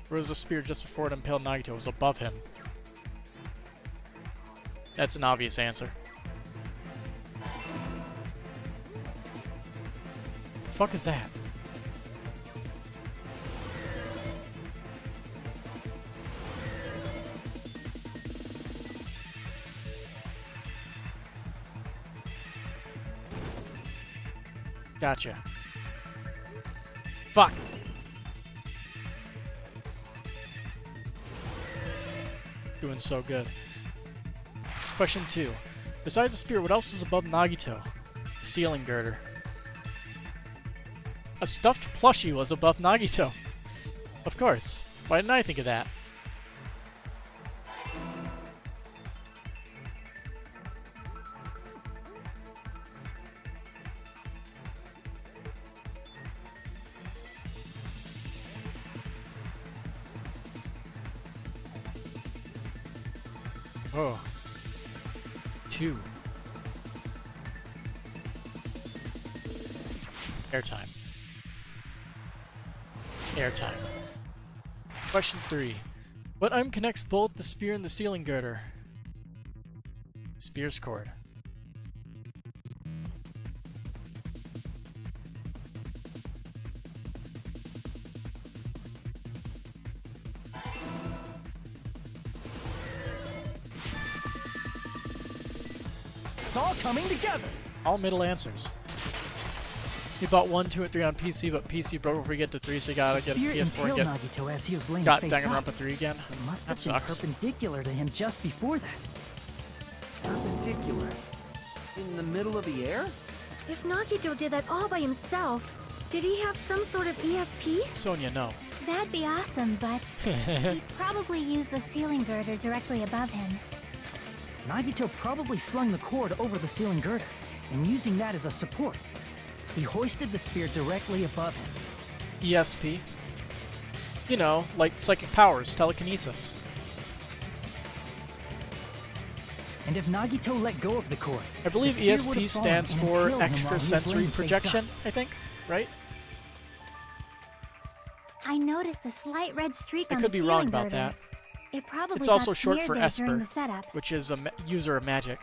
Where was the spear just before it impaled Nagito? It was above him. That's an obvious answer. The fuck is that? Gotcha. Fuck. Doing so good. Question 2. Besides the spear, what else is above Nagito? The ceiling girder. A stuffed plushie was above Nagito. Of course. Why didn't I think of that? Oh. 2. Airtime. Airtime. Question 3. What item connects both the spear and the ceiling girder? Spear's cord. It's all coming together. All middle answers. He bought 1, 2, and 3 on PC, but PC broke before we get to 3, so you gotta get a Spear PS4 and impaled get Nagito as he was laying got face Danganronpa up. 3 again. It must That have been sucks. perpendicular to him just before that. Perpendicular. In the middle of the air? If Nagito did that all by himself, did he have some sort of ESP? Sonia, no. That'd be awesome, but he'd probably use the ceiling girder directly above him. Nagito probably slung the cord over the ceiling girder, and using that as a support, he hoisted the spear directly above him. ESP. You know, like psychic powers, telekinesis. And if Nagito let go of the cord, I believe the spear would ESP have fallen stands and for impaled him while he was extrasensory laying face projection, up. I think, right? I noticed a slight red streak I on could the be ceiling wrong about girder. that. It probably It's also got short smeared for there during Esper, the setup. which is a user of magic.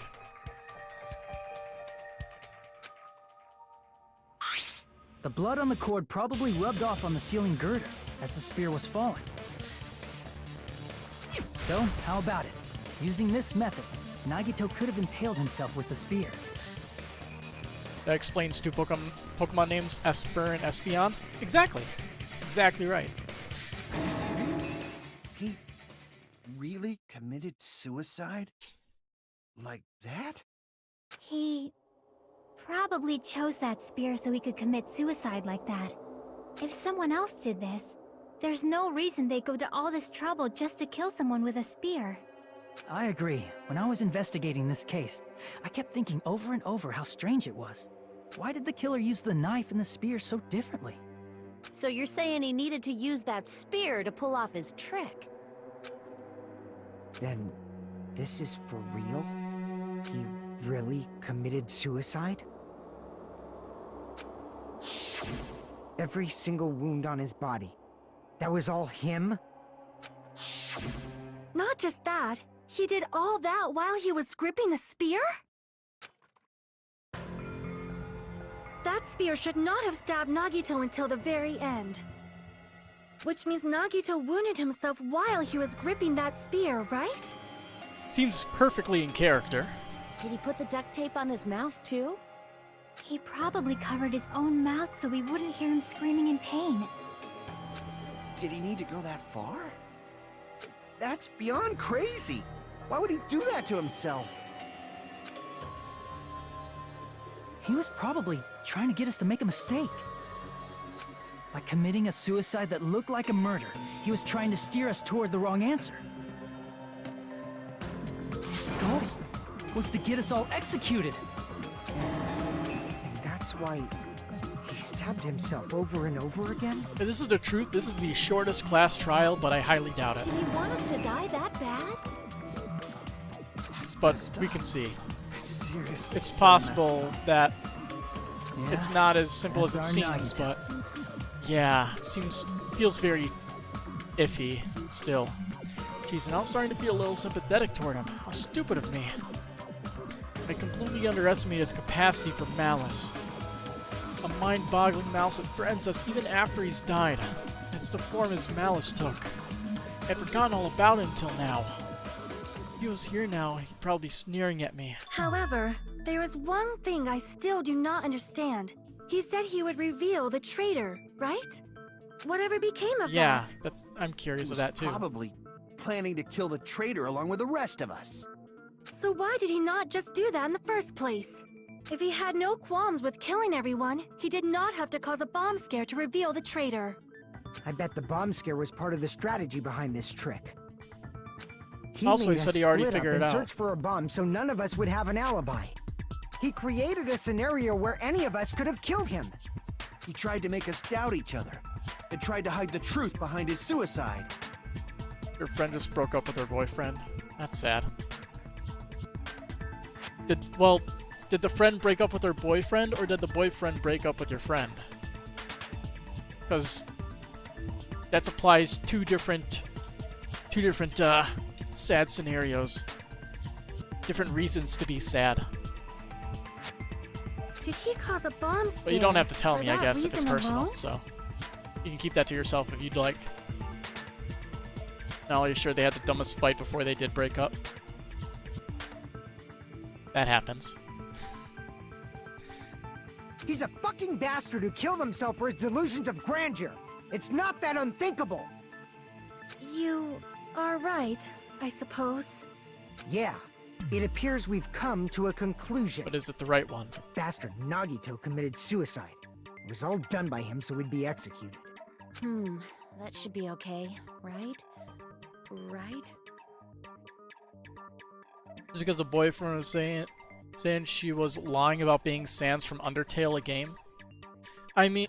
The blood on the cord probably rubbed off on the ceiling girder, as the spear was falling. So, how about it? Using this method, Nagito could have impaled himself with the spear. That explains two Pokemon names, Esper and Espeon. Exactly. Exactly right. Are you serious? He really committed suicide? Like that? He probably chose that spear so he could commit suicide like that. If someone else did this, there's no reason they'd go to all this trouble just to kill someone with a spear. I agree. When I was investigating this case, I kept thinking over and over how strange it was. Why did the killer use the knife and the spear so differently? So you're saying he needed to use that spear to pull off his trick? Then, this is for real? He really committed suicide? Every single wound on his body. That was all him? Not just that, he did all that while he was gripping the spear? That spear should not have stabbed Nagito until the very end. Which means Nagito wounded himself while he was gripping that spear, right? Seems perfectly in character. Did he put the duct tape on his mouth too? He probably covered his own mouth so we wouldn't hear him screaming in pain. Did he need to go that far? That's beyond crazy. Why would he do that to himself? He was probably trying to get us to make a mistake. By committing a suicide that looked like a murder, he was trying to steer us toward the wrong answer. His goal was to get us all executed. And that's why he stabbed himself over and over again? If this is the truth, this is the shortest class trial, but I highly doubt it. Did he want us to die that bad? But we can see. Seriously. It's possible that Yeah, it's not as simple as it that's our seems, Nagito. but yeah, feels very iffy still. Jeez, now I'm starting to feel a little sympathetic toward him. How stupid of me. I completely underestimate his capacity for malice. A mind-boggling malice that threatens us even after he's died. It's the form his malice took. I'd forgotten all about it until now. If he was here now, he'd probably be sneering at me. However, there is one thing I still do not understand. He said he would reveal the traitor, right? Whatever became of Yeah, that? I'm curious He of was that too. probably planning to kill the traitor along with the rest of us. So why did he not just do that in the first place? If he had no qualms with killing everyone, he did not have to cause a bomb scare to reveal the traitor. I bet the bomb scare was part of the strategy behind this trick. Also, he made us said he already split up figured it and out. search for a bomb so none of us would have an alibi. He created a scenario where any of us could have killed him. He tried to make us doubt each other and tried to hide the truth behind his suicide. Your friend just broke up with her boyfriend. That's sad. Did the friend break up with her boyfriend, or did the boyfriend break up with your friend? Because that applies two different sad scenarios. Different reasons to be sad. Did he cause a bomb scare? But you don't have to tell for me, I that guess, if it's reason personal, alone? so you can keep that to yourself if you'd like. Not really sure they had the dumbest fight before they did break up. That happens. He's a fucking bastard who killed himself for his delusions of grandeur. It's not that unthinkable. You are right, I suppose. Yeah, it appears we've come to a conclusion. But is it the right one? Bastard Nagito committed suicide. It was all done by him so he'd be executed. That should be okay, right? Right? Just because the boyfriend was saying she was lying about being Sans from Undertale, a game? I mean,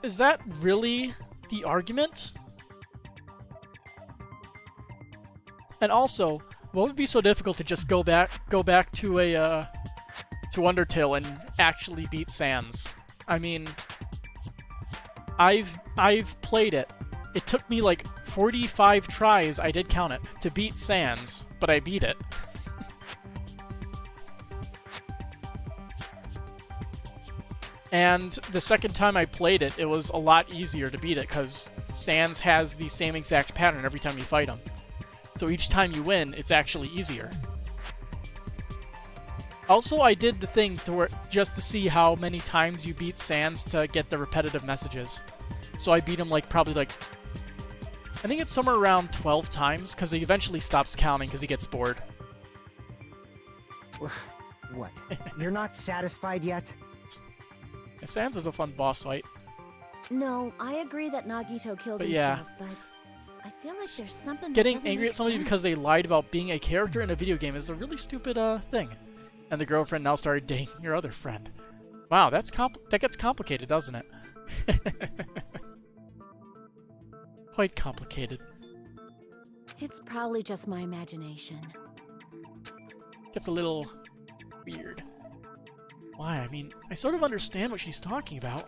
is that really the argument? And also, what would be so difficult to just go back to to Undertale and actually beat Sans? I mean, I've played it. It took me like 45 tries, I did count it, to beat Sans, but I beat it. And the second time I played it, it was a lot easier to beat it, because Sans has the same exact pattern every time you fight him. So each time you win, it's actually easier. Also, I did the thing to where, just to see how many times you beat Sans to get the repetitive messages. So I beat him probably I think it's somewhere around 12 times, because he eventually stops counting because he gets bored. What? You're not satisfied yet? Sans is a fun boss fight. No, I agree that Nagito killed But yeah. himself, but I feel like there's something that Getting doesn't angry make at somebody sense. because they lied about being a character in a video game is a really stupid thing. And the girlfriend now started dating your other friend. Wow, that gets complicated, doesn't it? Quite complicated. It's probably just my imagination. Gets a little weird. Why? I mean, I sort of understand what she's talking about.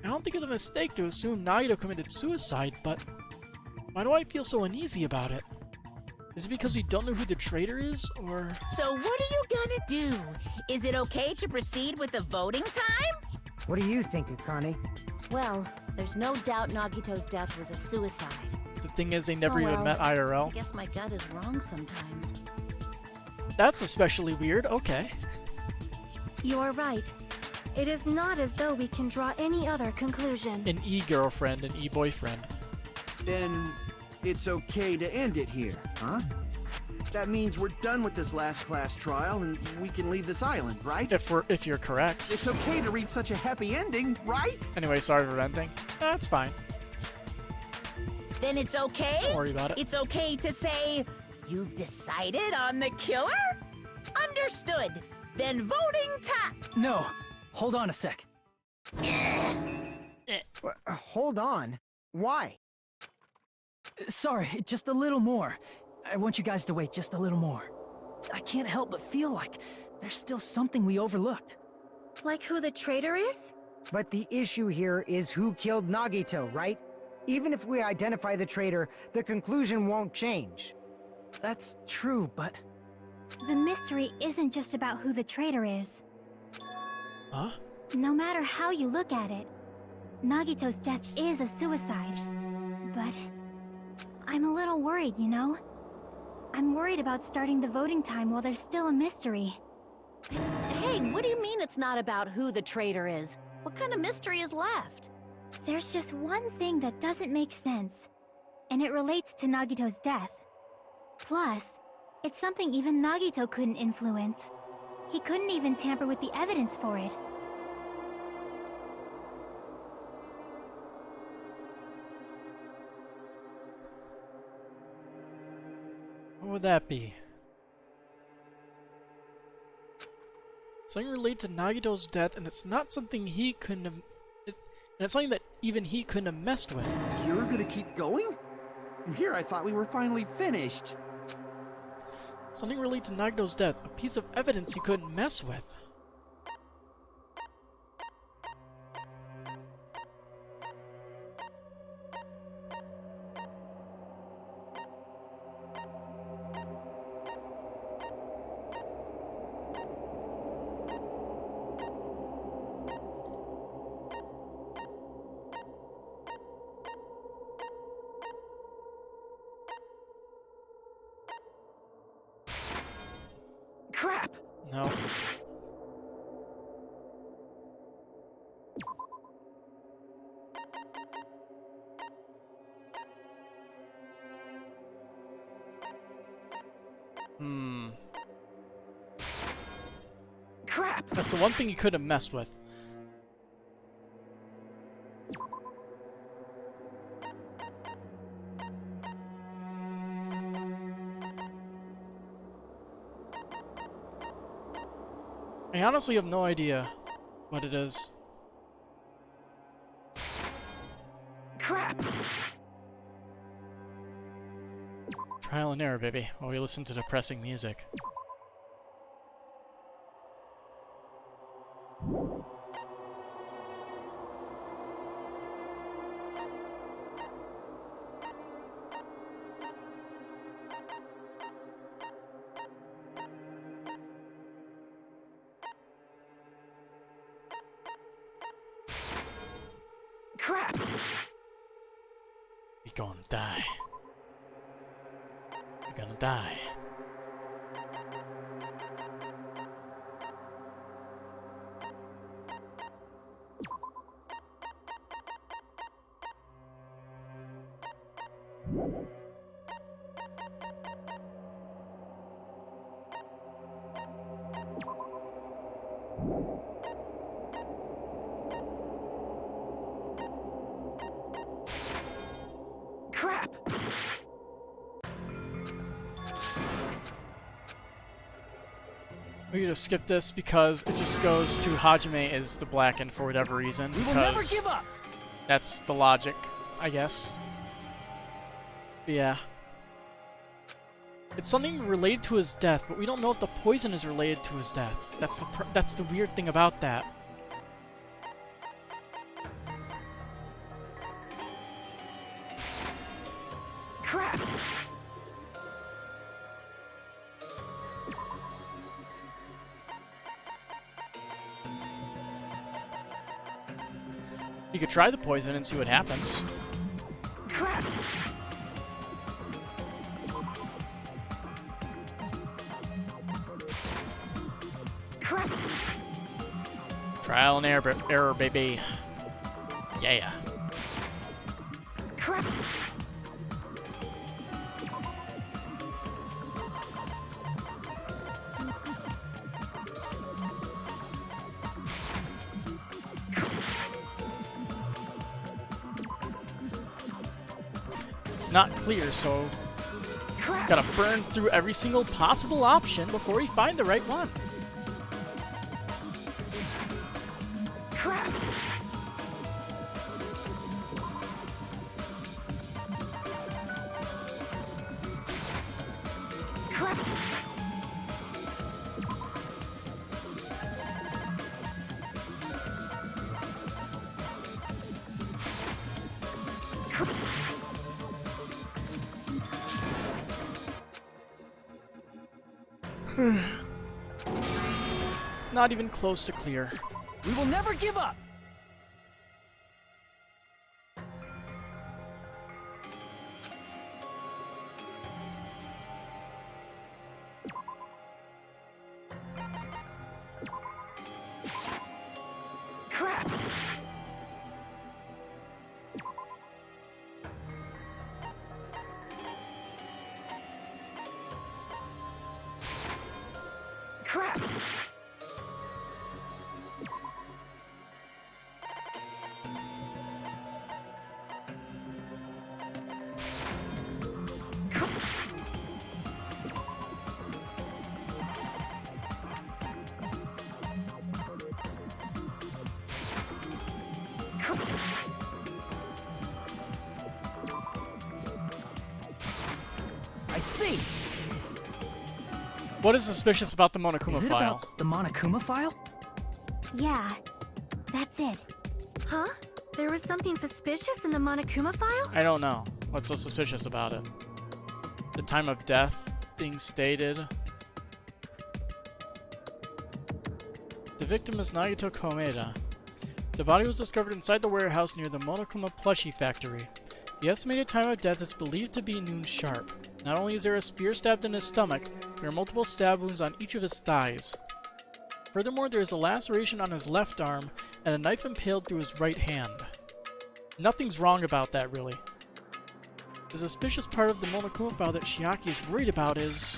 I don't think it's a mistake to assume Nagito committed suicide, but why do I feel so uneasy about it? Is it because we don't know who the traitor is, or...? So what are you gonna do? Is it okay to proceed with the voting time? What do you think, Akane? Well, there's no doubt Nagito's death was a suicide. The thing is, they never Oh, even well, met IRL. I guess my gut is wrong sometimes. That's especially weird. Okay. You're right. It is not as though we can draw any other conclusion. An e-girlfriend, an e-boyfriend. Then it's okay to end it here, huh? That means we're done with this last class trial and we can leave this island, right? If you're correct. It's okay to reach such a happy ending, right? Anyway, sorry for venting. That's fine. Then it's okay? Don't worry about it. It's okay to say, you've decided on the killer? Understood. Then voting time. No, hold on a sec. Hold on. Why? Sorry, just a little more. I want you guys to wait just a little more. I can't help but feel like there's still something we overlooked. Like who the traitor is? But the issue here is who killed Nagito, right? Even if we identify the traitor, the conclusion won't change. That's true, but... The mystery isn't just about who the traitor is. Huh? No matter how you look at it, Nagito's death is a suicide. But I'm a little worried, you know? I'm worried about starting the voting time while there's still a mystery. Hey, what do you mean it's not about who the traitor is? What kind of mystery is left? There's just one thing that doesn't make sense, and it relates to Nagito's death. Plus, it's something even Nagito couldn't influence. He couldn't even tamper with the evidence for it. What would that be? Something related to Nagito's death, and it's not something he couldn't have... And it's something that even he couldn't have messed with. You're gonna keep going? Here I thought we were finally finished. Something related to Nagito's death, a piece of evidence he couldn't mess with. Crap! No. Crap! That's the one thing he could have messed with. I honestly have no idea what it is. Crap! Trial and error, baby, while we listen to depressing music. Crap! You're gonna die. You're gonna die. Crap! We just skip this because it just goes to Hajime is the Blackened for whatever reason. We will never because give up. that's the logic, I guess. But yeah. It's something related to his death, but we don't know if the poison is related to his death. That's the weird thing about that. Crap! You could try the poison and see what happens. Crap! Crap! Trial and error, baby. Yeah. Crap! It's not clear, so Crap! gotta burn through every single possible option before we find the right one. Crap! Crap! Not even close to clear. We will never give up. Crap! Crap! I see. What is suspicious about the Monokuma Is it file? about the Monokuma file? Yeah, that's it. Huh? There was something suspicious in the Monokuma file? I don't know. What's so suspicious about it? The time of death being stated. The victim is Nagito Komeda. The body was discovered inside the warehouse near the Monokuma plushie factory. The estimated time of death is believed to be noon sharp. Not only is there a spear stabbed in his stomach, there are multiple stab wounds on each of his thighs. Furthermore, there is a laceration on his left arm and a knife impaled through his right hand. Nothing's wrong about that, really. The suspicious part of the Monokuma file that Shiaki is worried about is...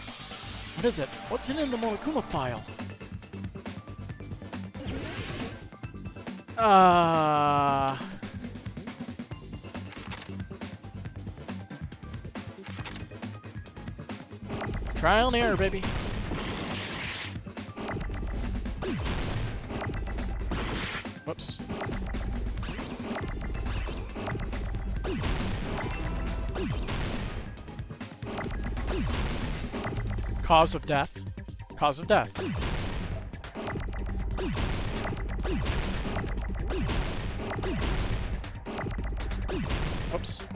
What is it? What's hidden in the Monokuma file? Trial and error, baby. Whoops. Cause of death. Cause of death. Oops.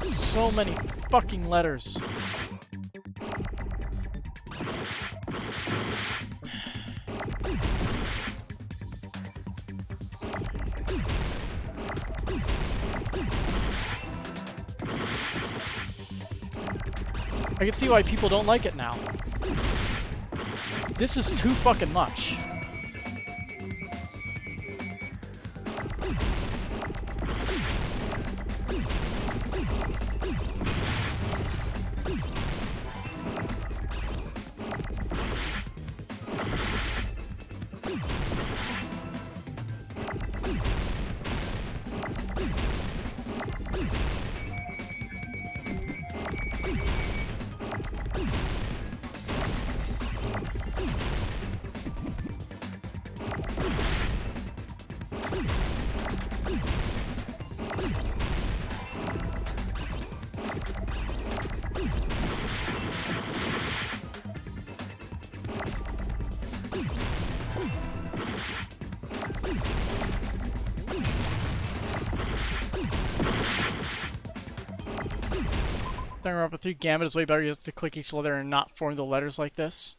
So many fucking letters. I can see why people don't like it now. This is too fucking much. Danganronpa 3 Gambit is way better. You have to click each letter and not form the letters like this.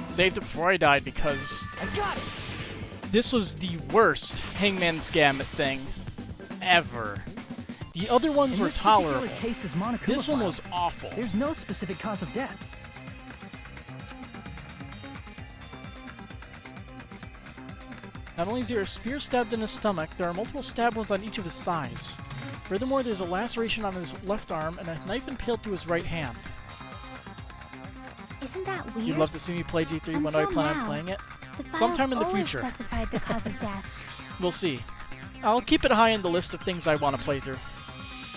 Saved it before I died because I got it! this was the worst Hangman's Gambit thing ever. The other ones were tolerable. Case is Monokuma This one file. was awful. There's no specific cause of death. Not only is there a spear stabbed in his stomach, there are multiple stab wounds on each of his thighs. Furthermore, there's a laceration on his left arm and a knife impaled to his right hand. Isn't that weird? You'd love to see me play G3. When do I Until plan on now, playing it? The files Sometime in the always future. specified the cause of death. We'll see. I'll keep it high in the list of things I want to play through.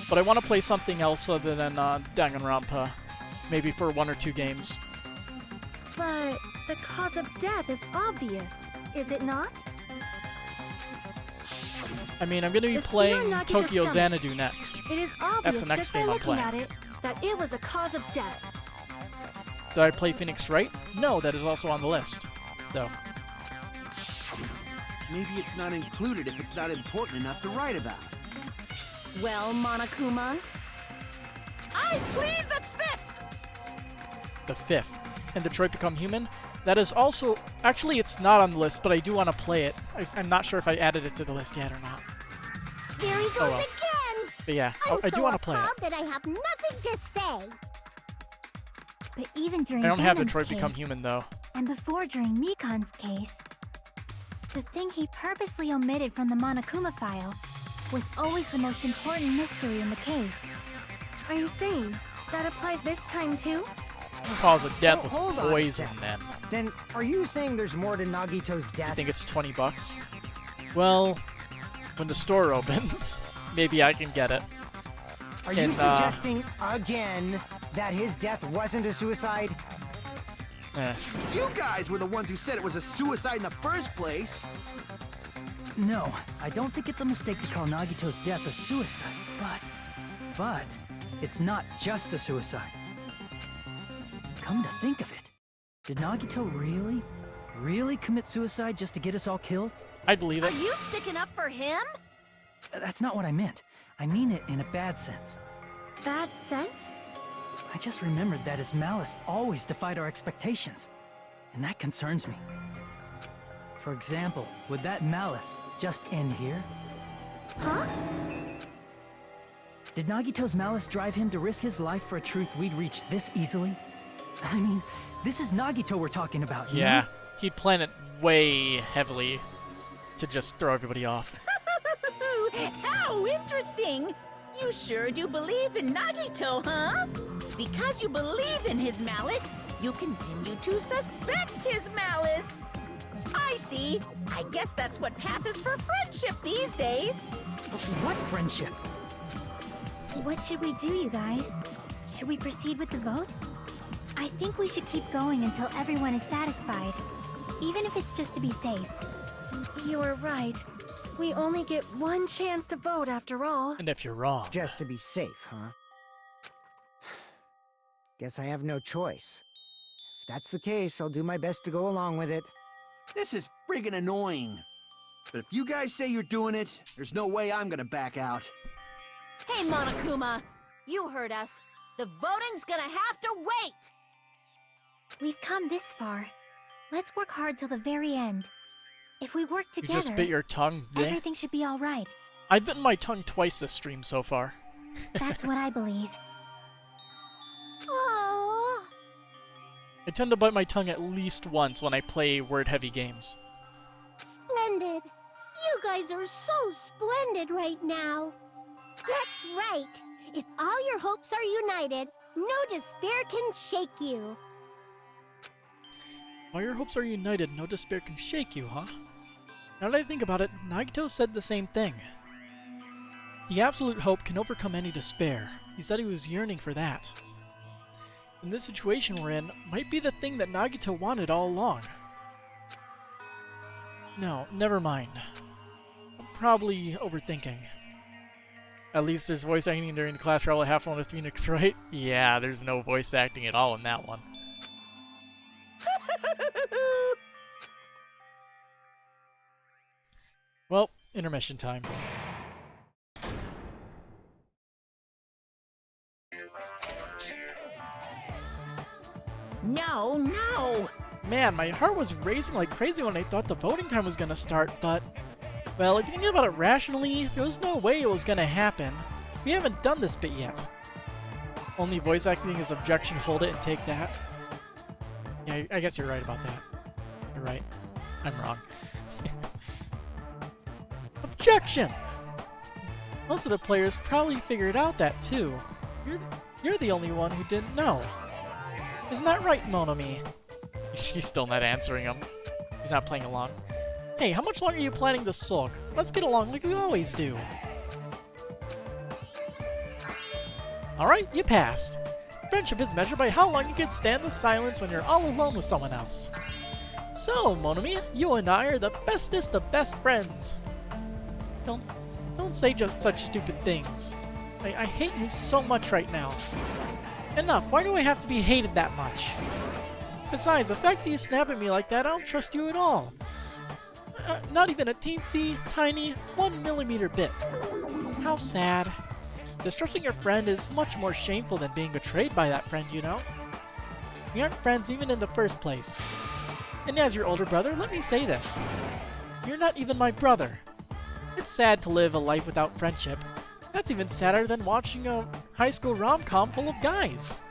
But I want to play something else other than Danganronpa. Maybe for 1 or 2 games. But the cause of death is obvious, is it not? I mean, I'm going to be The spear playing knocked Tokyo into stomach. Xanadu next. It is obvious That's the next just by game I'm looking playing. at it that it was a cause of death. Did I play Phoenix Wright? No, that is also on the list. Though. Maybe it's not included if it's not important enough to write about. Well, Monokuma, I plead the fifth! The 5th. And Detroit Become Human? That is also... Actually, it's not on the list, but I do want to play it. I'm not sure if I added it to the list yet or not. There he goes well. again! But yeah, I'm I do so want to play it. appalled that I have nothing to say. But even during I don't have Venom's Detroit Become case, Human, though. and before during Mikan's case, the thing he purposely omitted from the Monokuma file was always the most important mystery in the case. Are you saying that applies this time too? Cause of death was Hold on a poison, sec. then. Then, are you saying there's more to Nagito's I death? think it's $20. Well, when the store opens, maybe I can get it. Are you and, suggesting again that his death wasn't a suicide? You guys were the ones who said it was a suicide in the first place. No, I don't think it's a mistake to call Nagito's death a suicide, but it's not just a suicide. Come to think of it, did Nagito really commit suicide just to get us all killed? I believe are it. you sticking up for him? That's not what I meant. I mean it in a bad sense. Bad sense? I just remembered that his malice always defied our expectations, and that concerns me. For example, would that malice just end here? Huh? Did Nagito's malice drive him to risk his life for a truth we'd reach this easily? I mean, this is Nagito we're talking about, you Yeah, know? he'd plan it way heavily to just throw everybody off. How interesting! You sure do believe in Nagito, huh? Because you believe in his malice, you continue to suspect his malice. I see. I guess that's what passes for friendship these days. What friendship? What should we do, you guys? Should we proceed with the vote? I think we should keep going until everyone is satisfied, even if it's just to be safe. You were right. We only get one chance to vote after all. And if you're wrong... Just to be safe, huh? Guess I have no choice. If that's the case, I'll do my best to go along with it. This is friggin' annoying. But if you guys say you're doing it, there's no way I'm gonna back out. Hey, Monokuma! You heard us. The voting's gonna have to wait! We've come this far. Let's work hard till the very end. If we work You together, just bit your tongue, Bleh. everything should be alright. I've bitten my tongue twice this stream so far. That's what I believe. Oh. I tend to bite my tongue at least once when I play word-heavy games. Splendid. You guys are so splendid right now. That's right. If all your hopes are united, no despair can shake you. While your hopes are united, no despair can shake you, huh? Now that I think about it, Nagito said the same thing. The absolute hope can overcome any despair. He said he was yearning for that. And this situation we're in might be the thing that Nagito wanted all along. No, never mind. I'm probably overthinking. At least there's voice acting during the class travel at Half One with Phoenix, right? Yeah, there's no voice acting at all in that one. Well, intermission time. No, no! Man, my heart was racing like crazy when I thought the voting time was gonna start, but... Well, if you think about it rationally, there was no way it was gonna happen. We haven't done this bit yet. Only voice acting is objection, hold it and take that. Yeah, I guess you're right about that. You're right. I'm wrong. Objection! Most of the players probably figured out that too. You're the only one who didn't know. Isn't that right, Monomi? She's still not answering him. He's not playing along. Hey, how much longer are you planning to sulk? Let's get along like we always do. Alright, you passed. Friendship is measured by how long you can stand the silence when you're all alone with someone else. So, Monomi, you and I are the bestest of best friends. Don't say just such stupid things. I hate you so much right now. Enough, why do I have to be hated that much? Besides, the fact that you snap at me like that, I don't trust you at all. Not even a teensy, tiny, 1mm bit. How sad. Distrusting your friend is much more shameful than being betrayed by that friend, you know? We aren't friends even in the first place. And as your older brother, let me say this. You're not even my brother. It's sad to live a life without friendship. That's even sadder than watching a high school rom-com full of guys.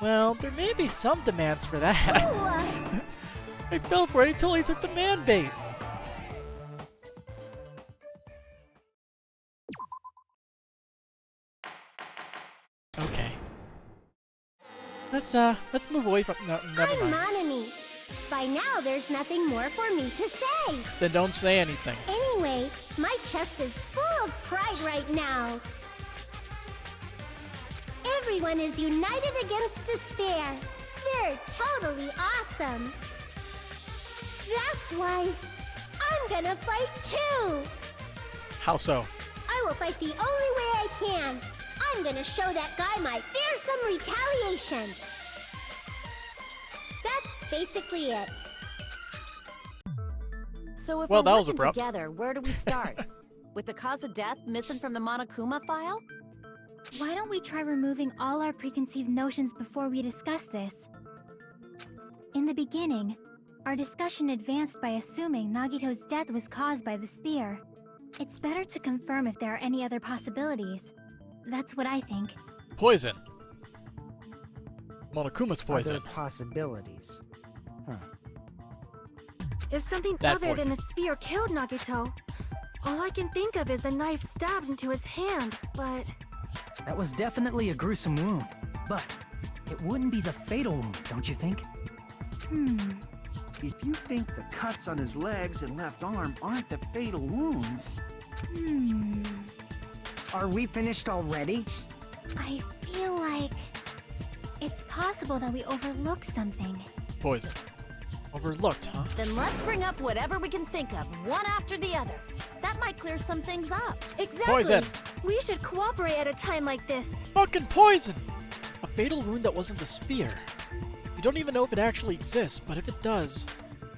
Well, there may be some demands for that. I fell for it until I took the man bait. Okay. Let's move away from... No, never I'm mind. Monomi. By now, there's nothing more for me to say. Then don't say anything. Anyway, my chest is full of pride right now. Everyone is united against despair. They're totally awesome. That's why I'm gonna fight too. How so? I will fight the only way I can. I'm gonna show that guy my fearsome retaliation. That's basically it. So if Well, we're that was working abrupt. together, where do we start? With the cause of death missing from the Monokuma file? Why don't we try removing all our preconceived notions before we discuss this? In the beginning, our discussion advanced by assuming Nagito's death was caused by the spear. It's better to confirm if there are any other possibilities. That's what I think. Poison. Monokuma's poison. Other possibilities. Huh. If something That other than poison. a spear killed Nagito, all I can think of is a knife stabbed into his hand, but... That was definitely a gruesome wound, but it wouldn't be the fatal wound, don't you think? If you think the cuts on his legs and left arm aren't the fatal wounds... Are we finished already? I feel like it's possible that we overlooked something. Poison. Overlooked, huh? Then let's bring up whatever we can think of, one after the other. That might clear some things up. Exactly! Poison. We should cooperate at a time like this. Fucking poison! A fatal wound that wasn't the spear. We don't even know if it actually exists, but if it does,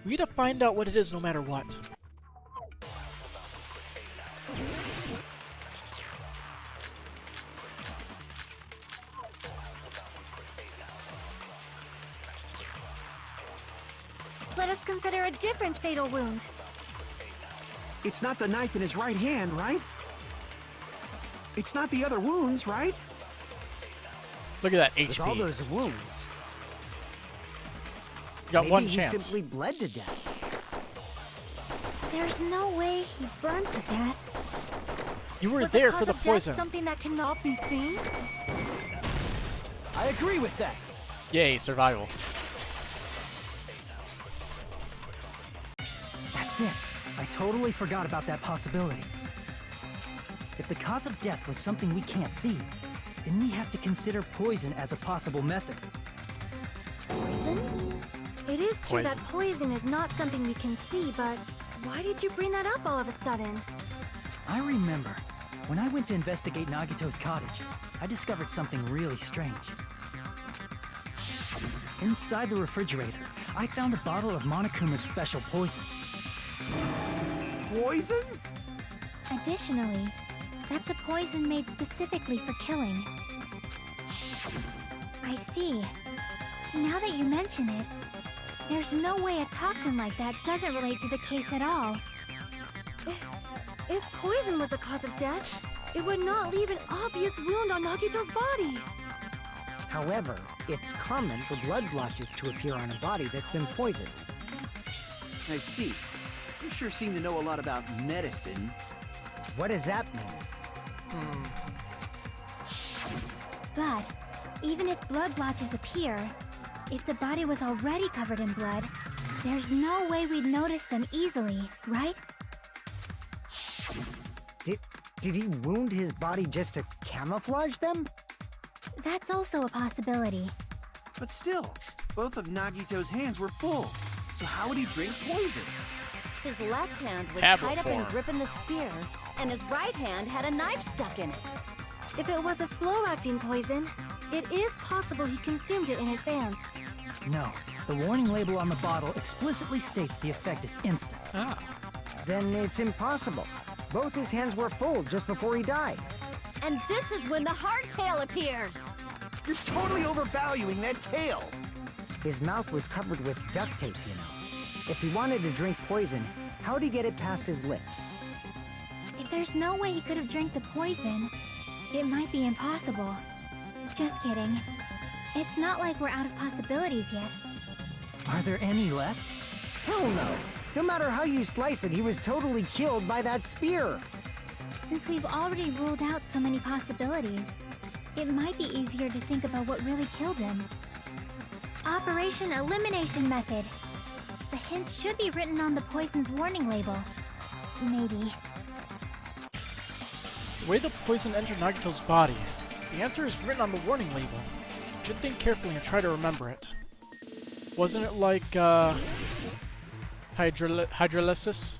we need to find out what it is no matter what. let us consider a different fatal wound. It's not the knife in his right hand, right? It's not the other wounds, right? Look at that With all HP. those wounds, You got maybe one he chance. simply bled to death. There's no way he burned to death. You were Was there cause for the of death poison. something that cannot be seen? I agree with that. Yay, survival. That's it. I totally forgot about that possibility. If the cause of death was something we can't see, then we have to consider poison as a possible method. Poison? It is true that Poison. poison is not something we can see, but why did you bring that up all of a sudden? I remember, when I went to investigate Nagito's cottage, I discovered something really strange. Inside the refrigerator, I found a bottle of Monokuma's special poison. Poison? Additionally, that's a poison made specifically for killing. I see. Now that you mention it, there's no way a toxin like that doesn't relate to the case at all. If poison was the cause of death, it would not leave an obvious wound on Nagito's body. However, it's common for blood blotches to appear on a body that's been poisoned. I see. You sure seem to know a lot about medicine. What does that mean? But even if blood blotches appear, if the body was already covered in blood, there's no way we'd notice them easily, right? Did he wound his body just to camouflage them? That's also a possibility. But still, both of Nagito's hands were full. So how would he drink poison? His left hand was Tablet tied up form. and gripping the spear, and his right hand had a knife stuck in it. If it was a slow-acting poison, it is possible he consumed it in advance. No, the warning label on the bottle explicitly states the effect is instant. Ah. Then it's impossible. Both his hands were full just before he died. And this is when the hardtail appears. You're totally overvaluing that tail. His mouth was covered with duct tape, you know. If he wanted to drink poison, how'd he get it past his lips? If there's no way he could have drank the poison, it might be impossible. Just kidding. It's not like we're out of possibilities yet. Are there any left? Hell no! No matter how you slice it, he was totally killed by that spear. Since we've already ruled out so many possibilities, it might be easier to think about what really killed him. Operation Elimination Method. The hint should be written on the poison's warning label. Maybe. The way the poison entered Nagito's body. The answer is written on the warning label. You should think carefully and try to remember it. Wasn't it like, hydrolysis?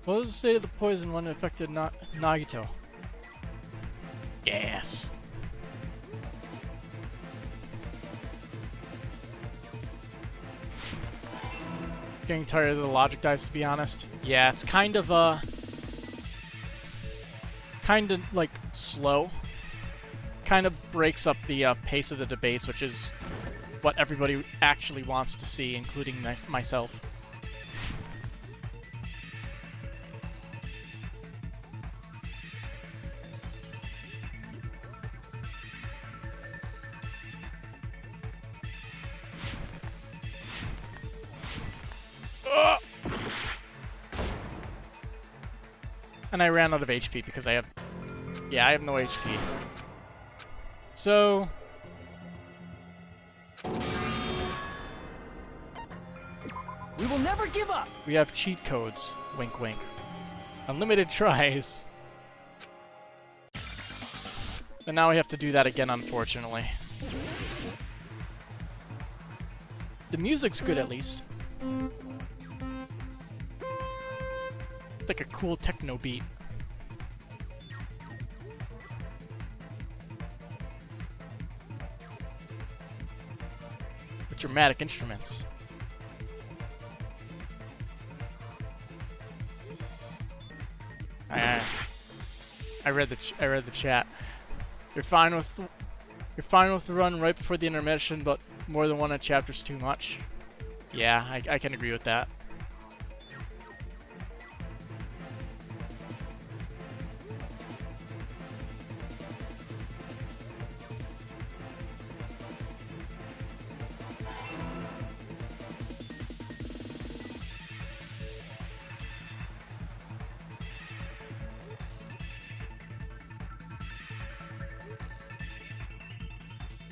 What was the state of the poison when it affected Nagito? Gas. Getting tired of the logic dice, to be honest. Yeah, it's kind of like slow. Kind of breaks up the pace of the debates, which is what everybody actually wants to see, including myself. And I ran out of HP because I have no HP. So We will never give up! we have cheat codes. Wink wink. Unlimited tries. But now we have to do that again, unfortunately. The music's good at least. It's like a cool techno beat. With dramatic instruments. I read the chat. You're fine with the run right before the intermission, but more than one a chapter's too much. Yeah, I can agree with that.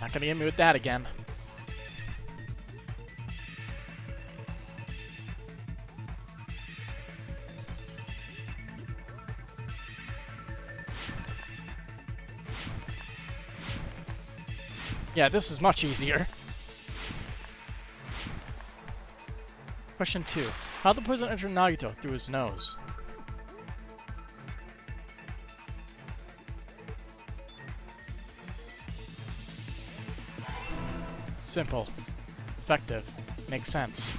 Not gonna get me with that again. Yeah, this is much easier. Question 2. How did the poison enter Nagito through his nose? Simple. Effective. Makes sense.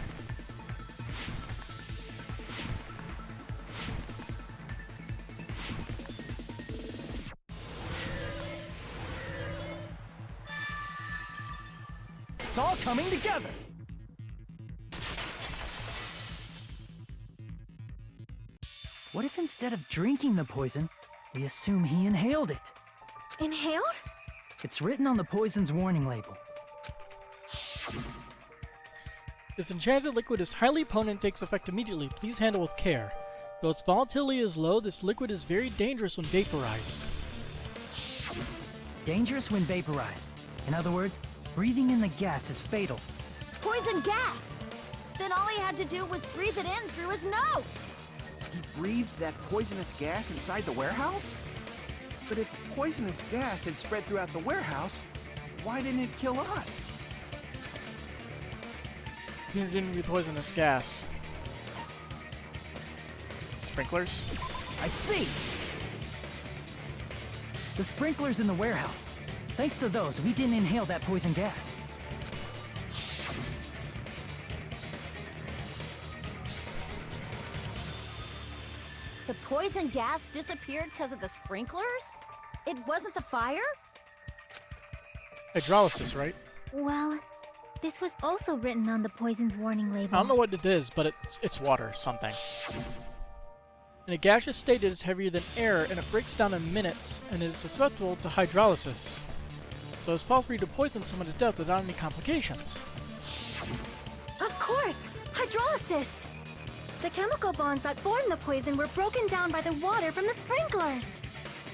It's all coming together. What if instead of drinking the poison, we assume he inhaled it? Inhaled? It's written on the poison's warning label. This enchanted liquid is highly potent and takes effect immediately. Please handle with care. Though its volatility is low, this liquid is very dangerous when vaporized. Dangerous when vaporized. In other words, breathing in the gas is fatal. Poison gas! Then all he had to do was breathe it in through his nose! He breathed that poisonous gas inside the warehouse? But if poisonous gas had spread throughout the warehouse, why didn't it kill us? It didn't be poisonous gas. Sprinklers? I see. The sprinklers in the warehouse. Thanks to those, we didn't inhale that poison gas. The poison gas disappeared because of the sprinklers? It wasn't the fire? Hydrolysis, right? Well, this was also written on the poison's warning label. I don't know what it is, but it's water, something. In a gaseous state, it is heavier than air, and it breaks down in minutes, and is susceptible to hydrolysis. So it's possible for you to poison someone to death without any complications. Of course! Hydrolysis! The chemical bonds that form the poison were broken down by the water from the sprinklers.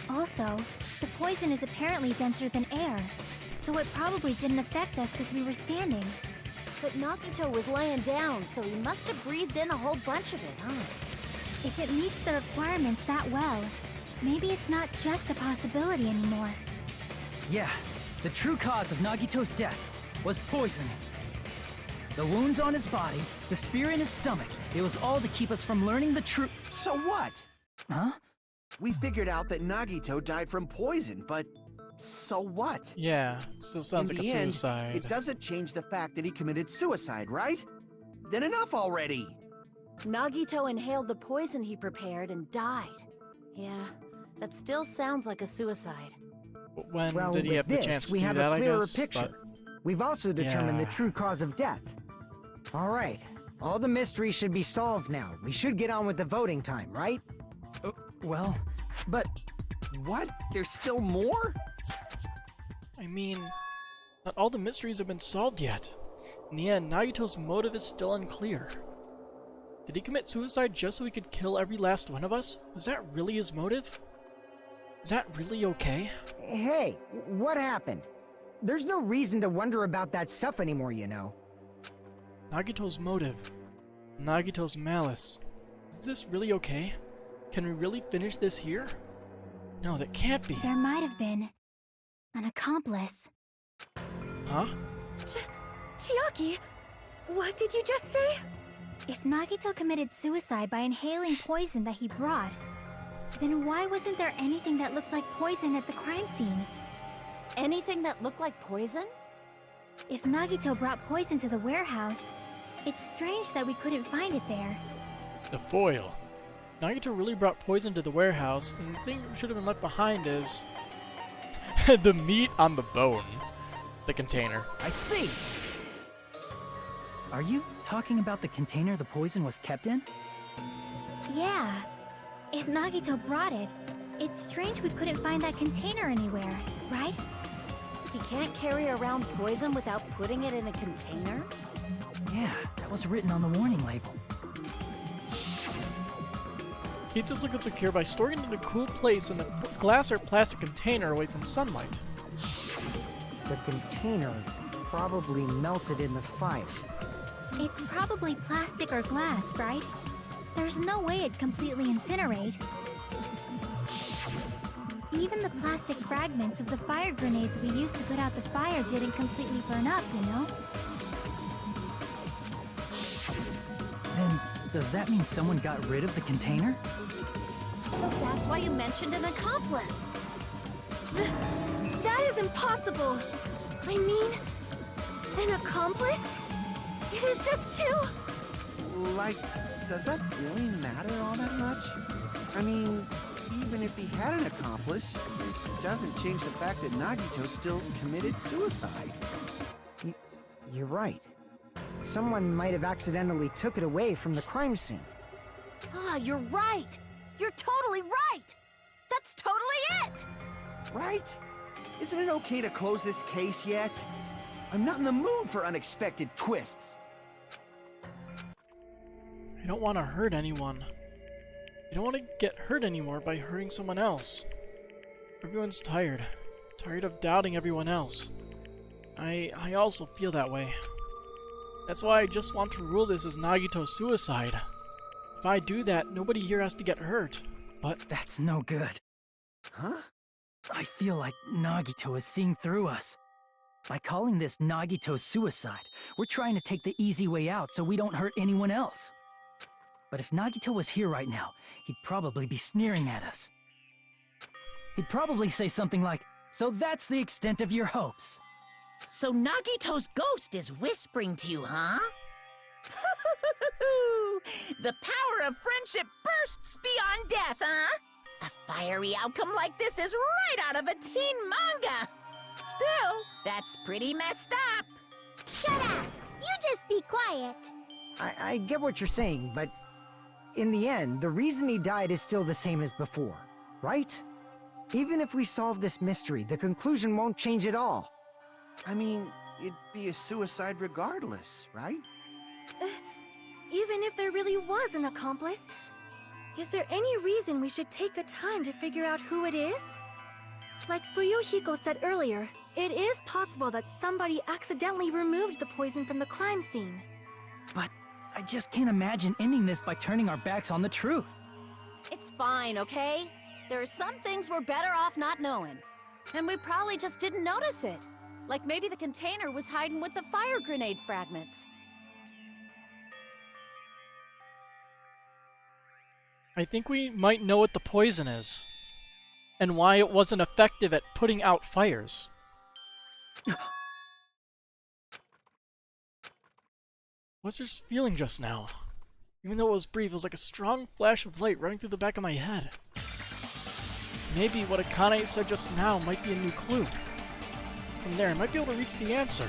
Also, the poison is apparently denser than air, so it probably didn't affect us because we were standing. But Nagito was laying down, so he must have breathed in a whole bunch of it, huh? If it meets the requirements that well, maybe it's not just a possibility anymore. Yeah, the true cause of Nagito's death was poisoning. The wounds on his body, the spear in his stomach, it was all to keep us from learning the truth. So what? Huh? We figured out that Nagito died from poison, but so what? Yeah, still sounds like a suicide. It doesn't change the fact that he committed suicide, right? Then enough already! Nagito inhaled the poison he prepared and died. Yeah, that still sounds like a suicide. When Well, did he with have the this, chance to we do have that, a I clearer guess? picture. But We've also determined Yeah. the true cause of death. All right, all the mysteries should be solved now. We should get on with the voting time, right? Well, but What? There's still more? I mean, not all the mysteries have been solved yet. In the end, Nagito's motive is still unclear. Did he commit suicide just so he could kill every last one of us? Was that really his motive? Is that really okay? Hey, what happened? There's no reason to wonder about that stuff anymore, you know. Nagito's motive. Nagito's malice. Is this really okay? Can we really finish this here? No, that can't be. There might have been an accomplice. Huh? Chiaki, what did you just say? If Nagito committed suicide by inhaling poison that he brought, then why wasn't there anything that looked like poison at the crime scene? Anything that looked like poison? If Nagito brought poison to the warehouse, it's strange that we couldn't find it there. The foil. Nagito really brought poison to the warehouse, and the thing that should have been left behind is the meat on the bone. The container. I see! Are you talking about the container the poison was kept in? Yeah. If Nagito brought it, it's strange we couldn't find that container anywhere, right? He can't carry around poison without putting it in a container? Yeah, that was written on the warning label. Keep this liquid secure by storing it in a cool place in a glass or plastic container away from sunlight. The container probably melted in the fire. It's probably plastic or glass, right? There's no way it'd completely incinerate. Even the plastic fragments of the fire grenades we used to put out the fire didn't completely burn up, you know? Then, does that mean someone got rid of the container? So that's why you mentioned an accomplice. That is impossible! I mean, an accomplice? It is just two... Like, does that really matter all that much? I mean, even if he had an accomplice, it doesn't change the fact that Nagito still committed suicide. You're right. Someone might have accidentally took it away from the crime scene. Ah, you're right! You're totally right! That's totally it! Right? Isn't it okay to close this case yet? I'm not in the mood for unexpected twists. I don't want to hurt anyone. I don't want to get hurt anymore by hurting someone else. Everyone's tired. Tired of doubting everyone else. I also feel that way. That's why I just want to rule this as Nagito's suicide. If I do that, nobody here has to get hurt. But That's no good. Huh? I feel like Nagito is seeing through us. By calling this Nagito's suicide, we're trying to take the easy way out so we don't hurt anyone else. But if Nagito was here right now, he'd probably be sneering at us. He'd probably say something like, "So that's the extent of your hopes." So Nagito's ghost is whispering to you, huh? The power of friendship bursts beyond death, huh? A fiery outcome like this is right out of a teen manga. Still, that's pretty messed up. Shut up! You just be quiet. I get what you're saying, but in the end, the reason he died is still the same as before, right? Even if we solve this mystery, the conclusion won't change at all. I mean, it'd be a suicide regardless, right? Even if there really was an accomplice, is there any reason we should take the time to figure out who it is? Like Fuyuhiko said earlier, it is possible that somebody accidentally removed the poison from the crime scene. But I just can't imagine ending this by turning our backs on the truth. It's fine, okay? There are some things we're better off not knowing. And we probably just didn't notice it. Like maybe the container was hiding with the fire grenade fragments. I think we might know what the poison is. And why it wasn't effective at putting out fires. What's this feeling just now? Even though it was brief, it was like a strong flash of light running through the back of my head. Maybe what Akane said just now might be a new clue. From there, I might be able to reach the answer.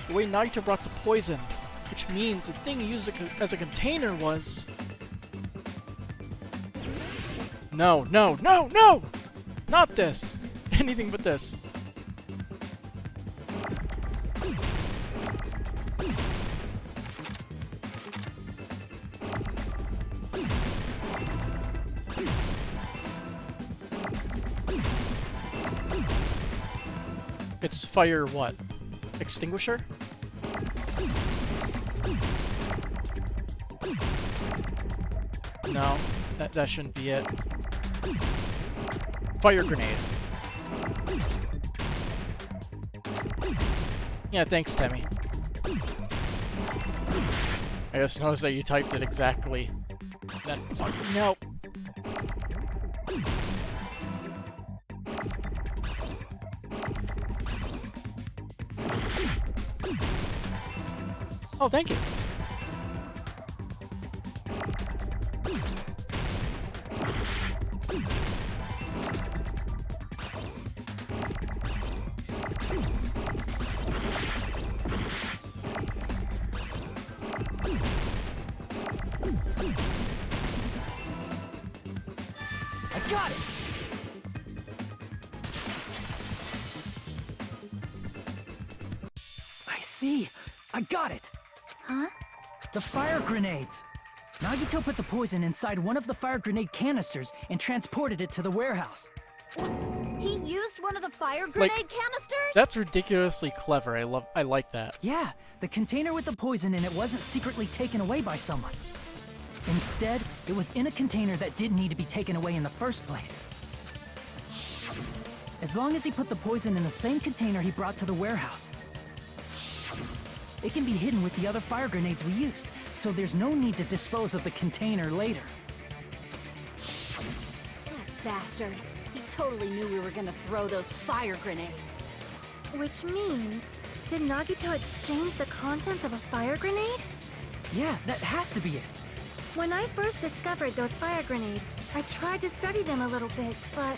The way Nagito brought the poison, which means the thing he used as a container was... No, no, no, no! Not this! Anything but this. It's fire what? Extinguisher? No, that shouldn't be it. Fire grenade. Yeah, thanks, Temmie. I just noticed that you typed it exactly. That fuck. No. Oh, thank you. I got it! I see. I got it. Huh? The fire grenades. Nagito put the poison inside one of the fire grenade canisters and transported it to the warehouse. He used one of the fire grenade canisters? That's ridiculously clever. I like that. Yeah, the container with the poison in it wasn't secretly taken away by someone. Instead, it was in a container that didn't need to be taken away in the first place. As long as he put the poison in the same container he brought to the warehouse, it can be hidden with the other fire grenades we used, so there's no need to dispose of the container later. That bastard. He totally knew we were gonna throw those fire grenades. Which means, did Nagito exchange the contents of a fire grenade? Yeah, that has to be it. When I first discovered those fire grenades, I tried to study them a little bit, but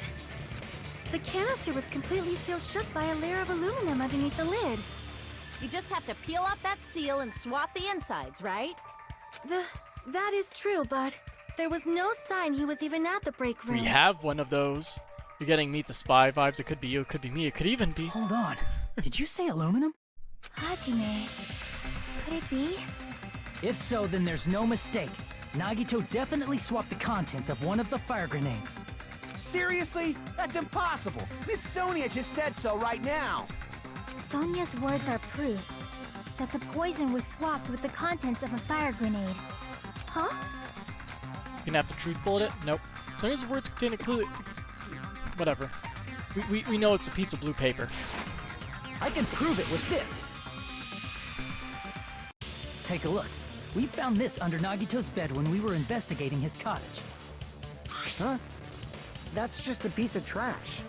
the canister was completely sealed shut by a layer of aluminum underneath the lid. You just have to peel off that seal and swap the insides, right? That is true, but there was no sign he was even at the break room. We have one of those. You're getting Meet the Spy vibes. It could be you, it could be me, it could even be... Hold on. Did you say aluminum? Hajime. Could it be? If so, then there's no mistake. Nagito definitely swapped the contents of one of the fire grenades. Seriously? That's impossible. Miss Sonia just said so right now. Sonia's words are proof that the poison was swapped with the contents of a fire grenade. Huh? You gonna have to truth bullet it? Nope. Sonia's words contain a clue. Whatever. We know it's a piece of blue paper. I can prove it with this. Take a look. We found this under Nagito's bed when we were investigating his cottage. Huh? That's just a piece of trash.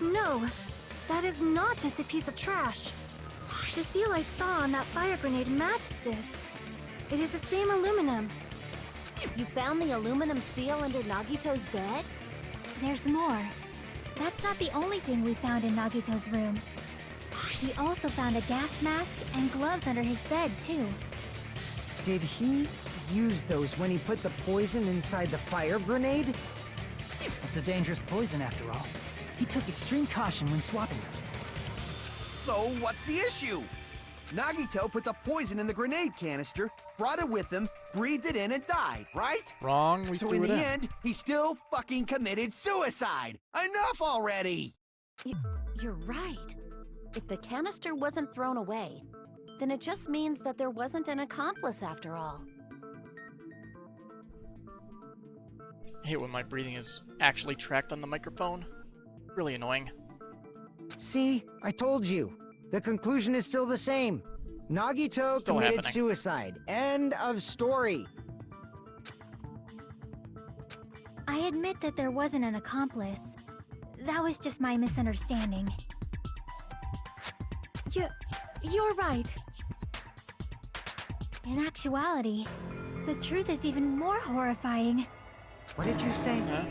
No, that is not just a piece of trash. The seal I saw on that fire grenade matched this. It is the same aluminum. You found the aluminum seal under Nagito's bed? There's more. That's not the only thing we found in Nagito's room. We also found a gas mask and gloves under his bed, too. Did he use those when he put the poison inside the fire grenade? It's a dangerous poison after all. He took extreme caution when swapping them. So what's the issue? Nagito put the poison in the grenade canister, brought it with him, breathed it in, and died, right? Wrong. We So threw in it the in. end, he still fucking committed suicide. Enough already! You're right. If the canister wasn't thrown away, then it just means that there wasn't an accomplice after all. I hate when my breathing is actually tracked on the microphone. Really annoying. See, I told you. The conclusion is still the same. Nagito Still committed happening. suicide. End of story. I admit that there wasn't an accomplice. That was just my misunderstanding. You're right. In actuality, the truth is even more horrifying. What did you say? Huh?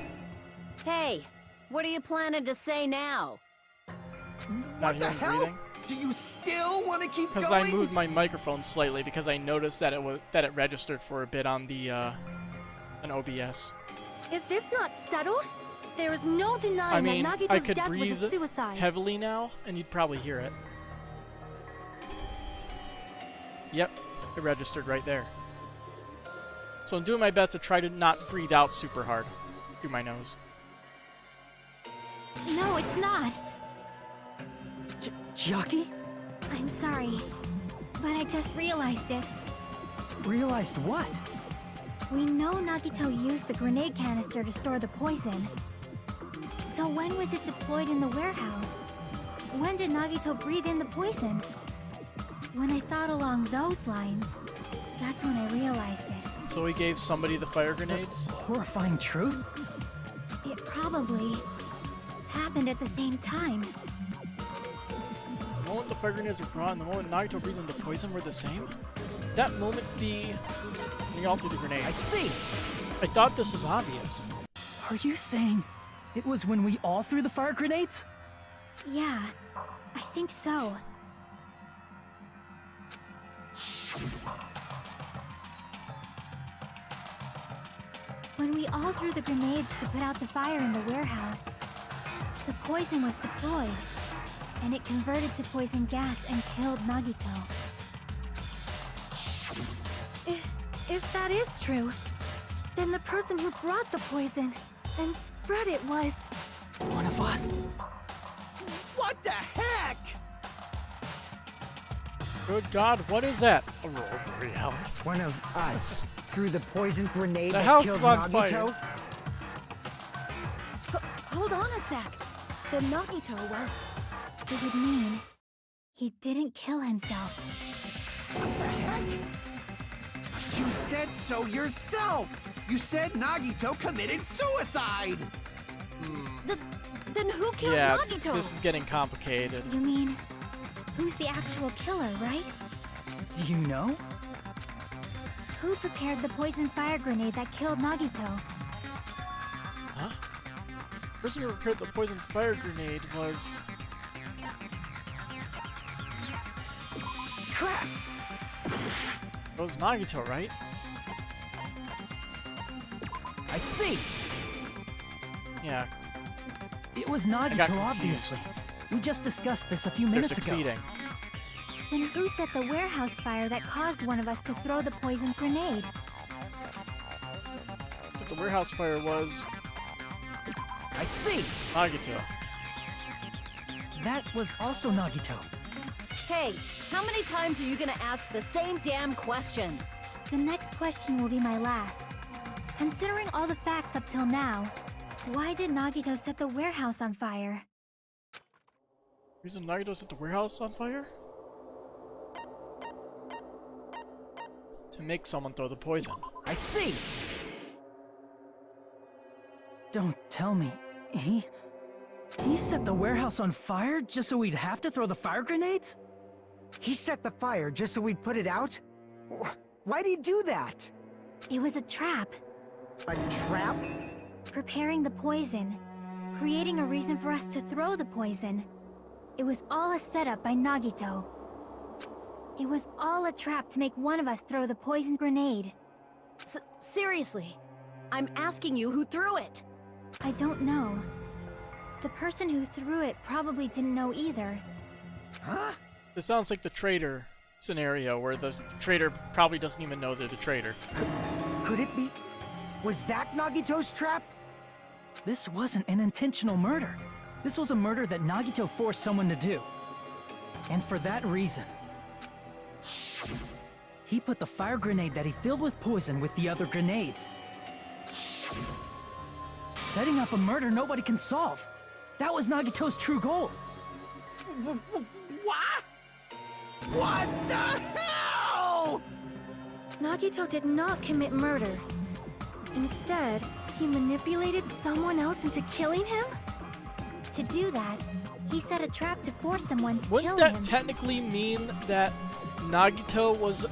Hey, what are you planning to say now? Not What the hearing hell? breathing. Do you still want to keep Because going? I moved my microphone slightly because I noticed that it registered for a bit on the an OBS. Is this not settled? There is no I denying mean, that I Nagito's could death was breathe a suicide. heavily now, and you'd probably hear it. Yep, it registered right there. So I'm doing my best to try to not breathe out super hard through my nose. No, it's not. Chiaki? I'm sorry, but I just realized it. Realized what? We know Nagito used the grenade canister to store the poison. So when was it deployed in the warehouse? When did Nagito breathe in the poison? When I thought along those lines, That's when I realized it. So he gave somebody the fire grenades? Horrifying truth? It probably happened at the same time. The moment the fire grenades were brought and the moment Nagito breathed into poison were the same? That moment be when he all threw the grenades. I see! I thought this was obvious. Are you saying it was when we all threw the fire grenades? Yeah, I think so. When we all threw the grenades to put out the fire in the warehouse, the poison was deployed, and it converted to poison gas and killed Nagito. If that is true, then the person who brought the poison and spread it was... One of us. What the heck? Good God, what is that? Aurora Borealis. One of us threw the poison grenade The that house killed is on Nagito. fire. Hold on a sec. The Nagito was... It would mean he didn't kill himself. You said so yourself! You said Nagito committed suicide! Then who killed Yeah, Nagito? this is getting complicated. You mean, who's the actual killer, right? Do you know? Who prepared the poison fire grenade that killed Nagito? Huh? The person who prepared the poison fire grenade was... Crap! It was Nagito, right? I see! Yeah, It was got Nagito, confused. obviously. We just discussed this a few they're minutes ago. succeeding. Then who set the warehouse fire that caused one of us to throw the poison grenade? So the warehouse fire was I see! Nagito. That was also Nagito. Hey, how many times are you gonna ask the same damn question? The next question will be my last. Considering all the facts up till now, why did Nagito set the warehouse on fire? Reason Nagito set the warehouse on fire? To make someone throw the poison. I see! Don't tell me. He set the warehouse on fire just so we'd have to throw the fire grenades? He set the fire just so we'd put it out? Why'd he do that? It was a trap. A trap? Preparing the poison. Creating a reason for us to throw the poison. It was all a setup by Nagito. It was all a trap to make one of us throw the poison grenade. Seriously, I'm asking you who threw it. I don't know. The person who threw it probably didn't know either. Huh? This sounds like the traitor scenario where the traitor probably doesn't even know they're the traitor. Could it be? Was that Nagito's trap? This wasn't an intentional murder. This was a murder that Nagito forced someone to do. And for that reason, he put the fire grenade that he filled with poison with the other grenades. Setting up a murder nobody can solve. That was Nagito's true goal. What? What the hell? Nagito did not commit murder. Instead, he manipulated someone else into killing him? To do that, he set a trap to force someone to Wouldn't kill that him. technically mean that Nagito was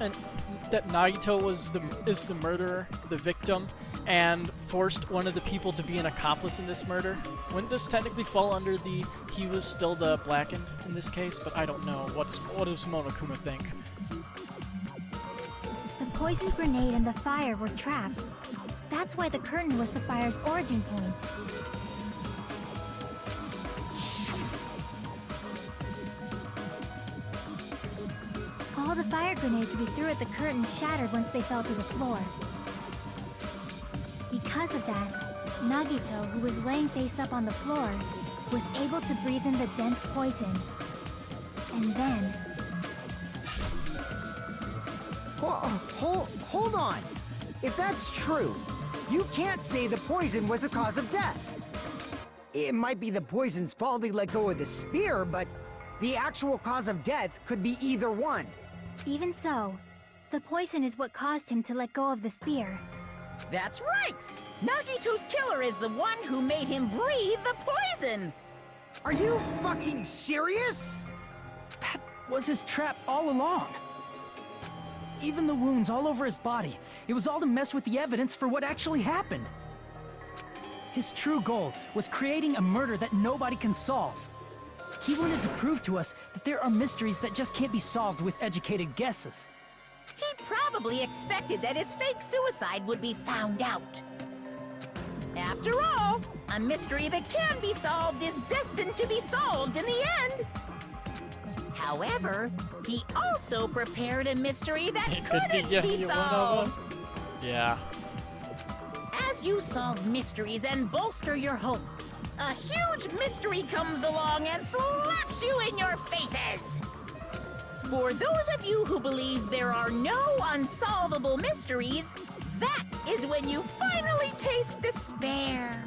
the murderer, the victim, and forced one of the people to be an accomplice in this murder? Wouldn't this technically fall under the he was still the blackened in this case? But I don't know. What does Monokuma think? The poison grenade and the fire were traps. That's why the curtain was the fire's origin point. All the fire grenades we threw at the curtain shattered once they fell to the floor. Because of that, Nagito, who was laying face up on the floor, was able to breathe in the dense poison. And then... Hold on! If that's true, you can't say the poison was the cause of death. It might be the poison's fault he let go of the spear, but the actual cause of death could be either one. Even so, The poison is what caused him to let go of the spear. That's right! Nagito's killer is the one who made him breathe the poison! Are you fucking serious? That was his trap all along. Even the wounds all over his body, it was all to mess with the evidence for what actually happened. His true goal was creating a murder that nobody can solve. He wanted to prove to us that there are mysteries that just can't be solved with educated guesses. He probably expected that his fake suicide would be found out. After all, a mystery that can be solved is destined to be solved in the end. However, he also prepared a mystery that couldn't be solved. Yeah. As you solve mysteries and bolster your hope, a huge mystery comes along and slaps you in your faces. For those of you who believe there are no unsolvable mysteries, that is when you finally taste despair.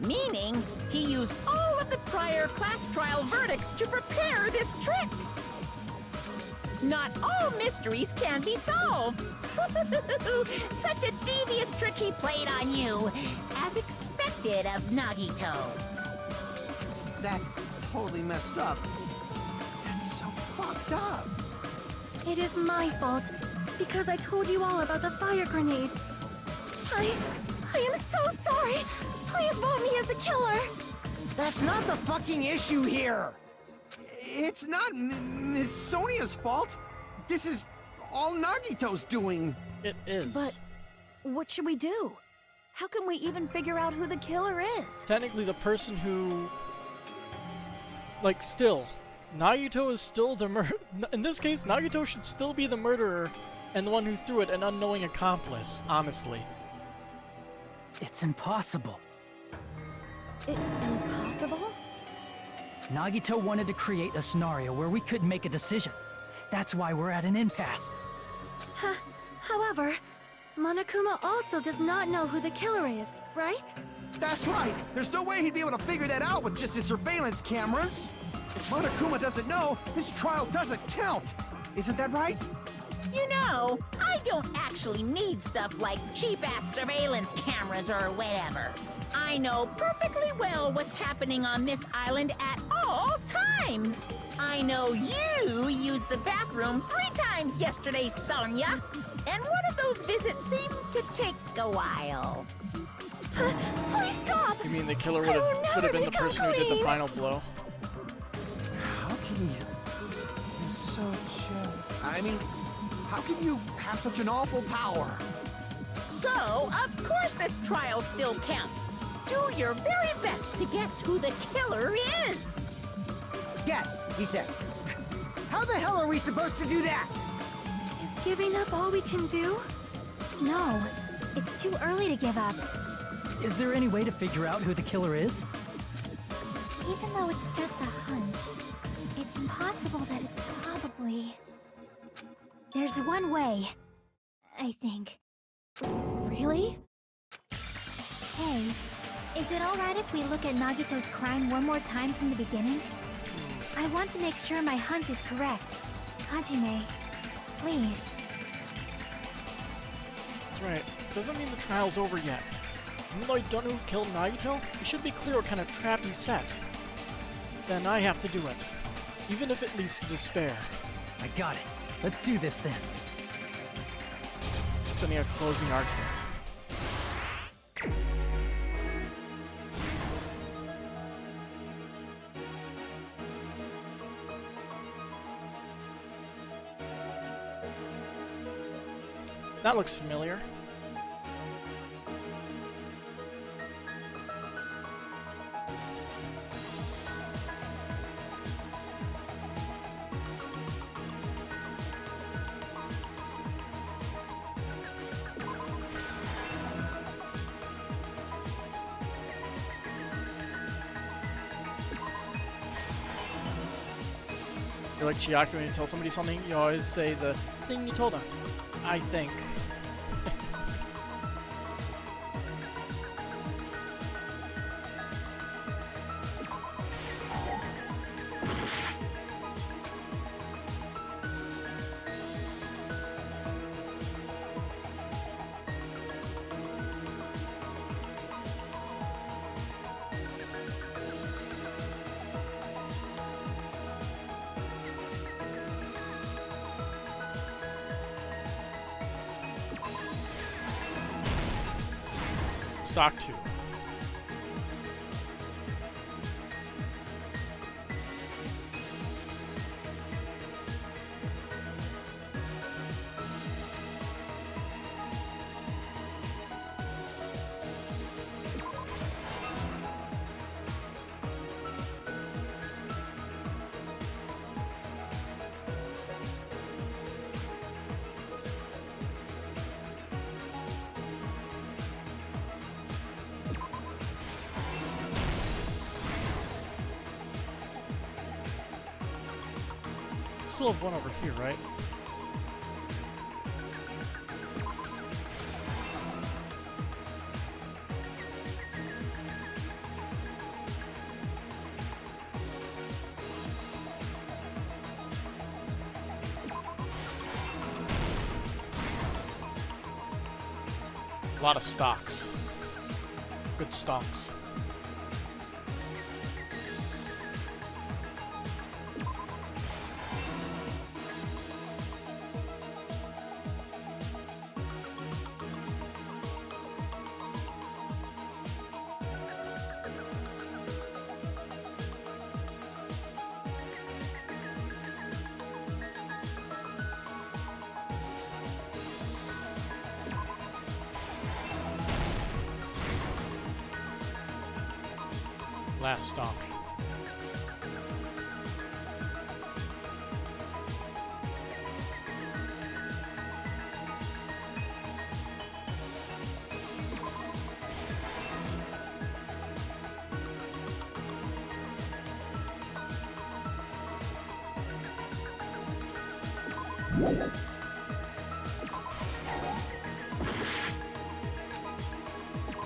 Meaning, he used all of the prior class trial verdicts to prepare this trick. Not all mysteries can be solved. Such a devious trick he played on you, as expected of Nagito. That's totally messed up. That's so fucked up. It is my fault, because I told you all about the fire grenades. I am so sorry. Please vote me as the killer. That's not the fucking issue here. It's not Miss Sonia's fault. This is all Nagito's doing. It is. But what should we do? How can we even figure out who the killer is? Technically, the person who... Like, still, Nagito is still the in this case, Nagito should still be the murderer and the one who threw it, an unknowing accomplice, honestly. It's impossible. Impossible? Nagito wanted to create a scenario where we couldn't make a decision. That's why we're at an impasse. However, Monokuma also does not know who the killer is, right? That's right. There's no way he'd be able to figure that out with just his surveillance cameras. If Monokuma doesn't know, his trial doesn't count. Isn't that right? You know, I don't actually need stuff like cheap-ass surveillance cameras or whatever. I know perfectly well what's happening on this island at all times. I know you used the bathroom 3 times yesterday, Sonia. And one of those visits seemed to take a while. Please stop! You mean the killer I will would have never been the become person who did the clean. final blow? How can you? You're so chill. I mean, how can you have such an awful power? So, of course this trial still counts. Do your very best to guess who the killer is. Yes, he says. How the hell are we supposed to do that? Is giving up all we can do? No, it's too early to give up. Is there any way to figure out who the killer is? Even though it's just a hunch, it's possible that it's probably... There's one way, I think. Really? Hey, is it alright if we look at Nagito's crime one more time from the beginning? I want to make sure my hunch is correct. Hajime, please. That's right. Doesn't mean the trial's over yet. Even though I don't know who killed Nagito, it should be clear what kind of trap he set. Then I have to do it. Even if it leads to despair. I got it. Let's do this then. Sending a closing argument. That looks familiar. You're like Chiaki when you tell somebody something, you always say the thing you told them. I think. stock to? Still have one over here, right? A lot of stocks. Good stocks. Last stock.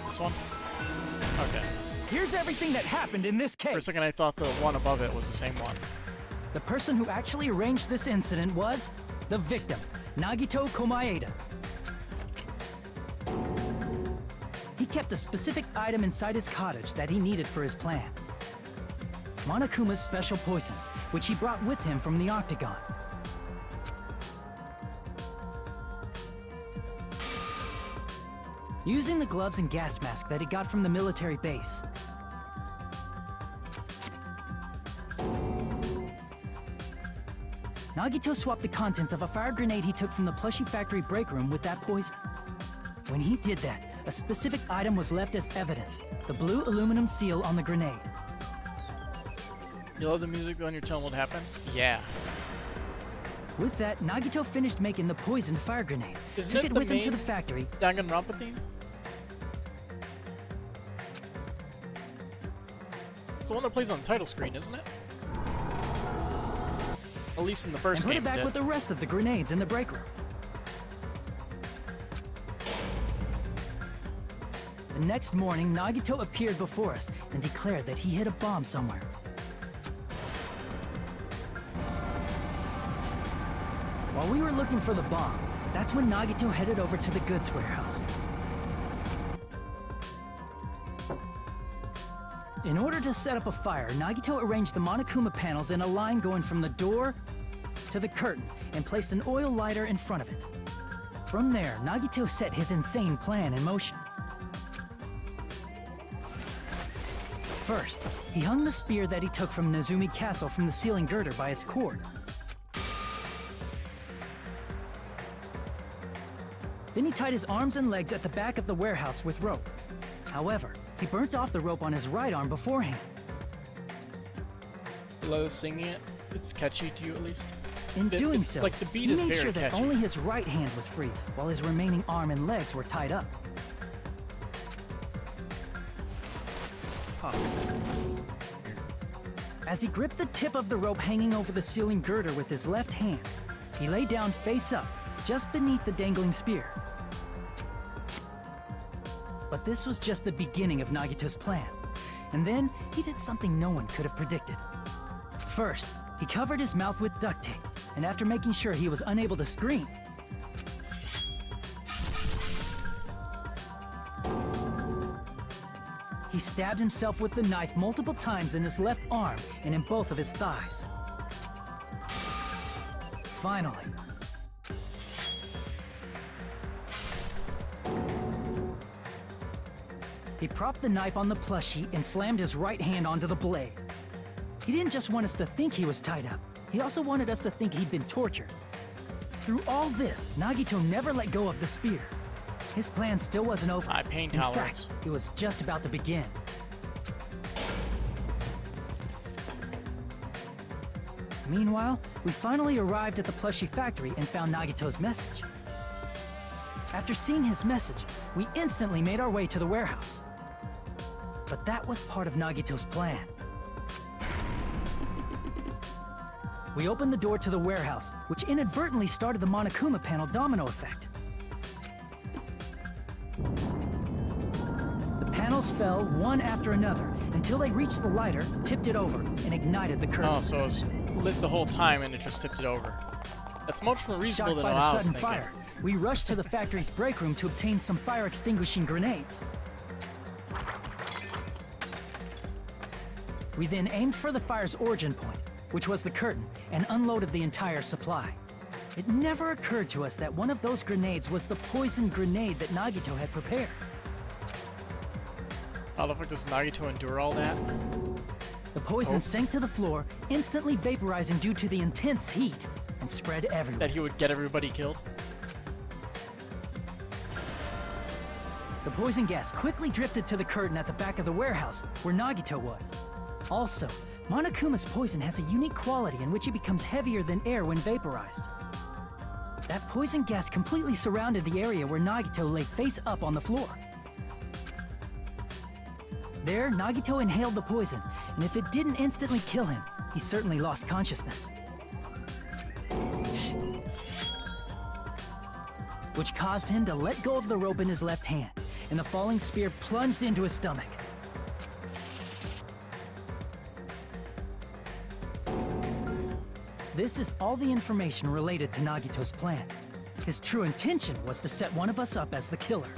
This one? Okay. Here's everything that happened in this case. For a second I thought the one above it was the same one. The person who actually arranged this incident was the victim, Nagito Komaeda. He kept a specific item inside his cottage that he needed for his plan. Monokuma's special poison, which he brought with him from the Octagon. Using the gloves and gas mask that he got from the military base, Nagito swapped the contents of a fire grenade he took from the plushie factory break room with that poison. When he did that, a specific item was left as evidence, the blue aluminum seal on the grenade. You love the music on your tone what happened? Yeah. With that, Nagito finished making the poisoned fire grenade, took it with him to the factory. Danganronpa theme? It's the one that plays on the title screen, isn't it? At least in the first and game. Put it back with the rest of the grenades in the break room. The next morning, Nagito appeared before us and declared that he hid a bomb somewhere. While we were looking for the bomb, that's when Nagito headed over to the goods warehouse. In order to set up a fire, Nagito arranged the Monokuma panels in a line going from the door to the curtain and placed an oil lighter in front of it. From there, Nagito set his insane plan in motion. First, he hung the spear that he took from Nezumi Castle from the ceiling girder by its cord. Then he tied his arms and legs at the back of the warehouse with rope. However, he burnt off the rope on his right arm beforehand. You love singing it? It's catchy to you at least? In doing so, like the beat he is made very sure that catchy. only his right hand was free, while his remaining arm and legs were tied up. Huh. As he gripped the tip of the rope hanging over the ceiling girder with his left hand, he lay down face up, just beneath the dangling spear. But this was just the beginning of Nagito's plan. And then, he did something no one could have predicted. First, he covered his mouth with duct tape, and after making sure he was unable to scream, he stabbed himself with the knife multiple times in his left arm and in both of his thighs. Finally, He propped the knife on the plushie and slammed his right hand onto the blade. He didn't just want us to think he was tied up. He also wanted us to think he'd been tortured. Through all this, Nagito never let go of the spear. His plan still wasn't over. High pain In tolerance. fact, it was just about to begin. Meanwhile, we finally arrived at the plushie factory and found Nagito's message. After seeing his message, we instantly made our way to the warehouse. But that was part of Nagito's plan. We opened the door to the warehouse, which inadvertently started the Monokuma panel domino effect. The panels fell one after another until they reached the lighter, tipped it over, and ignited the curtain. Oh, so it was lit the whole time and it just tipped it over. That's much more reasonable Shocked than by what I the was sudden thinking. fire, we rushed to the factory's break room to obtain some fire-extinguishing grenades. We then aimed for the fire's origin point, which was the curtain, and unloaded the entire supply. It never occurred to us that one of those grenades was the poison grenade that Nagito had prepared. How the fuck does Nagito endure all that? The poison sank to the floor, instantly vaporizing due to the intense heat, and spread everywhere. That he would get everybody killed? The poison gas quickly drifted to the curtain at the back of the warehouse, where Nagito was. Also, Monokuma's poison has a unique quality in which it becomes heavier than air when vaporized. That poison gas completely surrounded the area where Nagito lay face up on the floor. There, Nagito inhaled the poison, and if it didn't instantly kill him, he certainly lost consciousness. Which caused him to let go of the rope in his left hand, and the falling spear plunged into his stomach. This is all the information related to Nagito's plan. His true intention was to set one of us up as the killer.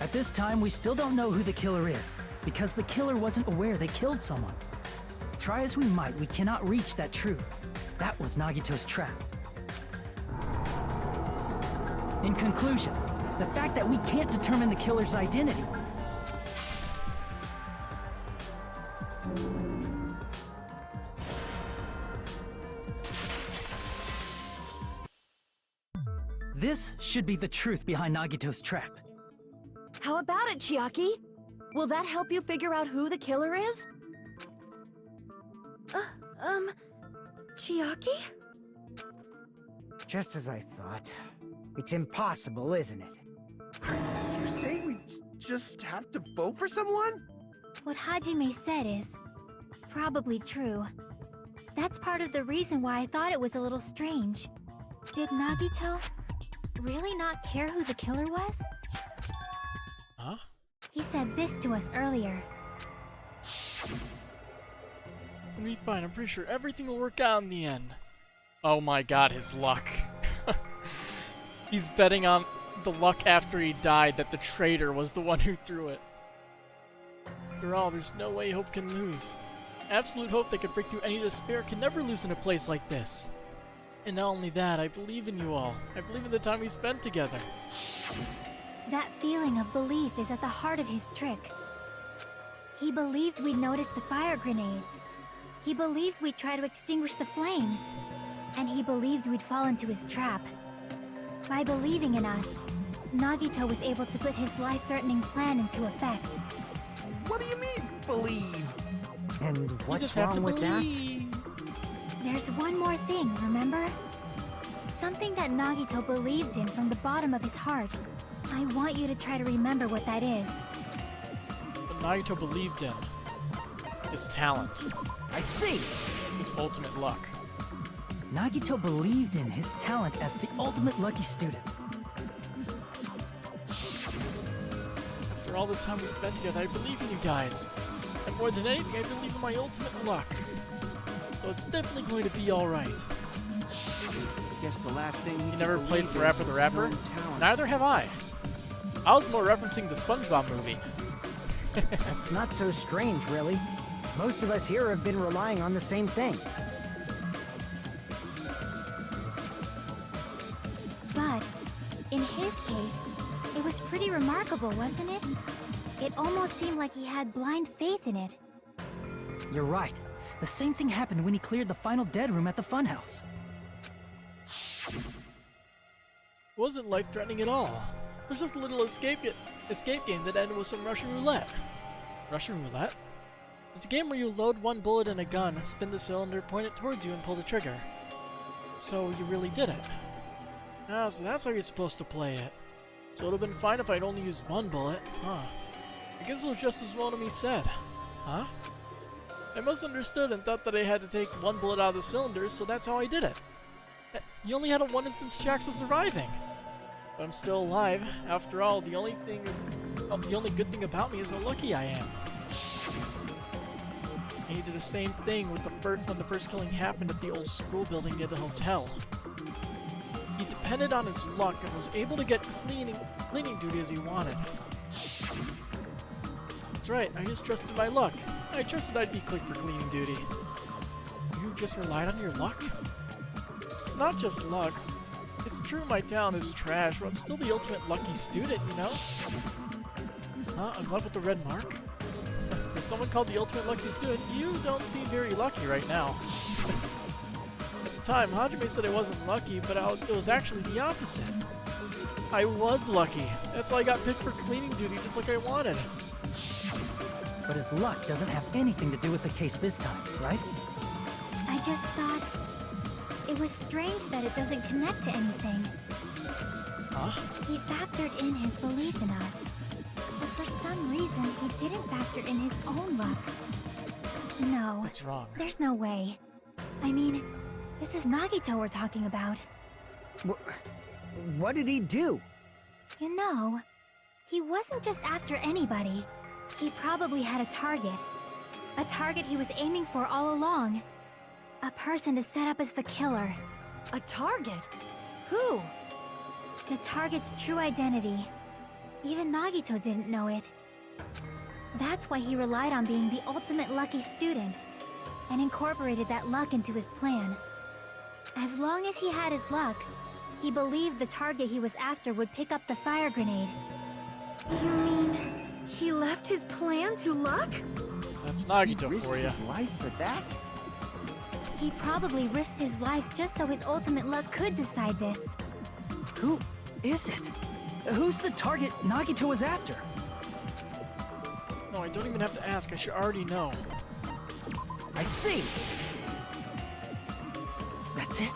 At this time, we still don't know who the killer is, because the killer wasn't aware they killed someone. Try as we might, we cannot reach that truth. That was Nagito's trap. In conclusion, the fact that we can't determine the killer's identity This should be the truth behind Nagito's trap. How about it, Chiaki? Will that help you figure out who the killer is? Chiaki? Just as I thought. It's impossible, isn't it? You say we just have to vote for someone? What Hajime said is probably true. That's part of the reason why I thought it was a little strange. Did Nagito really not care who the killer was? Huh? He said this to us earlier. It's gonna be fine. I'm pretty sure everything will work out in the end. Oh my god, his luck. He's betting on the luck after he died that the traitor was the one who threw it. After all, there's no way Hope can lose. Absolute hope that could break through any despair can never lose in a place like this. And not only that, I believe in you all. I believe in the time we spent together. That feeling of belief is at the heart of his trick. He believed we'd notice the fire grenades. He believed we'd try to extinguish the flames. And he believed we'd fall into his trap. By believing in us, Nagito was able to put his life-threatening plan into effect. What do you mean, believe? And You what's just have to wrong with that? believe. There's one more thing, remember? Something that Nagito believed in from the bottom of his heart. I want you to try to remember what that is. What Nagito believed in. His talent. I see! His ultimate luck. Nagito believed in his talent as the ultimate lucky student. After all the time we spent together, I believe in you guys. And more than anything, I believe in my ultimate luck. So it's definitely going to be alright. Guess the last thing You never played for Rapper the Rapper? Neither have I. I was more referencing the SpongeBob movie. That's not so strange, really. Most of us here have been relying on the same thing. But, in his case, it was pretty remarkable, wasn't it? It almost seemed like he had blind faith in it. You're right. The same thing happened when he cleared the final dead room at the funhouse. It wasn't life-threatening at all. It was just a little escape game that ended with some Russian roulette. Russian roulette? It's a game where you load one bullet in a gun, spin the cylinder, point it towards you, and pull the trigger. So you really did it. Ah, so that's how you're supposed to play it. So it would have been fine if I'd only used one bullet. Huh. I guess it was just as well to me said. Huh? I misunderstood and thought that I had to take one bullet out of the cylinder, so that's how I did it. You only had a 1 instance chance of surviving. But I'm still alive. After all, the only good thing about me is how lucky I am. He did the same thing with when the first killing happened at the old school building near the hotel. He depended on his luck and was able to get cleaning duty as he wanted. That's right, I just trusted my luck. I trusted I'd be clicked for cleaning duty. You just relied on your luck? It's not just luck. It's true my town is trash, but I'm still the ultimate lucky student, you know? Huh? I'm left with the red mark? As someone called the ultimate lucky student, you don't seem very lucky right now. At the time, Hajime said I wasn't lucky, but it was actually the opposite. I was lucky. That's why I got picked for cleaning duty just like I wanted. But his luck doesn't have anything to do with the case this time, right? I just thought it was strange that it doesn't connect to anything. Huh? He factored in his belief in us. But for some reason, he didn't factor in his own luck. No. What's wrong? There's no way. I mean, this is Nagito we're talking about. What did he do? You know, he wasn't just after anybody. He probably had a target. A target he was aiming for all along. A person to set up as the killer. A target? Who? The target's true identity. Even Nagito didn't know it. That's why he relied on being the ultimate lucky student, and incorporated that luck into his plan. As long as he had his luck, he believed the target he was after would pick up the fire grenade. You mean he left his plan to luck? That's Nagito He risked for you. his life for that? He probably risked his life just so his ultimate luck could decide this. Who is it? Who's the target Nagito was after? No, I don't even have to ask. I should already know. I see! That's it.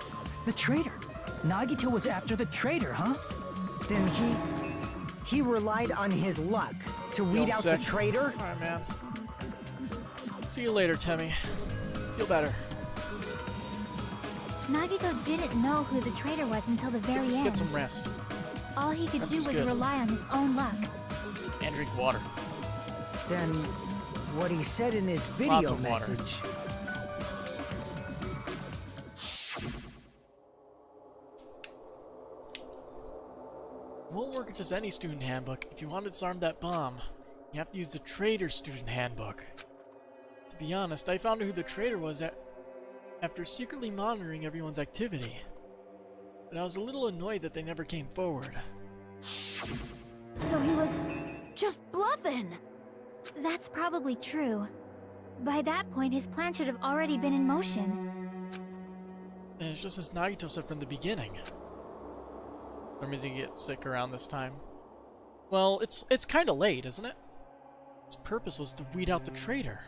The traitor. Nagito was after the traitor, huh? Then he relied on his luck to weed out the traitor? Alright, man. See you later, Temmie. Feel better. Nagito didn't know who the traitor was until the very end. Get some rest. All he could Rest do is was good. rely on his own luck. And drink water. Then what he said in his Lots video of water. message. It won't work with just any student handbook. If you want to disarm that bomb, you have to use the Traitor student handbook. To be honest, I found out who the traitor was after secretly monitoring everyone's activity. But I was a little annoyed that they never came forward. So he was just bluffing. That's probably true. By that point, his plan should have already been in motion. And it's just as Nagito said from the beginning. Or maybe he gets sick around this time. Well, it's kind of late, isn't it? His purpose was to weed out the traitor.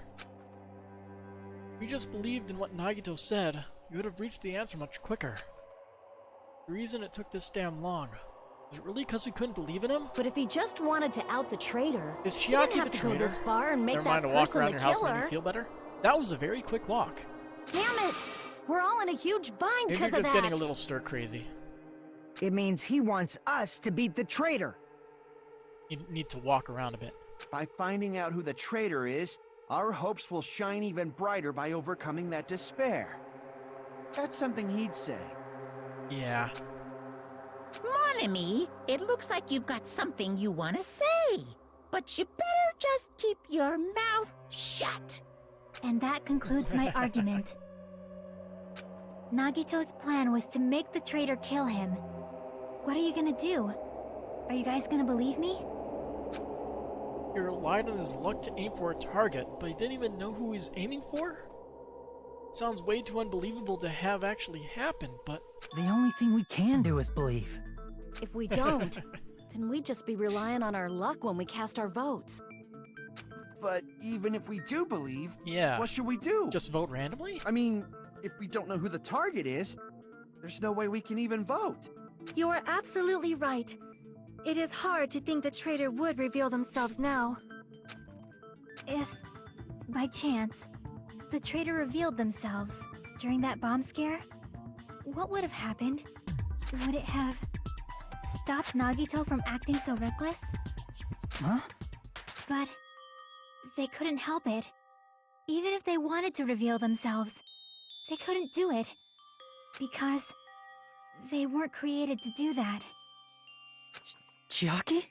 If we just believed in what Nagito said, we would have reached the answer much quicker. The reason it took this damn long, is it really because we couldn't believe in him? But if he just wanted to out the traitor, Is he didn't Chiaki have the to go traitor? this far and make Never that mind, a walk person around the your house made killer. you feel better? That was a very quick walk. Damn it! We're all in a huge bind Maybe because you're of just that. getting a little stir crazy. It means he wants us to beat the traitor. You need to walk around a bit. By finding out who the traitor is, our hopes will shine even brighter by overcoming that despair. That's something he'd say. Yeah. Mon ami, it looks like you've got something you want to say. But you better just keep your mouth shut. And that concludes my argument. Nagito's plan was to make the traitor kill him. What are you gonna do? Are you guys gonna believe me? He relied on his luck to aim for a target, but he didn't even know who he's aiming for? It sounds way too unbelievable to have actually happened, but... The only thing we can do is believe. If we don't, then we'd just be relying on our luck when we cast our votes. But even if we do believe, yeah, what should we do? Just vote randomly? I mean, if we don't know who the target is, there's no way we can even vote. You are absolutely right. It is hard to think the traitor would reveal themselves now. If, by chance, the traitor revealed themselves during that bomb scare, what would have happened? Would it have stopped Nagito from acting so reckless? Huh? But they couldn't help it. Even if they wanted to reveal themselves, they couldn't do it. Because they weren't created to do that. Chiaki?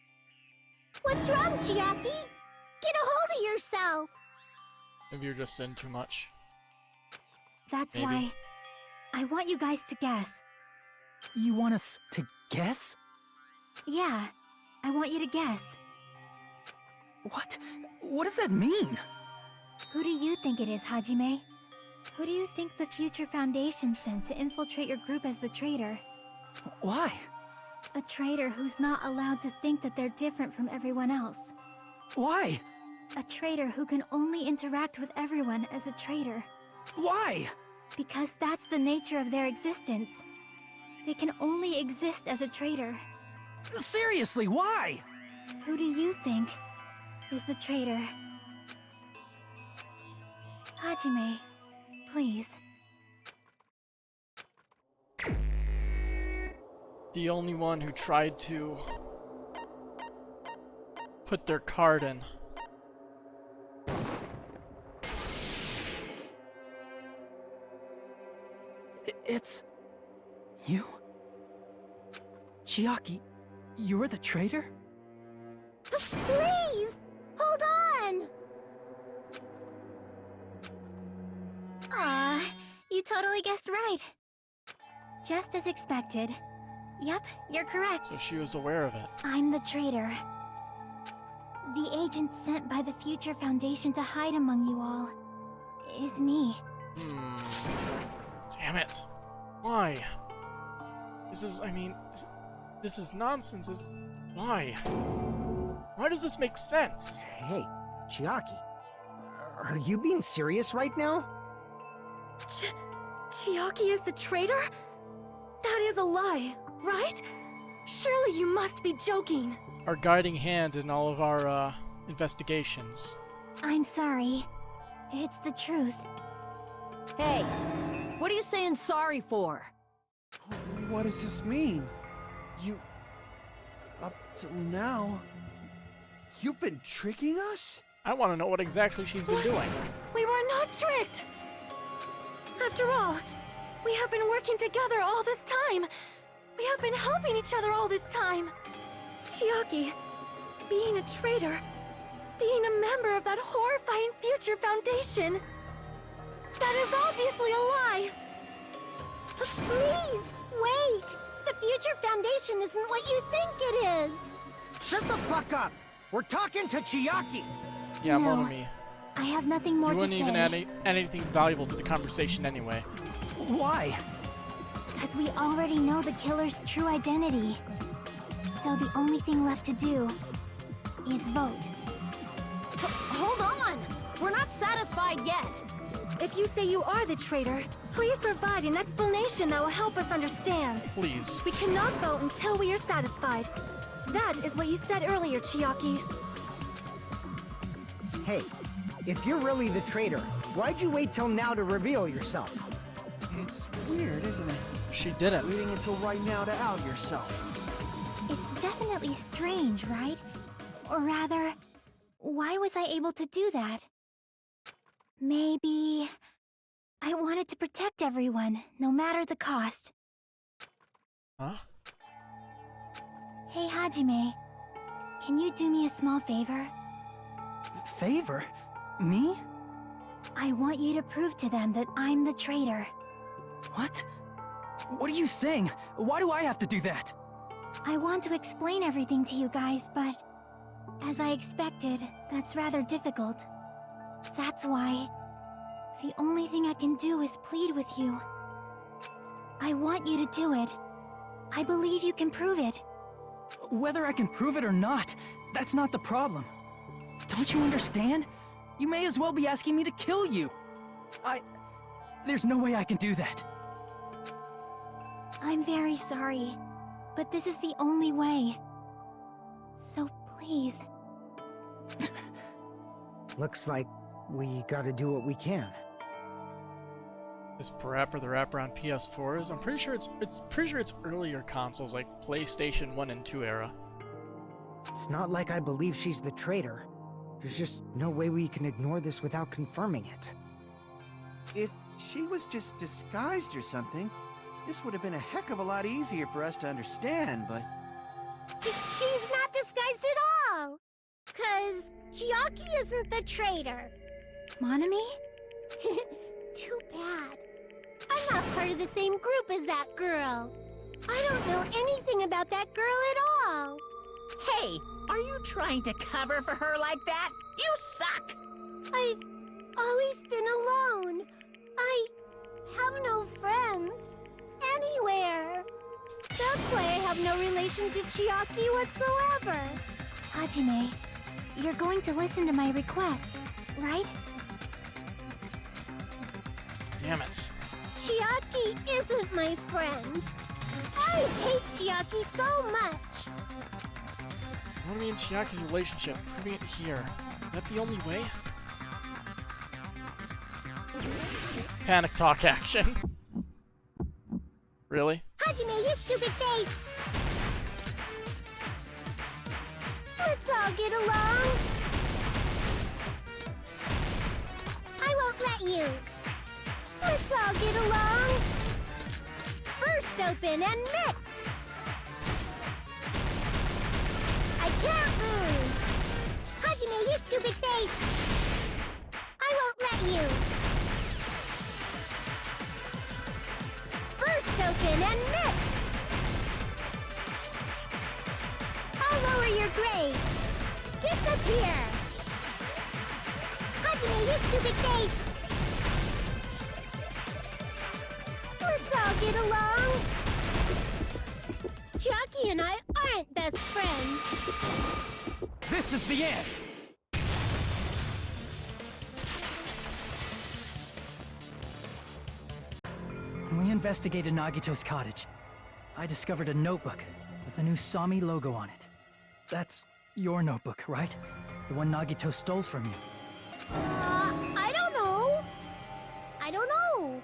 What's wrong, Chiaki? Get a hold of yourself! Maybe you're just in too much. That's Maybe. why I want you guys to guess. You want us to guess? Yeah, I want you to guess. What? What does that mean? Who do you think it is, Hajime? Who do you think the Future Foundation sent to infiltrate your group as the traitor? Why? A traitor who's not allowed to think that they're different from everyone else. Why? A traitor who can only interact with everyone as a traitor. Why? Because that's the nature of their existence. They can only exist as a traitor. Seriously, why? Who do you think is the traitor? Hajime, please. The only one who tried to put their card in. It's... you? Chiaki, you're the traitor? Please! Hold on! Aw, you totally guessed right. Just as expected. Yep, you're correct. So she was aware of it. I'm the traitor. The agent sent by the Future Foundation to hide among you all is me. Damn it. Why? This is, I mean, this is nonsense. Why? Why does this make sense? Hey, Chiaki. Are you being serious right now? Chiaki is the traitor? That is a lie, right? Surely you must be joking. Our guiding hand in all of our, investigations. I'm sorry. It's the truth. Hey, what are you saying sorry for? What does this mean? You... up till now... you've been tricking us? I want to know what exactly she's been doing. We were not tricked! After all, we have been working together all this time. We have been helping each other all this time. Chiaki, being a traitor, being a member of that horrifying Future Foundation, that is obviously a lie. Please, wait! The Future Foundation isn't what you think it is! Shut the fuck up! We're talking to Chiaki! Yeah, No. Monomi. I have nothing more You to wouldn't say. even add anything valuable to the conversation anyway. Why? Because we already know the killer's true identity. So the only thing left to do is vote. Hold on! We're not satisfied yet! If you say you are the traitor, please provide an explanation that will help us understand. Please. We cannot vote until we are satisfied. That is what you said earlier, Chiaki. Hey, if you're really the traitor, why'd you wait till now to reveal yourself? It's weird, isn't it? She didn't. Waiting until right now to out yourself. It's definitely strange, right? Or rather, why was I able to do that? Maybe... I wanted to protect everyone, no matter the cost. Huh? Hey, Hajime. Can you do me a small favor? Favor? Me? I want you to prove to them that I'm the traitor. What? What are you saying? Why do I have to do that? I want to explain everything to you guys, but As I expected, that's rather difficult. That's why the only thing I can do is plead with you. I want you to do it. I believe you can prove it. Whether I can prove it or not, that's not the problem. Don't you understand? You may as well be asking me to kill you. There's no way I can do that. I'm very sorry, but this is the only way. So please. Looks like we gotta do what we can. Is Parappa the Rapper on PS4s? I'm pretty sure it's earlier consoles like PlayStation 1 and 2 era. It's not like I believe she's the traitor. There's just no way we can ignore this without confirming it. If she was just disguised or something, this would have been a heck of a lot easier for us to understand, but... She's not disguised at all! 'Cause Chiaki isn't the traitor. Monami? Too bad. I'm not part of the same group as that girl. I don't know anything about that girl at all. Hey, are you trying to cover for her like that? You suck! I've always been alone. I have no friends anywhere. That's why I have no relation to Chiaki whatsoever. Hajime, you're going to listen to my request, right? Damn it. Chiaki isn't my friend. I hate Chiaki so much. Monami and Chiaki's relationship, proving it here. Is that the only way? Panic talk action. Really? Hajime, you stupid face! Let's all get along. I won't let you. Let's all get along. First open and mix. I can't lose. Hajime, you stupid face. I won't let you. First open and mix. I'll lower your grades. Disappear. Hajime, you stupid face. Let's all get along. Chiaki and I aren't best friends. This is the end! When we investigated Nagito's cottage, I discovered a notebook with the new Sami logo on it. That's your notebook, right? The one Nagito stole from you. I don't know. I don't know.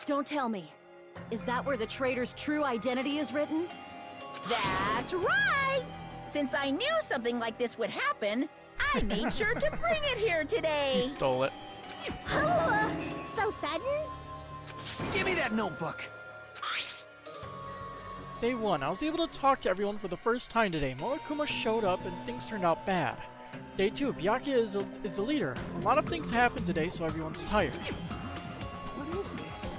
Don't tell me. Is that where the traitor's true identity is written? That's right! Since I knew something like this would happen, I made sure to bring it here today. He stole it. Oh, so sudden? Give me that notebook! Day 1, I was able to talk to everyone for the first time today. Monokumas showed up and things turned out bad. Day 2, Byakuya is the leader. A lot of things happened today, so everyone's tired. What is this?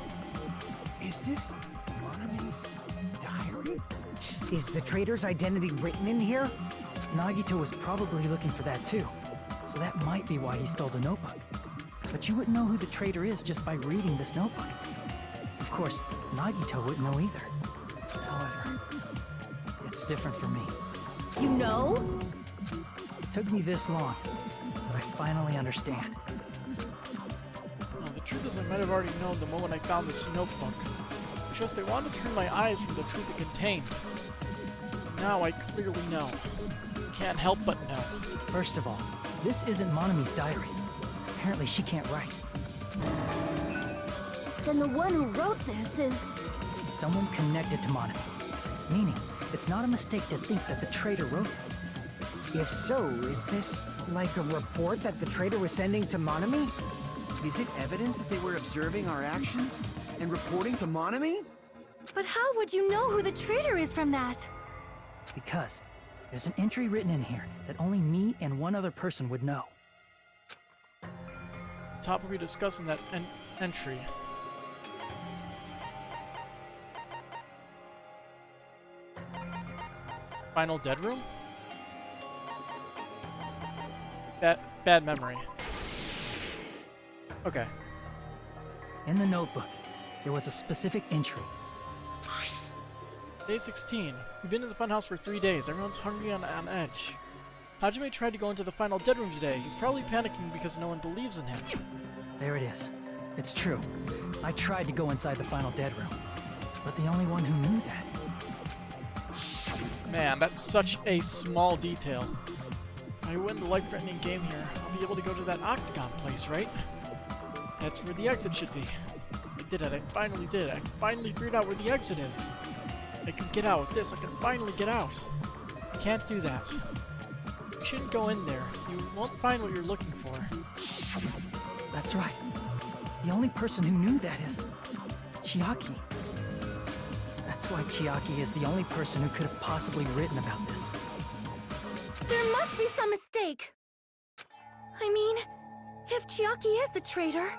Is this Monami's diary? Is the traitor's identity written in here? Nagito was probably looking for that too, so that might be why he stole the notebook. But you wouldn't know who the traitor is just by reading this notebook. Of course, Nagito wouldn't know either. However, it's different for me. You know? It took me this long, but I finally understand. Now, the truth is I might have already known the moment I found this notebook. It's just I wanted to turn my eyes from the truth it contained. Now I clearly know. Can't help but know. First of all, this isn't Monami's diary. Apparently she can't write. Then the one who wrote this is... Someone connected to Monami. Meaning, it's not a mistake to think that the traitor wrote it. If so, is this like a report that the traitor was sending to Monami? Is it evidence that they were observing our actions and reporting to Monami? But how would you know who the traitor is from that? Because there's an entry written in here that only me and one other person would know. Top will be discussing that entry. Final dead room? Bad memory. Okay. In the notebook, there was a specific entry. Day 16. We've been in the funhouse for 3 days. Everyone's hungry and on edge. Hajime tried to go into the final dead room today. He's probably panicking because no one believes in him. There it is. It's true. I tried to go inside the final dead room, but the only one who knew that. Man, that's such a small detail. If I win the life-threatening game here, I'll be able to go to that octagon place, right? That's where the exit should be. I did it. I finally did it. I finally figured out where the exit is. I can get out with this. I can finally get out. I can't do that. You shouldn't go in there. You won't find what you're looking for. That's right. The only person who knew that is Chiaki. That's why Chiaki is the only person who could have possibly written about this. There must be some mistake. I mean, if Chiaki is the traitor,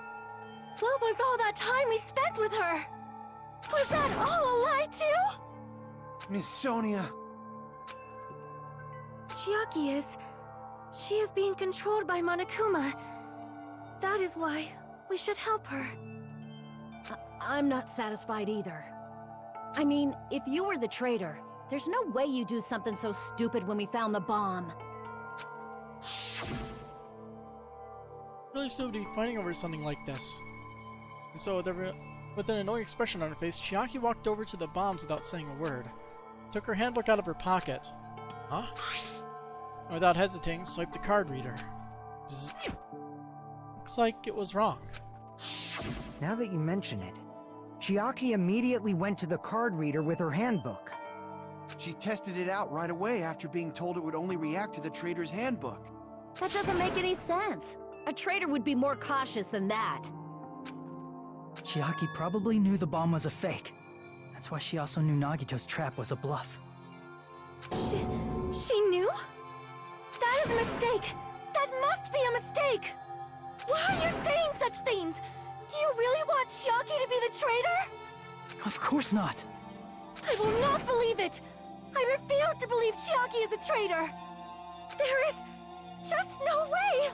what was all that time we spent with her? Was that all a lie too? Miss Sonia. Chiaki is... She is being controlled by Monokuma. That is why we should help her. I'm not satisfied either. I mean, if you were the traitor, there's no way you do something so stupid when we found the bomb. Really stupid to be fighting over something like this. And so, with an annoying expression on her face, Chiaki walked over to the bombs without saying a word. Took her handbook out of her pocket. Huh? And without hesitating, swiped the card reader. Zzz. Looks like it was wrong. Now that you mention it, Chiaki immediately went to the card reader with her handbook. She tested it out right away after being told it would only react to the traitor's handbook. That doesn't make any sense. A traitor would be more cautious than that. Chiaki probably knew the bomb was a fake. That's why she also knew Nagito's trap was a bluff. She knew? That is a mistake! That must be a mistake! Why are you saying such things? Do you really want Chiaki to be the traitor? Of course not. I will not believe it! I refuse to believe Chiaki is a traitor! There is just no way!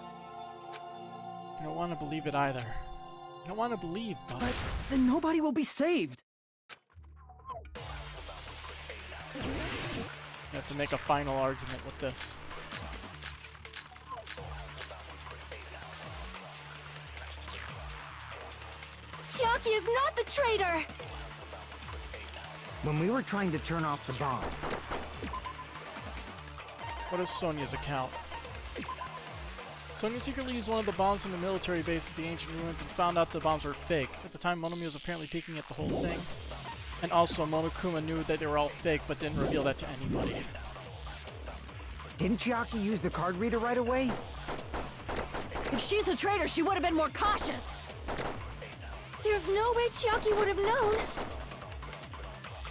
I don't want to believe it either. I don't want to believe, but then nobody will be saved. you have to make a final argument with this. Chiaki is not the traitor! When we were trying to turn off the bomb, What is Sonia's account? Sonia secretly used one of the bombs from the military base at the ancient ruins and found out the bombs were fake. At the time, Monomi was apparently peeking at the whole thing. And also, Monokuma knew that they were all fake, but didn't reveal that to anybody. didn't Chiaki use the card reader right away? If she's a traitor, she would have been more cautious. There's no way Chiaki would have known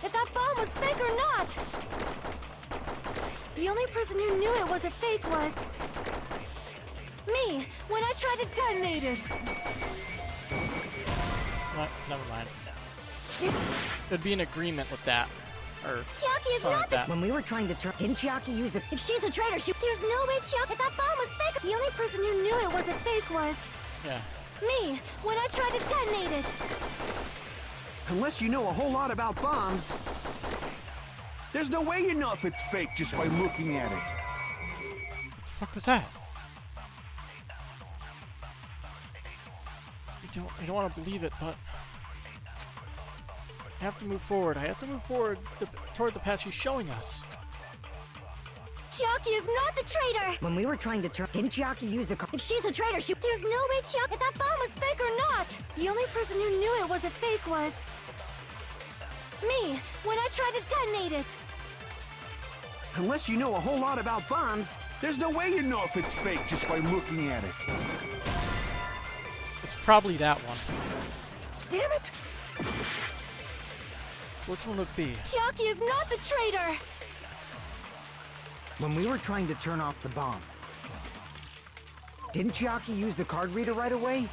if that bomb was fake or not. The only person who knew it was a fake was me, when I tried to detonate it. Never mind. There'd be an agreement with that. Or Chiaki is something not like that. When we were trying to turn... Didn't Chiaki use the... If she's a traitor, there's no way Chiaki... If that bomb was fake... The only person who knew it was a fake was Yeah. me, when I tried to detonate it. Unless you know a whole lot about bombs, there's no way you know if it's fake just by looking at it. What the fuck was that? I don't want to believe it, but I have to move forward. I have to move forward toward the path she's showing us. Chiaki is not the traitor! When we were trying to turn... Didn't Chiaki use the... If she's a traitor, there's no way Chiaki... If that bomb was fake or not! The only person who knew it was a fake was me, when I tried to detonate it. Unless you know a whole lot about bombs, there's no way you know if it's fake just by looking at it. It's probably that one. Damn it! So which one would it be? Chiaki is not the traitor! When we were trying to turn off the bomb, didn't Chiaki use the card reader right away?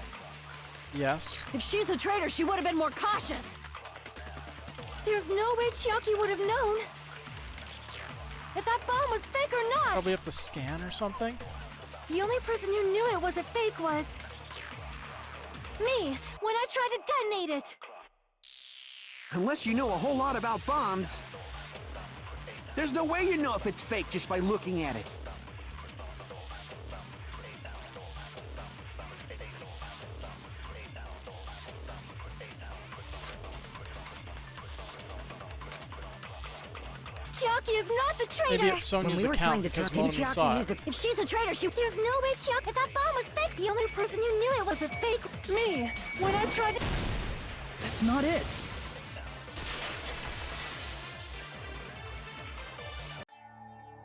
Yes. If she's a traitor, she would have been more cautious. There's no way Chiaki would have known if that bomb was fake or not. Probably have to scan or something? The only person who knew it was a fake was... me, when I tried to detonate it! Unless you know a whole lot about bombs, there's no way you know if it's fake just by looking at it. Chiaki is not the traitor! Maybe it's Sonia's account because Monomi saw it. If she's a traitor, there's no way Chiaki, that bomb was fake. The only person who knew it was a fake. Me, when I tried to... That's not it.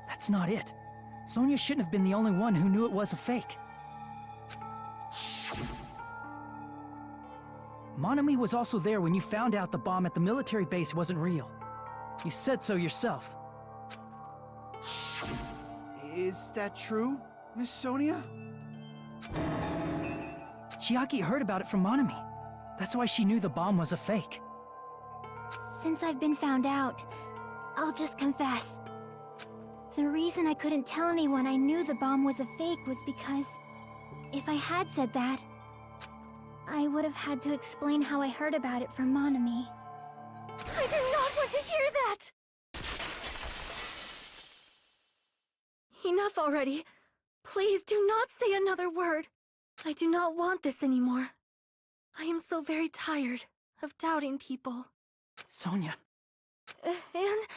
That's not it. Sonia shouldn't have been the only one who knew it was a fake. Monomi was also there when you found out the bomb at the military base wasn't real. You said so yourself. Is that true, Miss Sonia? Chiaki heard about it from Monomi. That's why she knew the bomb was a fake. Since I've been found out, I'll just confess. The reason I couldn't tell anyone I knew the bomb was a fake was because if I had said that, I would have had to explain how I heard about it from Monomi. I do not want to hear that! Enough already. Please do not say another word. I do not want this anymore. I am so very tired of doubting people. Sonia. And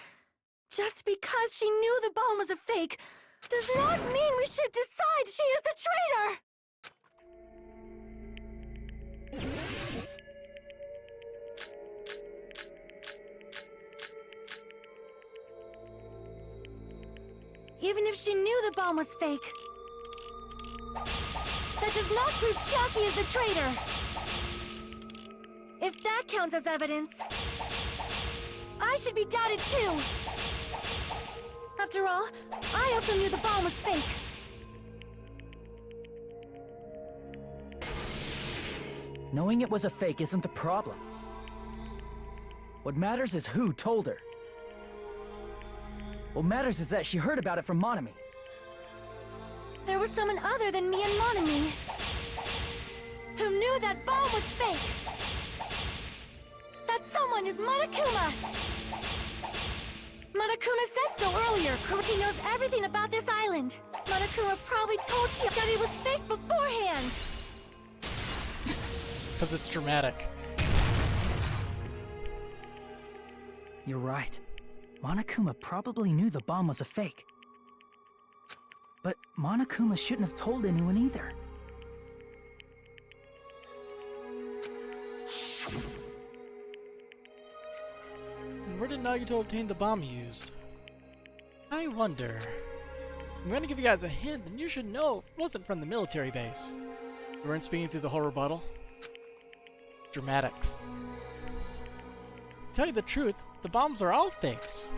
just because she knew the bomb was a fake does not mean we should decide she is the traitor! Even if she knew the bomb was fake, that does not prove Chiaki is the traitor! If that counts as evidence, I should be doubted too! After all, I also knew the bomb was fake. Knowing it was a fake isn't the problem. What matters is who told her. What matters is that she heard about it from Monomi. There was someone other than me and Monomi who knew that bomb was fake. That someone is Monokuma! Monokuma said so earlier. Kuroki knows everything about this island. Monokuma probably told you that it was fake beforehand. Because it's dramatic. You're right. Monokuma probably knew the bomb was a fake. But Monokuma shouldn't have told anyone either. And where did Nagito obtain the bomb he used? I wonder. I'm gonna give you guys a hint, and you should know it wasn't from the military base. You weren't speaking through the whole rebuttal. Dramatics. To tell you the truth, the bombs are all fakes.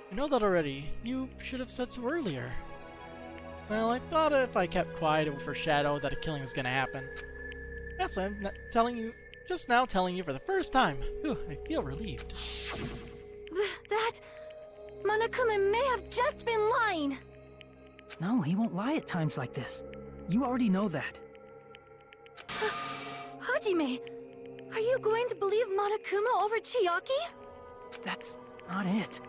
You know that already. You should have said so earlier. Well, I thought if I kept quiet, it would foreshadow that a killing was gonna happen. Yes, I'm not telling you, just now telling you for the first time. Whew, I feel relieved. That... Monokuma may have just been lying! No, he won't lie at times like this. You already know that. Hajime, are you going to believe Monokuma over Chiaki? That's not it.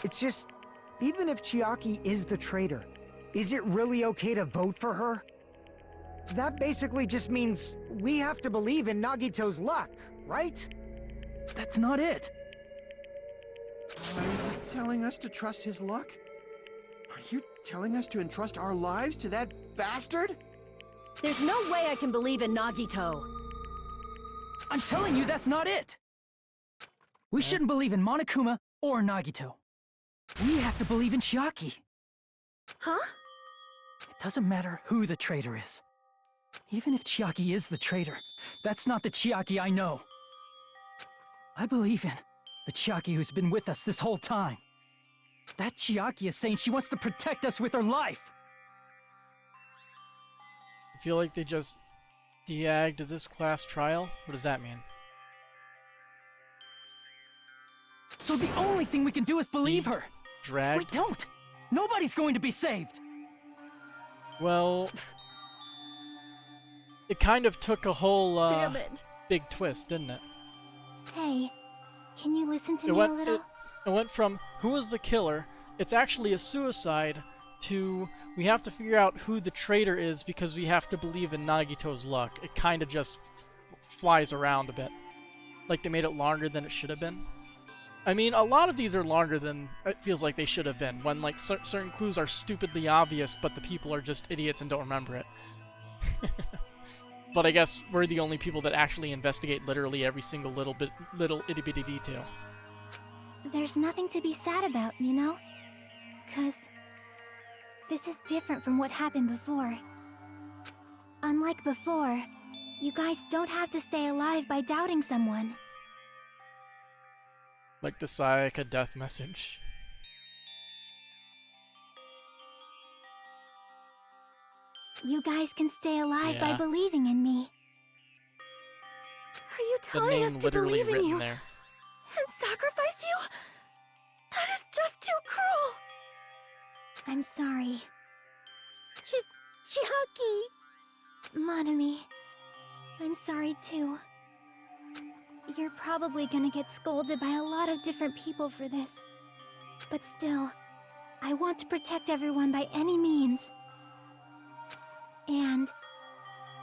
It's just, even if Chiaki is the traitor, is it really okay to vote for her? That basically just means we have to believe in Nagito's luck, right? That's not it. Are you telling us to trust his luck? Are you telling us to entrust our lives to that bastard? There's no way I can believe in Nagito. I'm telling you that's not it! We shouldn't believe in Monokuma or Nagito. We have to believe in Chiaki. Huh? It doesn't matter who the traitor is. Even if Chiaki is the traitor, that's not the Chiaki I know. I believe in the Chiaki who's been with us this whole time. That Chiaki is saying she wants to protect us with her life. I feel like they just de-agged this class trial. What does that mean? So the only thing we can do is believe her. If Dragged? we don't, nobody's going to be saved. Well, it kind of took a whole Damn it. big twist, didn't it? Hey, can you listen to me a little? It went from who was the killer, it's actually a suicide, to we have to figure out who the traitor is because we have to believe in Nagito's luck. It kind of just flies around a bit. Like they made it longer than it should have been. I mean, a lot of these are longer than it feels like they should have been, when like certain clues are stupidly obvious, but the people are just idiots and don't remember it. But I guess we're the only people that actually investigate literally every single little itty-bitty detail. There's nothing to be sad about, you know? 'Cause this is different from what happened before. Unlike before, you guys don't have to stay alive by doubting someone. Like the Sayaka death message. You guys can stay alive by Yeah. believing in me. Are you The telling us name to literally believe in written you there. and sacrifice you? That is just too cruel. I'm sorry. Chiaki! Monami, I'm sorry too. You're probably gonna get scolded by a lot of different people for this. But still, I want to protect everyone by any means. And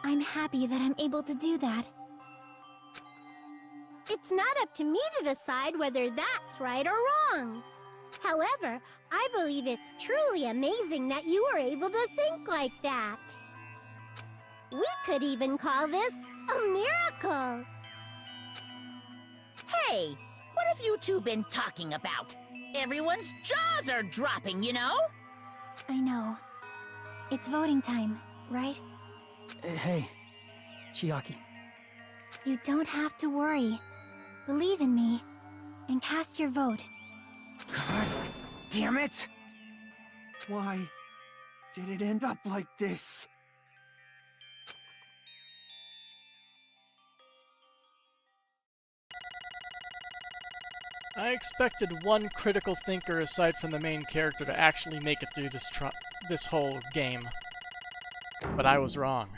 I'm happy that I'm able to do that. It's not up to me to decide whether that's right or wrong. However, I believe it's truly amazing that you were able to think like that. We could even call this a miracle. Hey, what have you two been talking about? Everyone's jaws are dropping, you know? I know. It's voting time, right? Hey, Chiaki. You don't have to worry. Believe in me, and cast your vote. God damn it! Why did it end up like this? I expected one critical thinker aside from the main character to actually make it through this whole game. But I was wrong.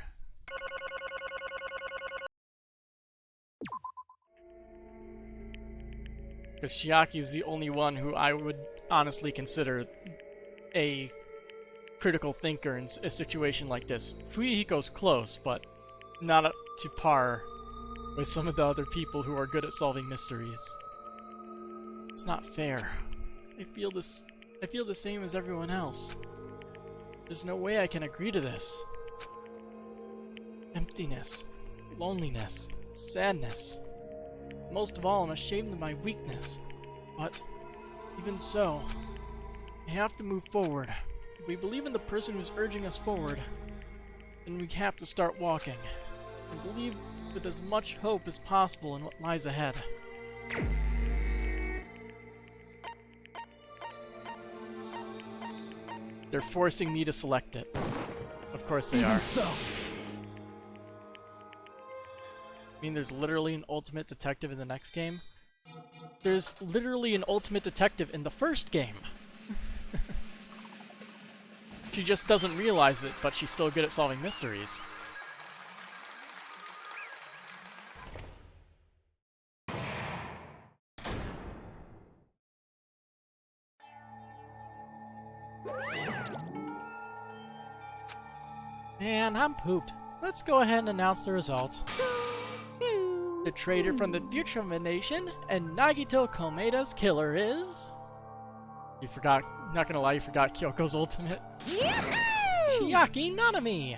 Because Chiaki's the only one who I would honestly consider a critical thinker in a situation like this. Fuyuhiko's close, but not up to par with some of the other people who are good at solving mysteries. It's not fair. I feel the same as everyone else. There's no way I can agree to this. Emptiness, loneliness, sadness. Most of all, I'm ashamed of my weakness. But even so, we have to move forward. If we believe in the person who's urging us forward, then we have to start walking. And believe with as much hope as possible in what lies ahead. They're forcing me to select it. Of course they are. So, I mean, there's literally an ultimate detective in the next game. There's literally an ultimate detective in the first game. She just doesn't realize it, but she's still good at solving mysteries. Man, I'm pooped. Let's go ahead and announce the results. The traitor from the future of a nation and Nagito Komeda's killer is... You forgot, not gonna lie, you forgot Kyoko's ultimate. Chiaki Nanami!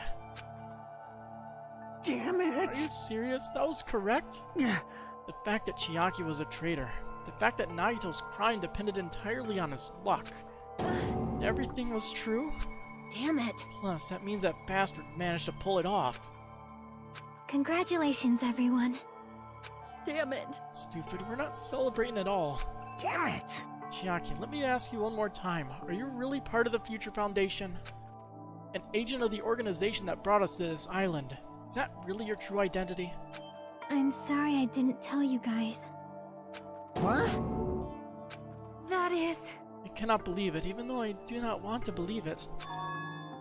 Damn it! Are you serious? That was correct? The fact that Chiaki was a traitor, the fact that Nagito's crime depended entirely on his luck. Everything was true? Damn it. Plus, that means that bastard managed to pull it off. Congratulations, everyone. Damn it. Stupid, we're not celebrating at all. Damn it! Chiaki, let me ask you one more time. Are you really part of the Future Foundation? An agent of the organization that brought us to this island? Is that really your true identity? I'm sorry I didn't tell you guys. What? That is... I cannot believe it, even though I do not want to believe it.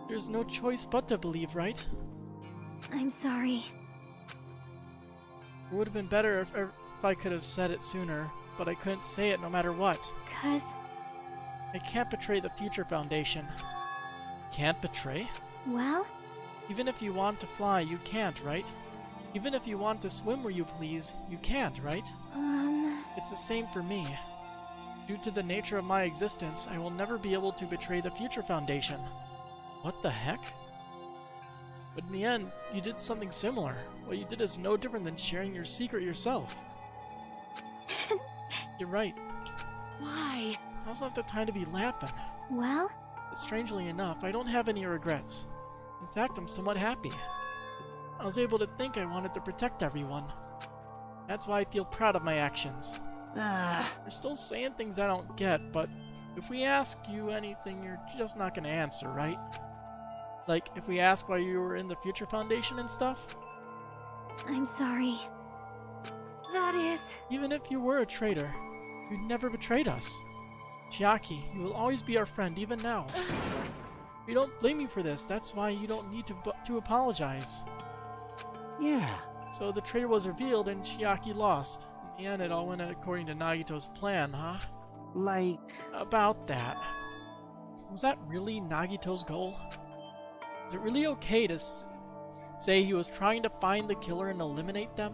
There's no choice but to believe, right? I'm sorry. It would have been better if I could have said it sooner, but I couldn't say it no matter what. 'Cause... I can't betray the Future Foundation. Can't betray? well... Even if you want to fly, you can't, right? Even if you want to swim where you please, you can't, right? It's the same for me. Due to the nature of my existence, I will never be able to betray the Future Foundation. What the heck? But in the end, you did something similar. What you did is no different than sharing your secret yourself. You're right. Why? Now's not the time to be laughing. well... But strangely enough, I don't have any regrets. In fact, I'm somewhat happy. I was able to think I wanted to protect everyone. That's why I feel proud of my actions. You're still saying things I don't get, but if we ask you anything, you're just not gonna answer, right? Like, if we ask why you were in the Future Foundation and stuff? I'm sorry. That is... Even if you were a traitor, you never betrayed us. Chiaki, you will always be our friend, even now. You don't blame me for this, that's why you don't need to apologize. Yeah. So the traitor was revealed and Chiaki lost. In the end, it all went according to Nagito's plan, huh? Like... About that. Was that really Nagito's goal? Is it really okay to say he was trying to find the killer and eliminate them?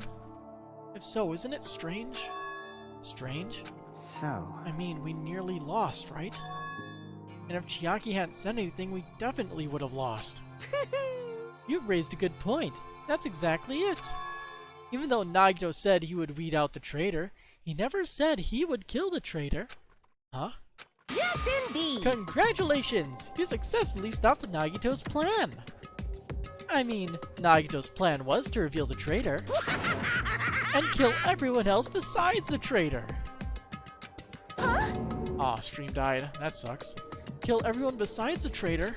If so, isn't it strange? Strange? So... I mean, we nearly lost, right? And if Chiaki hadn't said anything, we definitely would have lost. You've raised a good point. That's exactly it. Even though Nagito said he would weed out the traitor, he never said he would kill the traitor. Huh? Yes, indeed! Congratulations! You successfully stopped Nagito's plan! I mean, Nagito's plan was to reveal the traitor. And kill everyone else besides the traitor! Huh? Aw, stream died. That sucks. Kill everyone besides the traitor?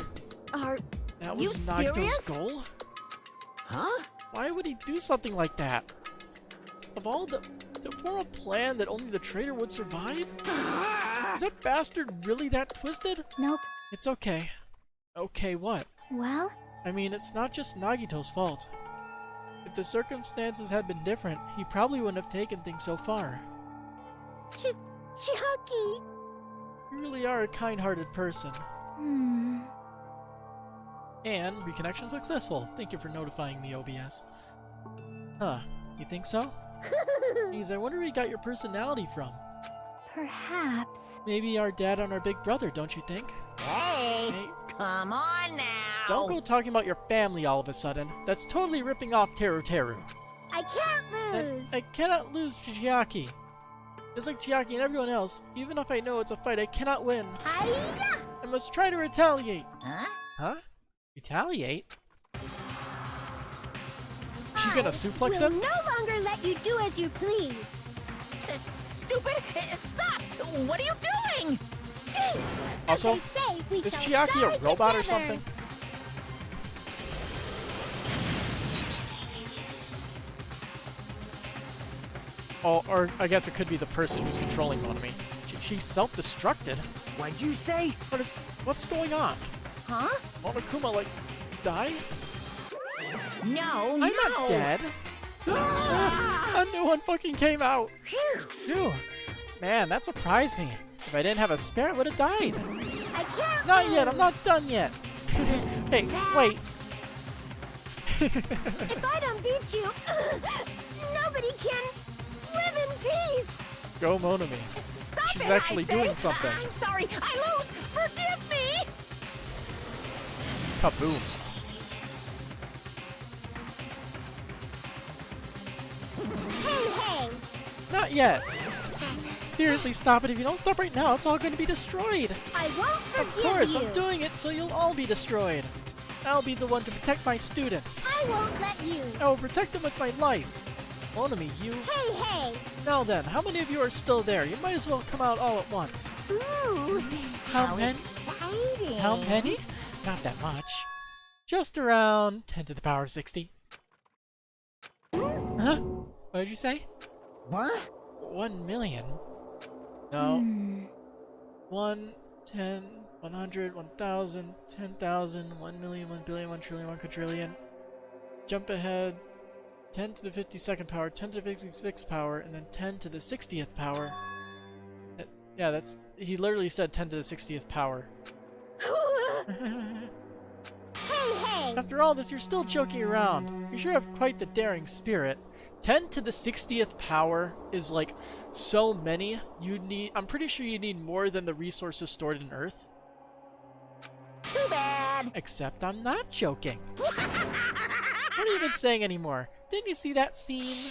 That was you Nagito's serious? goal? Huh? Why would he do something like that? Of all to form a plan that only the traitor would survive? Is that bastard really that twisted? Nope. It's okay. Okay, what? Well... I mean, it's not just Nagito's fault. If the circumstances had been different, he probably wouldn't have taken things so far. Chiaki! You really are a kind-hearted person. And reconnection successful. Thank you for notifying me, OBS. Huh, you think so? Geez, I wonder where you got your personality from. Perhaps... Maybe our dad and our big brother, don't you think? Hey, Hey, come on now! don't go talking about your family all of a sudden. That's totally ripping off Teru Teru. I can't lose! I cannot lose to Chiaki. Just like Chiaki and everyone else, even if I know it's a fight, I cannot win. Hi-ya! I must try to retaliate. Huh? Huh? Retaliate? She gonna suplex will him? no longer let you do as you please. Stupid! Stop! What are you doing? Also, As they say, we is shall Chiaki die a robot or together. something? Oh, or I guess it could be the person who's controlling Monami. She self-destructed? What'd you say? What's going on? Huh? Monokuma, like, died? No, I'm not dead. A new one fucking came out. Phew. Man, that surprised me. If I didn't have a spare, I would have died. I can't Not lose. yet, I'm not done yet. Hey, wait. If I don't beat you, nobody can live in peace. Go Monami. Stop She's it, actually I say. doing something. I'm sorry, I lose! Forgive me! Kaboom. Hey! Not yet. Seriously, stop it. If you don't stop right now, it's all going to be destroyed. I won't forgive Of course, you. I'm doing it so you'll all be destroyed. I'll be the one to protect my students. I won't let you. I will protect them with my life. Monami, you... Hey! Now then, how many of you are still there? You might as well come out all at once. Ooh, How many? exciting. How many? Not that much. Just around 10 to the power 60. Huh? What did you say? What? 1 million? No. 1, 10, 100, 1,000, 10,000, 1 million, 1 billion, 1 trillion, 1 quadrillion. Jump ahead. 10 to the 52nd power, 10 to the 56th power, and then 10 to the 60th power. Yeah, that's... He literally said 10 to the 60th power. Hey! After all this, you're still joking around. You sure have quite the daring spirit. 10 to the 60th power is like so many. I'm pretty sure you need more than the resources stored in Earth. Too bad. Except I'm not joking. What are you even saying anymore? Didn't you see that scene?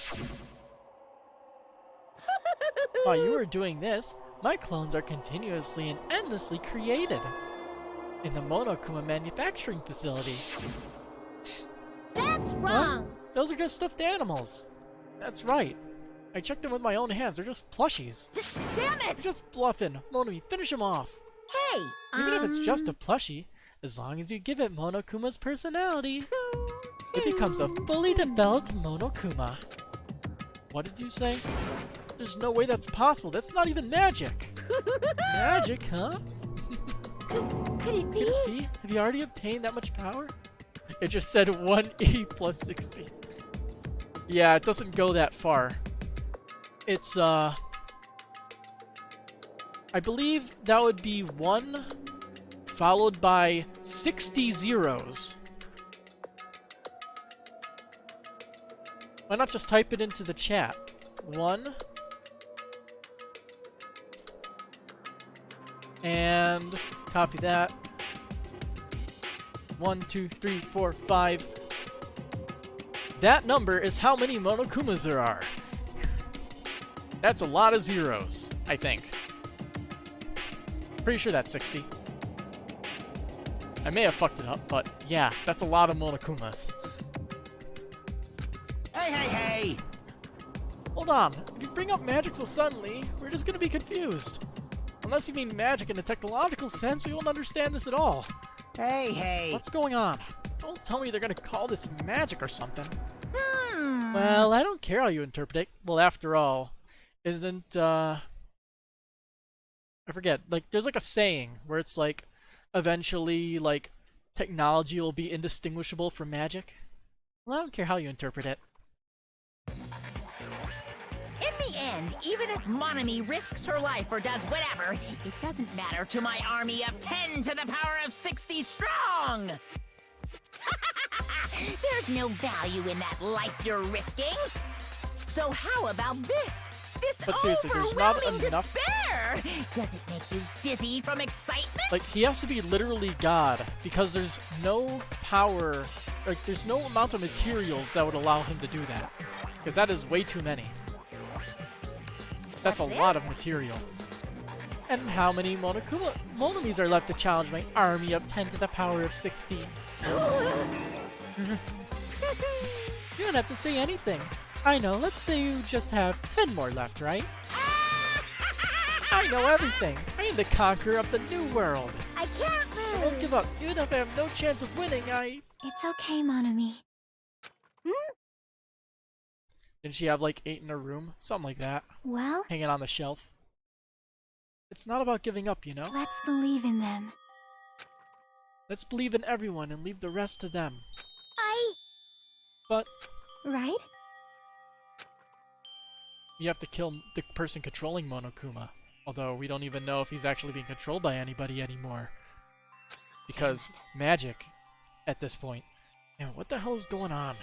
While you were doing this, my clones are continuously and endlessly created in the Monokuma manufacturing facility. That's wrong! What? Those are just stuffed animals. That's right. I checked them with my own hands. They're just plushies. Damn it! Just bluffing. Monomi, finish him off. Hey, Even if it's just a plushie, as long as you give it Monokuma's personality, it becomes a fully developed Monokuma. What did you say? There's no way that's possible. That's not even magic. Magic, huh? Could it be? Could it be? Have you already obtained that much power? It just said 1E plus 60. Yeah, it doesn't go that far. It's, I believe that would be 1 followed by 60 zeros. Why not just type it into the chat? 1 and copy that. 1, 2, 3, 4, 5. That number is how many Monokumas there are. That's a lot of zeros, I think. Pretty sure that's 60. I may have fucked it up, but yeah, that's a lot of Monokumas. Hey! Hold on, if you bring up magic so suddenly, we're just gonna be confused. Unless you mean magic in a technological sense, we won't understand this at all. Hey! What's going on? Don't tell me they're gonna call this magic or something. Well, I don't care how you interpret it. Well, after all, isn't, I forget, like, there's like a saying where it's like, eventually, like, technology will be indistinguishable from magic. Well, I don't care how you interpret it. in the end, even if Monomi risks her life or does whatever, it doesn't matter to my army of 10 to the power of 60 strong! There's no value in that life you're risking. So how about this? This But seriously, there's not overwhelming enough- despair! Does it make you dizzy from excitement? Like, he has to be literally God, because there's no power, like, there's no amount of materials that would allow him to do that. Because that is way too many. That's What's a lot this? of material. And how many Monomis are left to challenge my army of 10 to the power of 60? You don't have to say anything. I know, let's say you just have 10 more left, right? I know everything. I am the conqueror of the new world. I can't I lose! won't give up. Even if I have no chance of winning, It's okay, Monomi. Didn't she have like 8 in her room? Something like that. Well, Hanging on the shelf. It's not about giving up, you know? let's believe in them. Let's believe in everyone and leave the rest to them. But Right? you have to kill the person controlling Monokuma. Although we don't even know if he's actually being controlled by anybody anymore. Because magic at this point. Yeah, what the hell is going on?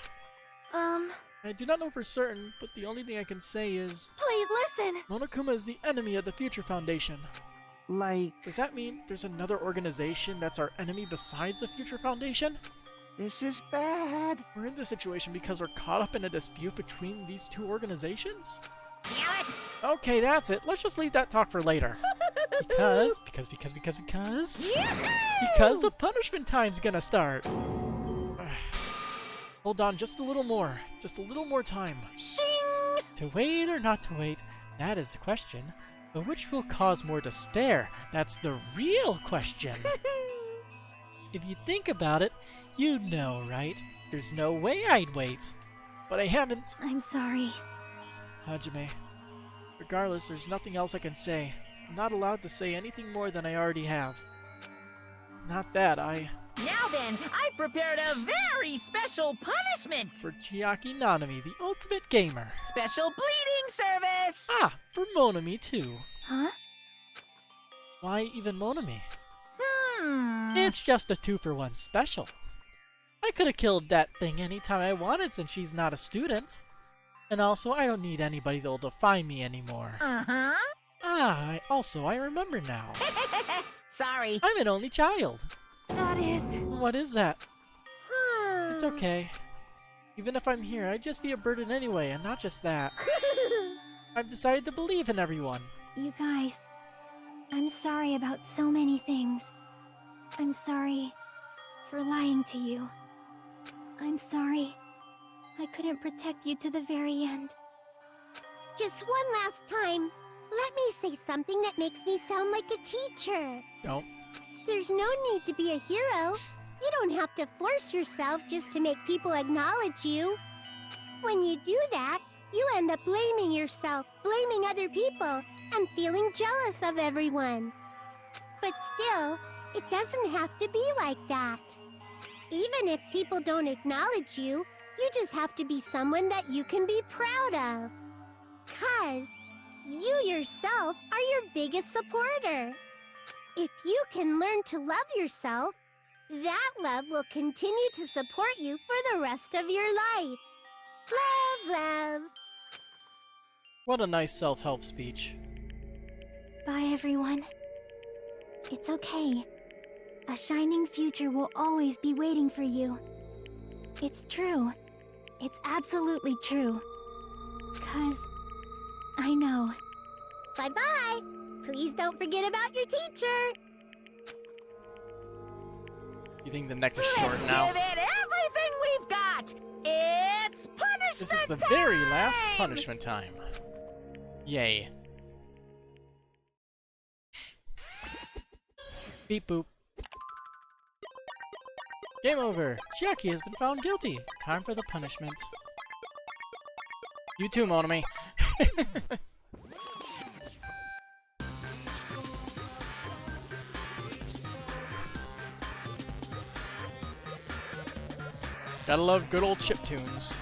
I do not know for certain, but the only thing I can say is Please listen! Monokuma is the enemy of the Future Foundation. Like, Does that mean there's another organization that's our enemy besides the Future Foundation? this is bad. We're in this situation because we're caught up in a dispute between these two organizations? Damn it! Okay, that's it. Let's just leave that talk for later. Because the punishment time's gonna start. Hold on just a little more. Just a little more time. Shing! To wait or not to wait, that is the question. But which will cause more despair? That's the real question. If you think about it, you know, right? There's no way I'd wait. But I haven't. I'm sorry. Hajime. Regardless, there's nothing else I can say. I'm not allowed to say anything more than I already have. not that. Now then, I've prepared a very special punishment! For Chiaki Nanami, the ultimate gamer. Special bleeding service! Ah, for Monami too. Huh? Why even Monami? Hmm. It's just a 2-for-1 special. I could have killed that thing anytime I wanted since she's not a student. And also, I don't need anybody that'll define me anymore. Uh-huh. Ah, I remember now. Sorry. I'm an only child. That is... What is that? It's okay. Even if I'm here, I'd just be a burden anyway, and not just that. I've decided to believe in everyone. You guys, I'm sorry about so many things. I'm sorry for lying to you. I'm sorry I couldn't protect you to the very end. Just one last time, let me say something that makes me sound like a teacher. Don't. There's no need to be a hero. You don't have to force yourself just to make people acknowledge you. When you do that, you end up blaming yourself, blaming other people, and feeling jealous of everyone. But still, it doesn't have to be like that. Even if people don't acknowledge you, you just have to be someone that you can be proud of. 'Cause you yourself are your biggest supporter. If you can learn to love yourself, that love will continue to support you for the rest of your life. Love, love. What a nice self-help speech. Bye, everyone. It's okay. A shining future will always be waiting for you. It's true. It's absolutely true. 'Cause I know. Bye-bye. Please don't forget about your teacher. You think the neck is Let's short now? give it everything we've got! It's punishment This is the time! very last punishment time. Yay. Beep boop. Game over. Chiaki has been found guilty. Time for the punishment. You too, Monami. Gotta love good old chip tunes.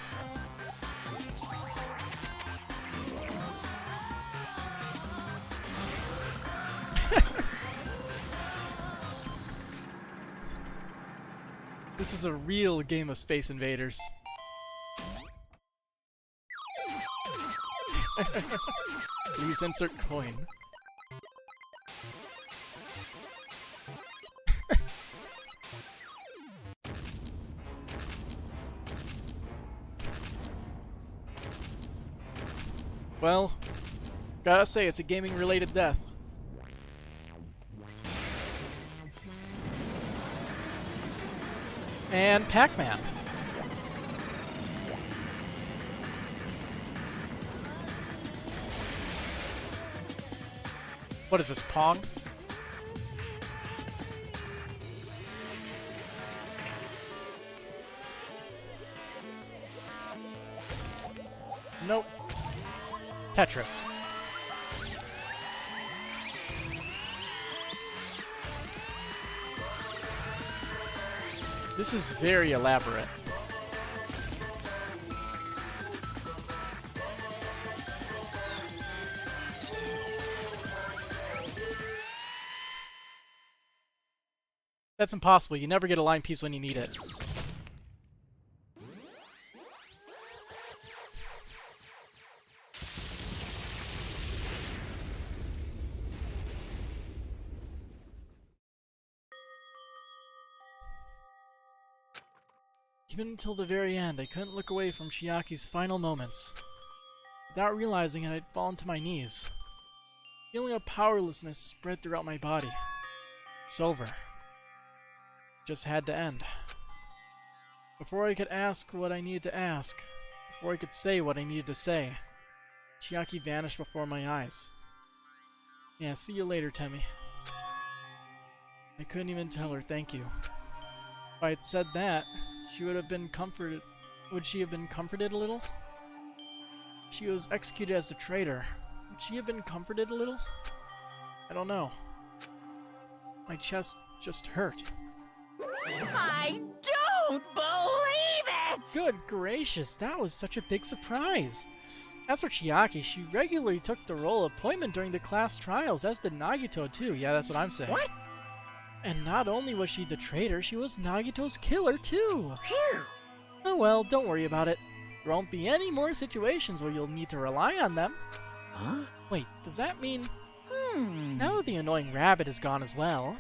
This is a real game of Space Invaders. Please insert coin. Well, gotta say, it's a gaming-related death. And Pac-Man. What is this, Pong? Nope. Tetris. This is very elaborate. That's impossible. You never get a line piece when you need it. Even until the very end, I couldn't look away from Chiaki's final moments. Without realizing it, I'd fallen to my knees. Feeling of powerlessness spread throughout my body. It's over. Just had to end. Before I could ask what I needed to ask, before I could say what I needed to say, Chiaki vanished before my eyes. Yeah, see you later, Temmie. I couldn't even tell her thank you. If I had said that, she would have been comforted. Would she have been comforted a little? She was executed as the traitor. Would she have been comforted a little? I don't know. My chest just hurt. I don't believe it! Good gracious, that was such a big surprise. As for Chiaki, she regularly took the role of appointment during the class trials, as did Nagito too. Yeah, that's what I'm saying. What? And not only was she the traitor, she was Nagito's killer too. Phew! Oh well, don't worry about it. There won't be any more situations where you'll need to rely on them. Huh? Wait, does that mean... Hmm. Now that the annoying rabbit is gone as well,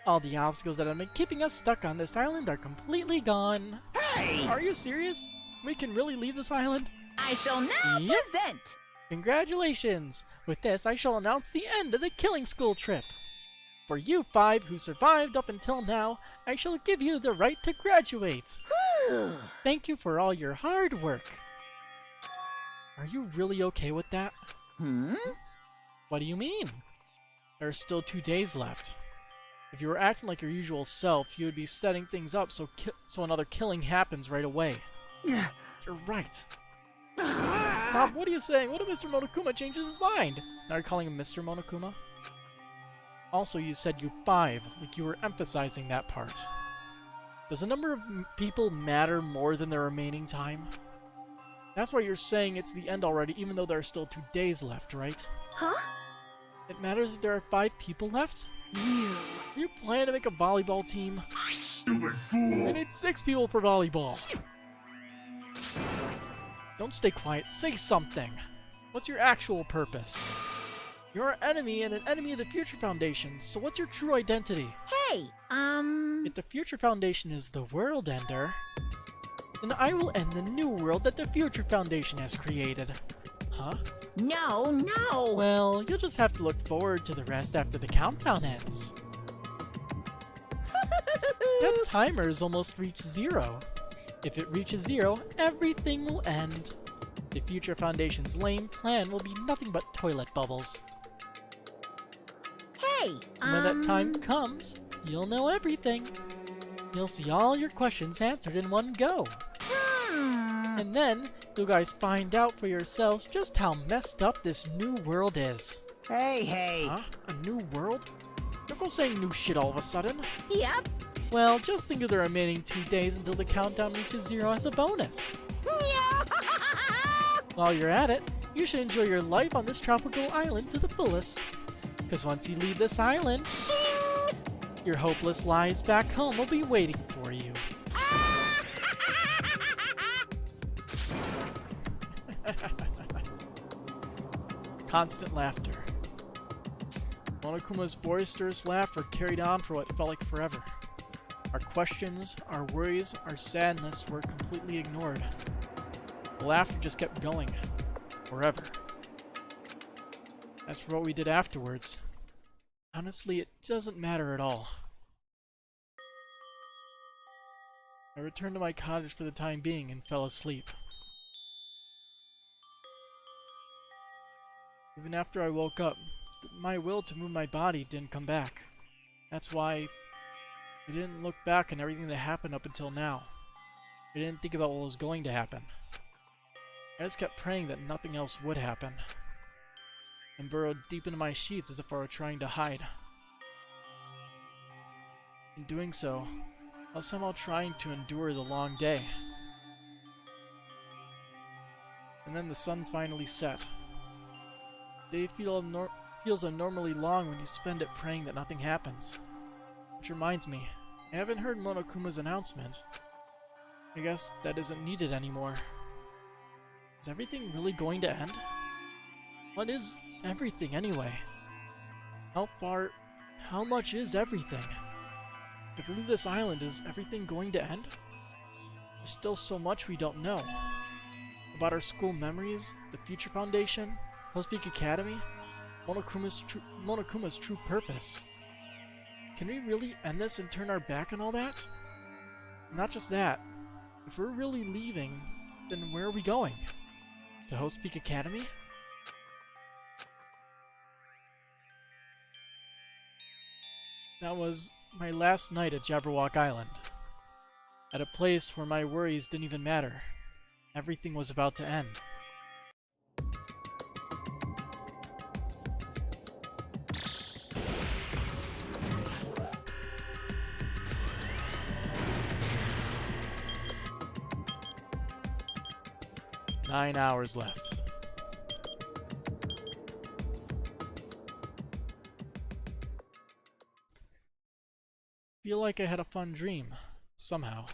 all the obstacles that have been keeping us stuck on this island are completely gone. Hey! Are you serious? We can really leave this island? I shall now Yep. present. Congratulations! With this, I shall announce the end of the killing school trip. For you 5 who survived up until now, I shall give you the right to graduate. Thank you for all your hard work. Are you really okay with that? Hmm? What do you mean? There are still 2 days left. If you were acting like your usual self, you would be setting things up so another killing happens right away. You're right. Stop, what are you saying? What if Mr. Monokuma changes his mind? Now you're calling him Mr. Monokuma? Also, you said you 5, like you were emphasizing that part. Does the number of people matter more than the remaining time? That's why you're saying it's the end already, even though there are still 2 days left, right? Huh? It matters if there are 5 people left? Are you planning to make a volleyball team? Stupid fool! I need 6 people for volleyball. Don't stay quiet, say something. What's your actual purpose? You're an enemy and an enemy of the Future Foundation, so what's your true identity? Hey, If the Future Foundation is the world ender, then I will end the new world that the Future Foundation has created. Huh? no. Well, you'll just have to look forward to the rest after the countdown ends. That timer has almost reached 0. If it reaches 0, everything will end. The Future Foundation's lame plan will be nothing but toilet bubbles. Hey, And when that time comes, you'll know everything. You'll see all your questions answered in one go. And then, you guys find out for yourselves just how messed up this new world is. Hey. Huh? A new world? Don't go saying new shit all of a sudden. Yep. Well, just think of the remaining 2 days until the countdown reaches 0 as a bonus. While you're at it, you should enjoy your life on this tropical island to the fullest. Because once you leave this island, your hopeless lives back home will be waiting for you. Constant laughter. Monokuma's boisterous laughter carried on for what felt like forever. Our questions, our worries, our sadness were completely ignored. The laughter just kept going. Forever. As for what we did afterwards, honestly, it doesn't matter at all. I returned to my cottage for the time being and fell asleep. Even after I woke up, my will to move my body didn't come back. That's why I didn't look back on everything that happened up until now. I didn't think about what was going to happen. I just kept praying that nothing else would happen, and burrowed deep into my sheets as if I were trying to hide. In doing so, I was somehow trying to endure the long day. And then the sun finally set. The day feels abnormally long when you spend it praying that nothing happens. Which reminds me, I haven't heard Monokuma's announcement. I guess that isn't needed anymore. Is everything really going to end? What is everything anyway? How much is everything? If we leave this island, is everything going to end? There's still so much we don't know. About our school memories, the Future Foundation, Post Peak Academy, Monokuma's true purpose. Can we really end this and turn our back on all that? Not just that. If we're really leaving, then where are we going? To Host Peak Academy? That was my last night at Jabberwock Island. At a place where my worries didn't even matter. Everything was about to end. 9 hours left. Feel like I had a fun dream, somehow.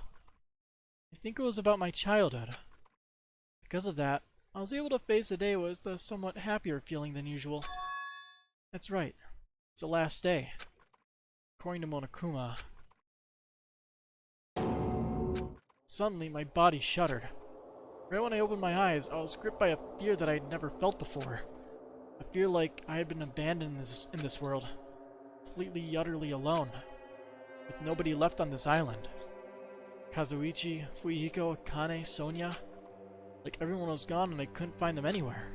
I think it was about my childhood. Because of that, I was able to face the day with a somewhat happier feeling than usual. That's right, it's the last day. According to Monokuma. Suddenly, my body shuddered. Right when I opened my eyes, I was gripped by a fear that I had never felt before. A fear like I had been abandoned in this world. Completely, utterly alone. With nobody left on this island. Kazuichi, Fuyiko, Akane, Sonia. Like everyone was gone and I couldn't find them anywhere.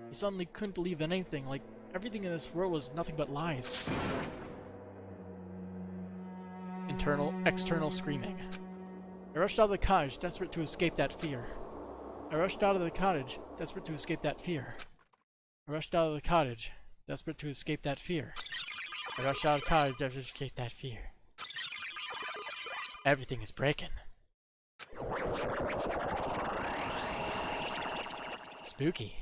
I suddenly couldn't believe in anything, like everything in this world was nothing but lies. External screaming. I rushed out of the cottage, desperate to escape that fear. I rushed out of the cottage, desperate to escape that fear. I rushed out of the cottage, desperate to escape that fear. I rushed out of the cottage, desperate to escape that fear. Everything is breaking. Spooky.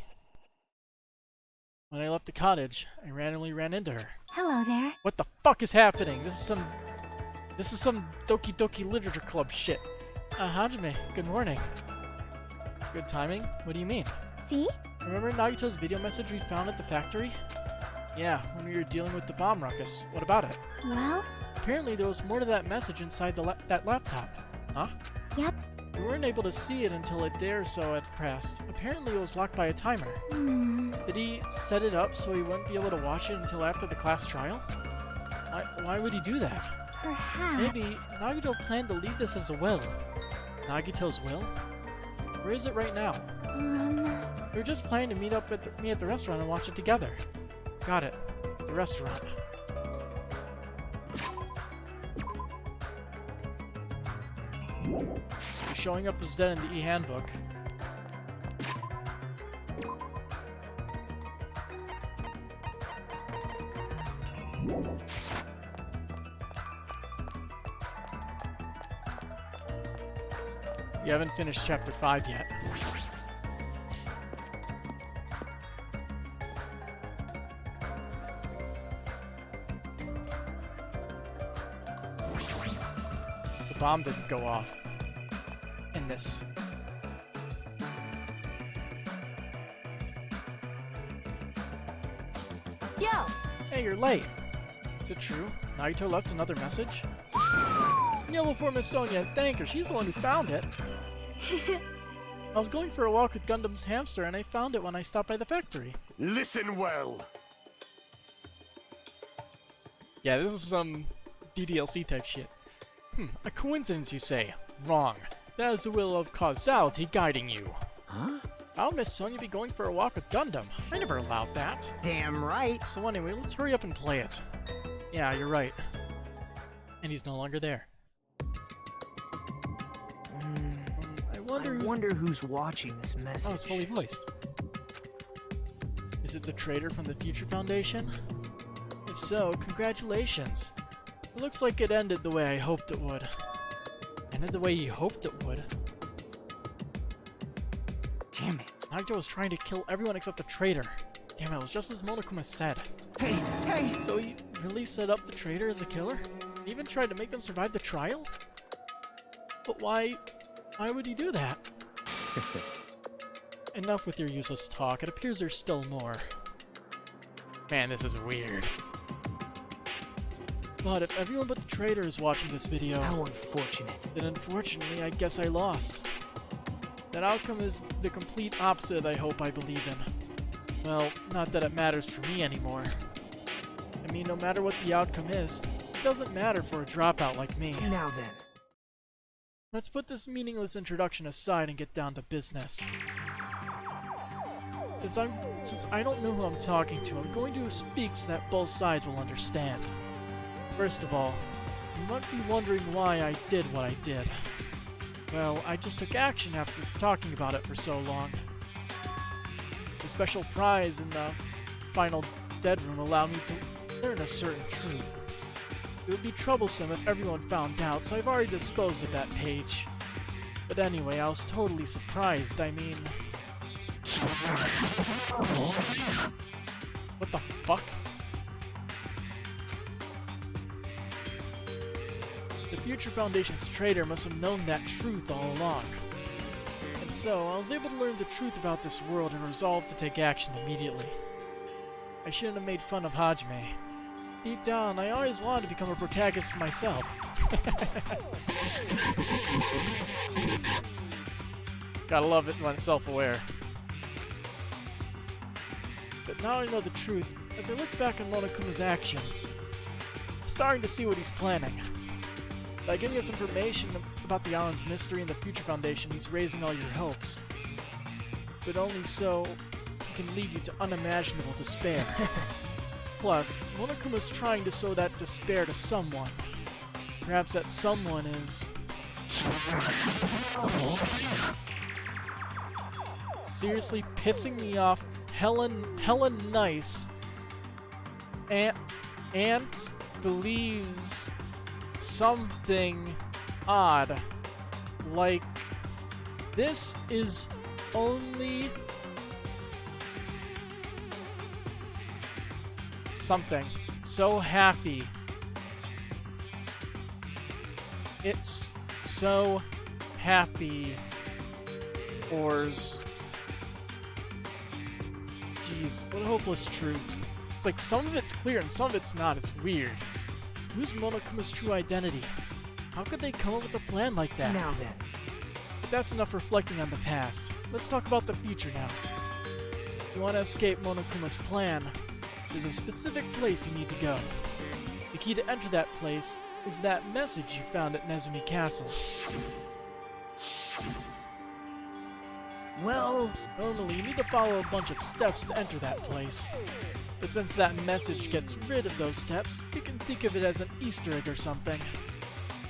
When I left the cottage, I randomly ran into her. Hello there. What the fuck is happening? This is some Doki Doki Literature Club shit. Hajime, good morning. Good timing? What do you mean? See? Remember Nagito's video message we found at the factory? Yeah, when we were dealing with the bomb ruckus. What about it? Well? Apparently there was more to that message inside that laptop. Huh? Yep. We weren't able to see it until a day or so had passed. Apparently it was locked by a timer. Did he set it up so he wouldn't be able to watch it until after the class trial? Why would he do that? Perhaps. Maybe Nagito planned to leave this as a will. Nagito's will? Where is it right now? We were just planning to meet up at me at the restaurant and watch it together. Got it. The restaurant. Showing up as dead in the e-handbook. You haven't finished chapter 5 yet. The bomb didn't go off. In this. Yo! Hey, you're late. Is it true? Nagito left another message? Kneel before Miss Sonia and thank her. She's the one who found it. I was going for a walk with Gundam's hamster and I found it when I stopped by the factory. Listen well. Yeah, this is some DDLC type shit. A coincidence, you say? Wrong. That is the will of causality guiding you. Huh? How would Miss Sonia be going for a walk with Gundam? I never allowed that. Damn right. So anyway, let's hurry up and play it. Yeah, you're right. And he's no longer there. I wonder who's watching this message. Oh, it's fully voiced. Is it the Traitor from the Future Foundation? If so, congratulations. It looks like it ended the way I hoped it would. Ended the way you hoped it would. Damn it. Nagito was trying to kill everyone except the Traitor. Damn it, it was just as Monokuma said. Hey! So he really set up the Traitor as a killer? He even tried to make them survive the trial? But why would he do that? Enough with your useless talk. It appears there's still more. Man, this is weird. But if everyone but the Traitor is watching this video... How unfortunate. Then unfortunately, I guess I lost. That outcome is the complete opposite I hope I believe in. Well, not that it matters for me anymore. I mean, no matter what the outcome is, it doesn't matter for a dropout like me. Now then. Let's put this meaningless introduction aside and get down to business. Since I don't know who I'm talking to, I'm going to speak so that both sides will understand. First of all, you might be wondering why I did what I did. Well, I just took action after talking about it for so long. The special prize in the final dead room allowed me to learn a certain truth. It would be troublesome if everyone found out, so I've already disposed of that page. But anyway, I was totally surprised. I mean, What the fuck? The Future Foundation's traitor must have known that truth all along. And so, I was able to learn the truth about this world and resolved to take action immediately. I shouldn't have made fun of Hajime. Deep down, I always wanted to become a protagonist myself. Gotta love it when it's self-aware. But now I know the truth. As I look back on Monokuma's actions, I'm starting to see what he's planning. By giving us information about the island's mystery and the Future Foundation, he's raising all your hopes. But only so he can lead you to unimaginable despair. Plus, Monokuma's trying to sow that despair to someone. Perhaps that someone is... seriously pissing me off hella nice. Ant believes something odd. Like, this is only something so happy. It's so happy. Ors. Jeez, what a hopeless truth. It's like some of it's clear and some of it's not. It's weird. Who's Monokuma's true identity? How could they come up with a plan like that? Now then. But that's enough reflecting on the past. Let's talk about the future now. If you want to escape Monokuma's plan, there's a specific place you need to go. The key to enter that place is that message you found at Nezumi Castle. Well, normally you need to follow a bunch of steps to enter that place. But since that message gets rid of those steps, you can think of it as an Easter egg or something.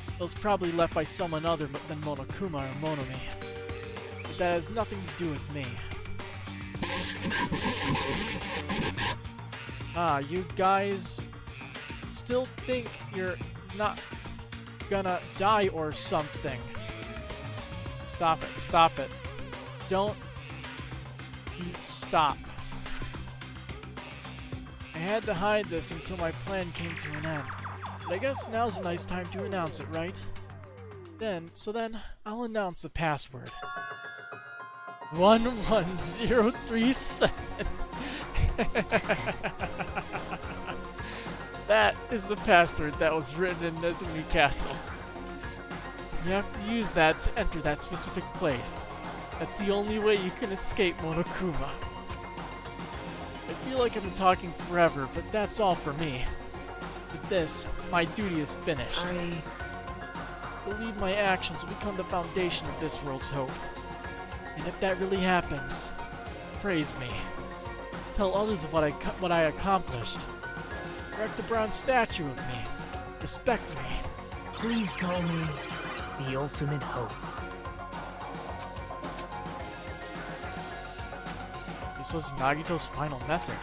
It was probably left by someone other than Monokuma or Monomi. But that has nothing to do with me. Ah, you guys still think you're not gonna die or something. Stop it, stop it. Don't stop. I had to hide this until my plan came to an end. But I guess now's a nice time to announce it, right? Then, I'll announce the password. 11037. That is the password that was written in Nezumi Castle. You have to use that to enter that specific place. That's the only way you can escape Monokuma. I feel like I've been talking forever, but that's all for me. With this, my duty is finished. I believe my actions will become the foundation of this world's hope. And if that really happens, praise me. Tell others of what I accomplished. Erect a bronze statue of me. Respect me. please call me the ultimate hope. This was Nagito's final message.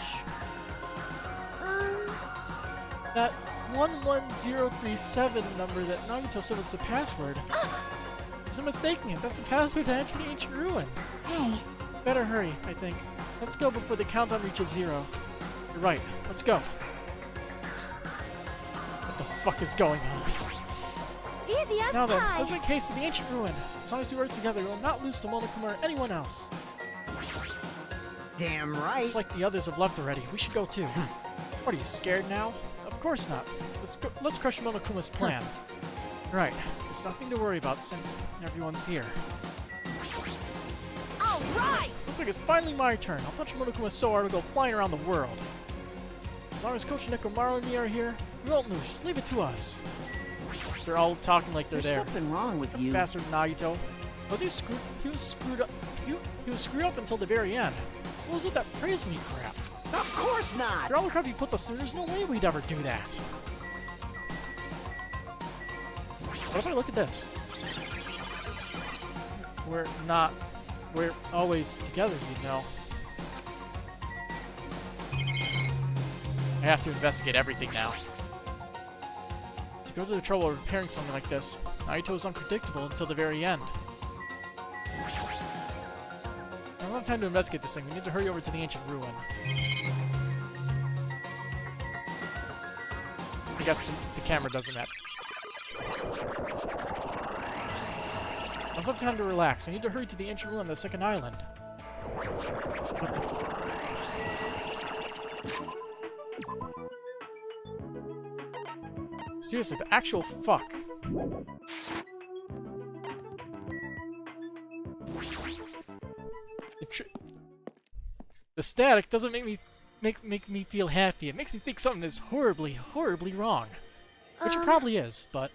That 11037 number that Nagito said was the password. Isn't mistaking it. That's the password to enter the ancient ruin. Hey. Better hurry, I think. Let's go before the countdown reaches 0. You're right. Let's go. What the fuck is going on? Easy as Now then, pie. let's make haste to the ancient ruin. As long as we work together, we will not lose to Monokuma or anyone else. Damn right. It's like the others have left already. We should go too. What, are you scared now? Of course not. Let's crush Monokuma's plan. Right. There's nothing to worry about since everyone's here. Alright! Looks like it's finally my turn. I'll punch Monokuma so hard it'll go flying around the world. As long as Coach Nekomaru and me are here, we won't lose. Just leave it to us. They're all talking like they're There's there. something wrong with you. Bastard Nagito. Was he screwed? He was screwed up. He was screwed up until the very end. What was it that praised me crap? Of course not! After all the crap he puts us through, there's no way we'd ever do that. What if I look at this? We're always together, you know. I have to investigate everything now. To go to the trouble of repairing something like this, Naito is unpredictable until the very end. As don't have time to investigate this thing. We need to hurry over to the ancient ruin. I guess the camera doesn't matter. I also have time to relax. I need to hurry to the ancient ruin on the second island. What the... Seriously, the actual fuck. The static doesn't make me feel happy. It makes me think something is horribly, horribly wrong. Which it probably is, but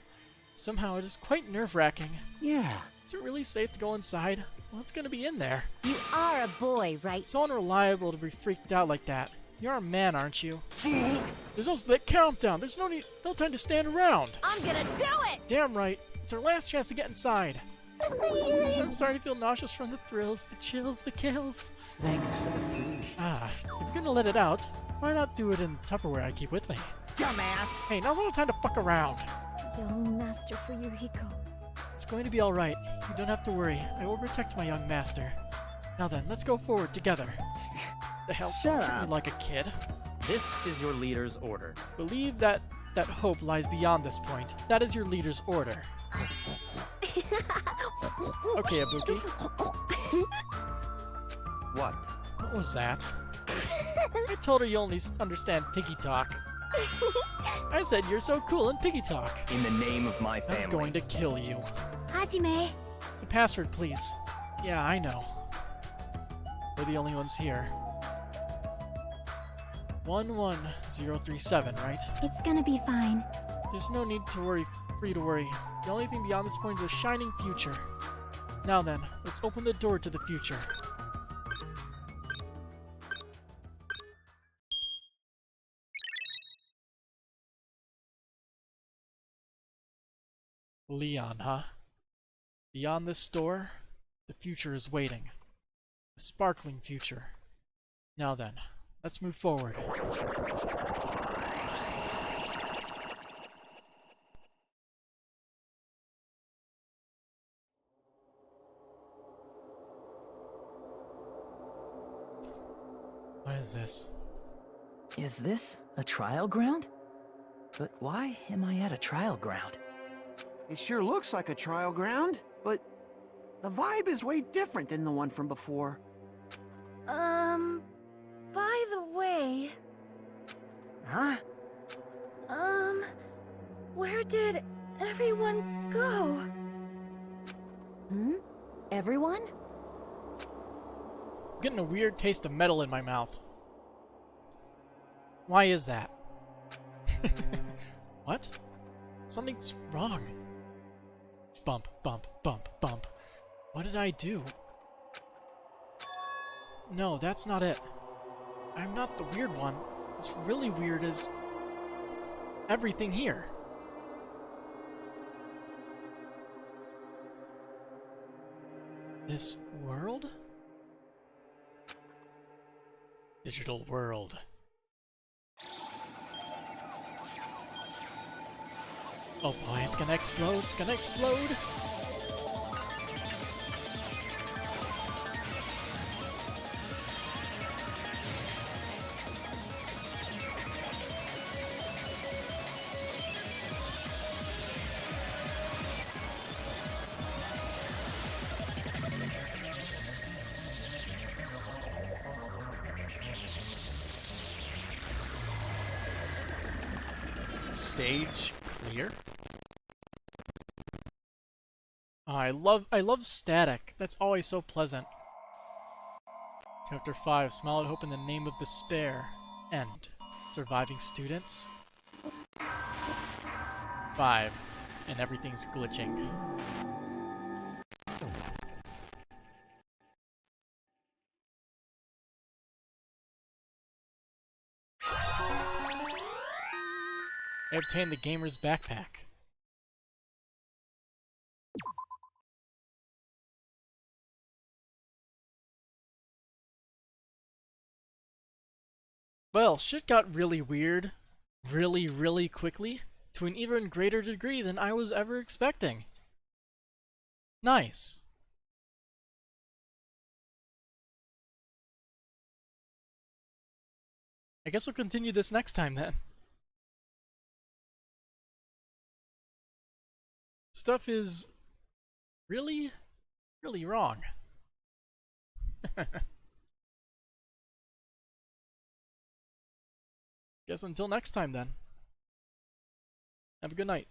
somehow it is quite nerve-wracking. Yeah. Is it really safe to go inside? What's gonna be in there? You are a boy, right? It's so unreliable to be freaked out like that. You're a man, aren't you? Fool! There's also that countdown. There's no time to stand around. I'm gonna do it! Damn right. It's our last chance to get inside. I'm starting to feel nauseous from the thrills, the chills, the kills. Thanks for the food. Ah, if you're gonna let it out, why not do it in the Tupperware I keep with me? Dumbass! Hey, now's not the time to fuck around. Young Master Fuyuhiko. It's going to be alright. You don't have to worry. I will protect my young master. Now then, let's go forward together. The hell? Shut Treat me up. like a kid. This is your leader's order. Believe that hope lies beyond this point. That is your leader's order. Okay, Ibuki. What? What was that? I told her you only understand piggy talk. I said you're so cool in piggy talk. In the name of my family. I'm going to kill you. Hajime. The password, please. Yeah, I know. We're the only ones here. 11037, right? It's gonna be fine. There's no need to worry, for you to worry. The only thing beyond this point is a shining future. Now then, let's open the door to the future. Leon, huh? Beyond this door, the future is waiting. A sparkling future. Now then, let's move forward. What is this? Is this a trial ground? But why am I at a trial ground? It sure looks like a trial ground, but the vibe is way different than the one from before. By the way, Huh? where did everyone go? Everyone? I'm getting a weird taste of metal in my mouth. Why is that? What? Something's wrong. Bump, bump, bump, bump. What did I do? No, that's not it. I'm not the weird one. What's really weird is everything here. This world? Digital world. Oh boy, it's gonna explode, it's gonna explode! Stage clear? Oh, I love static. That's always so pleasant. Chapter 5, Smile at Hope in the Name of Despair. End. Surviving students. 5. And everything's glitching. I obtained the gamer's backpack. Well, shit got really weird, really quickly, to an even greater degree than I was ever expecting. Nice. I guess we'll continue this next time then. Stuff is really, really wrong. Guess until next time then. Have a good night.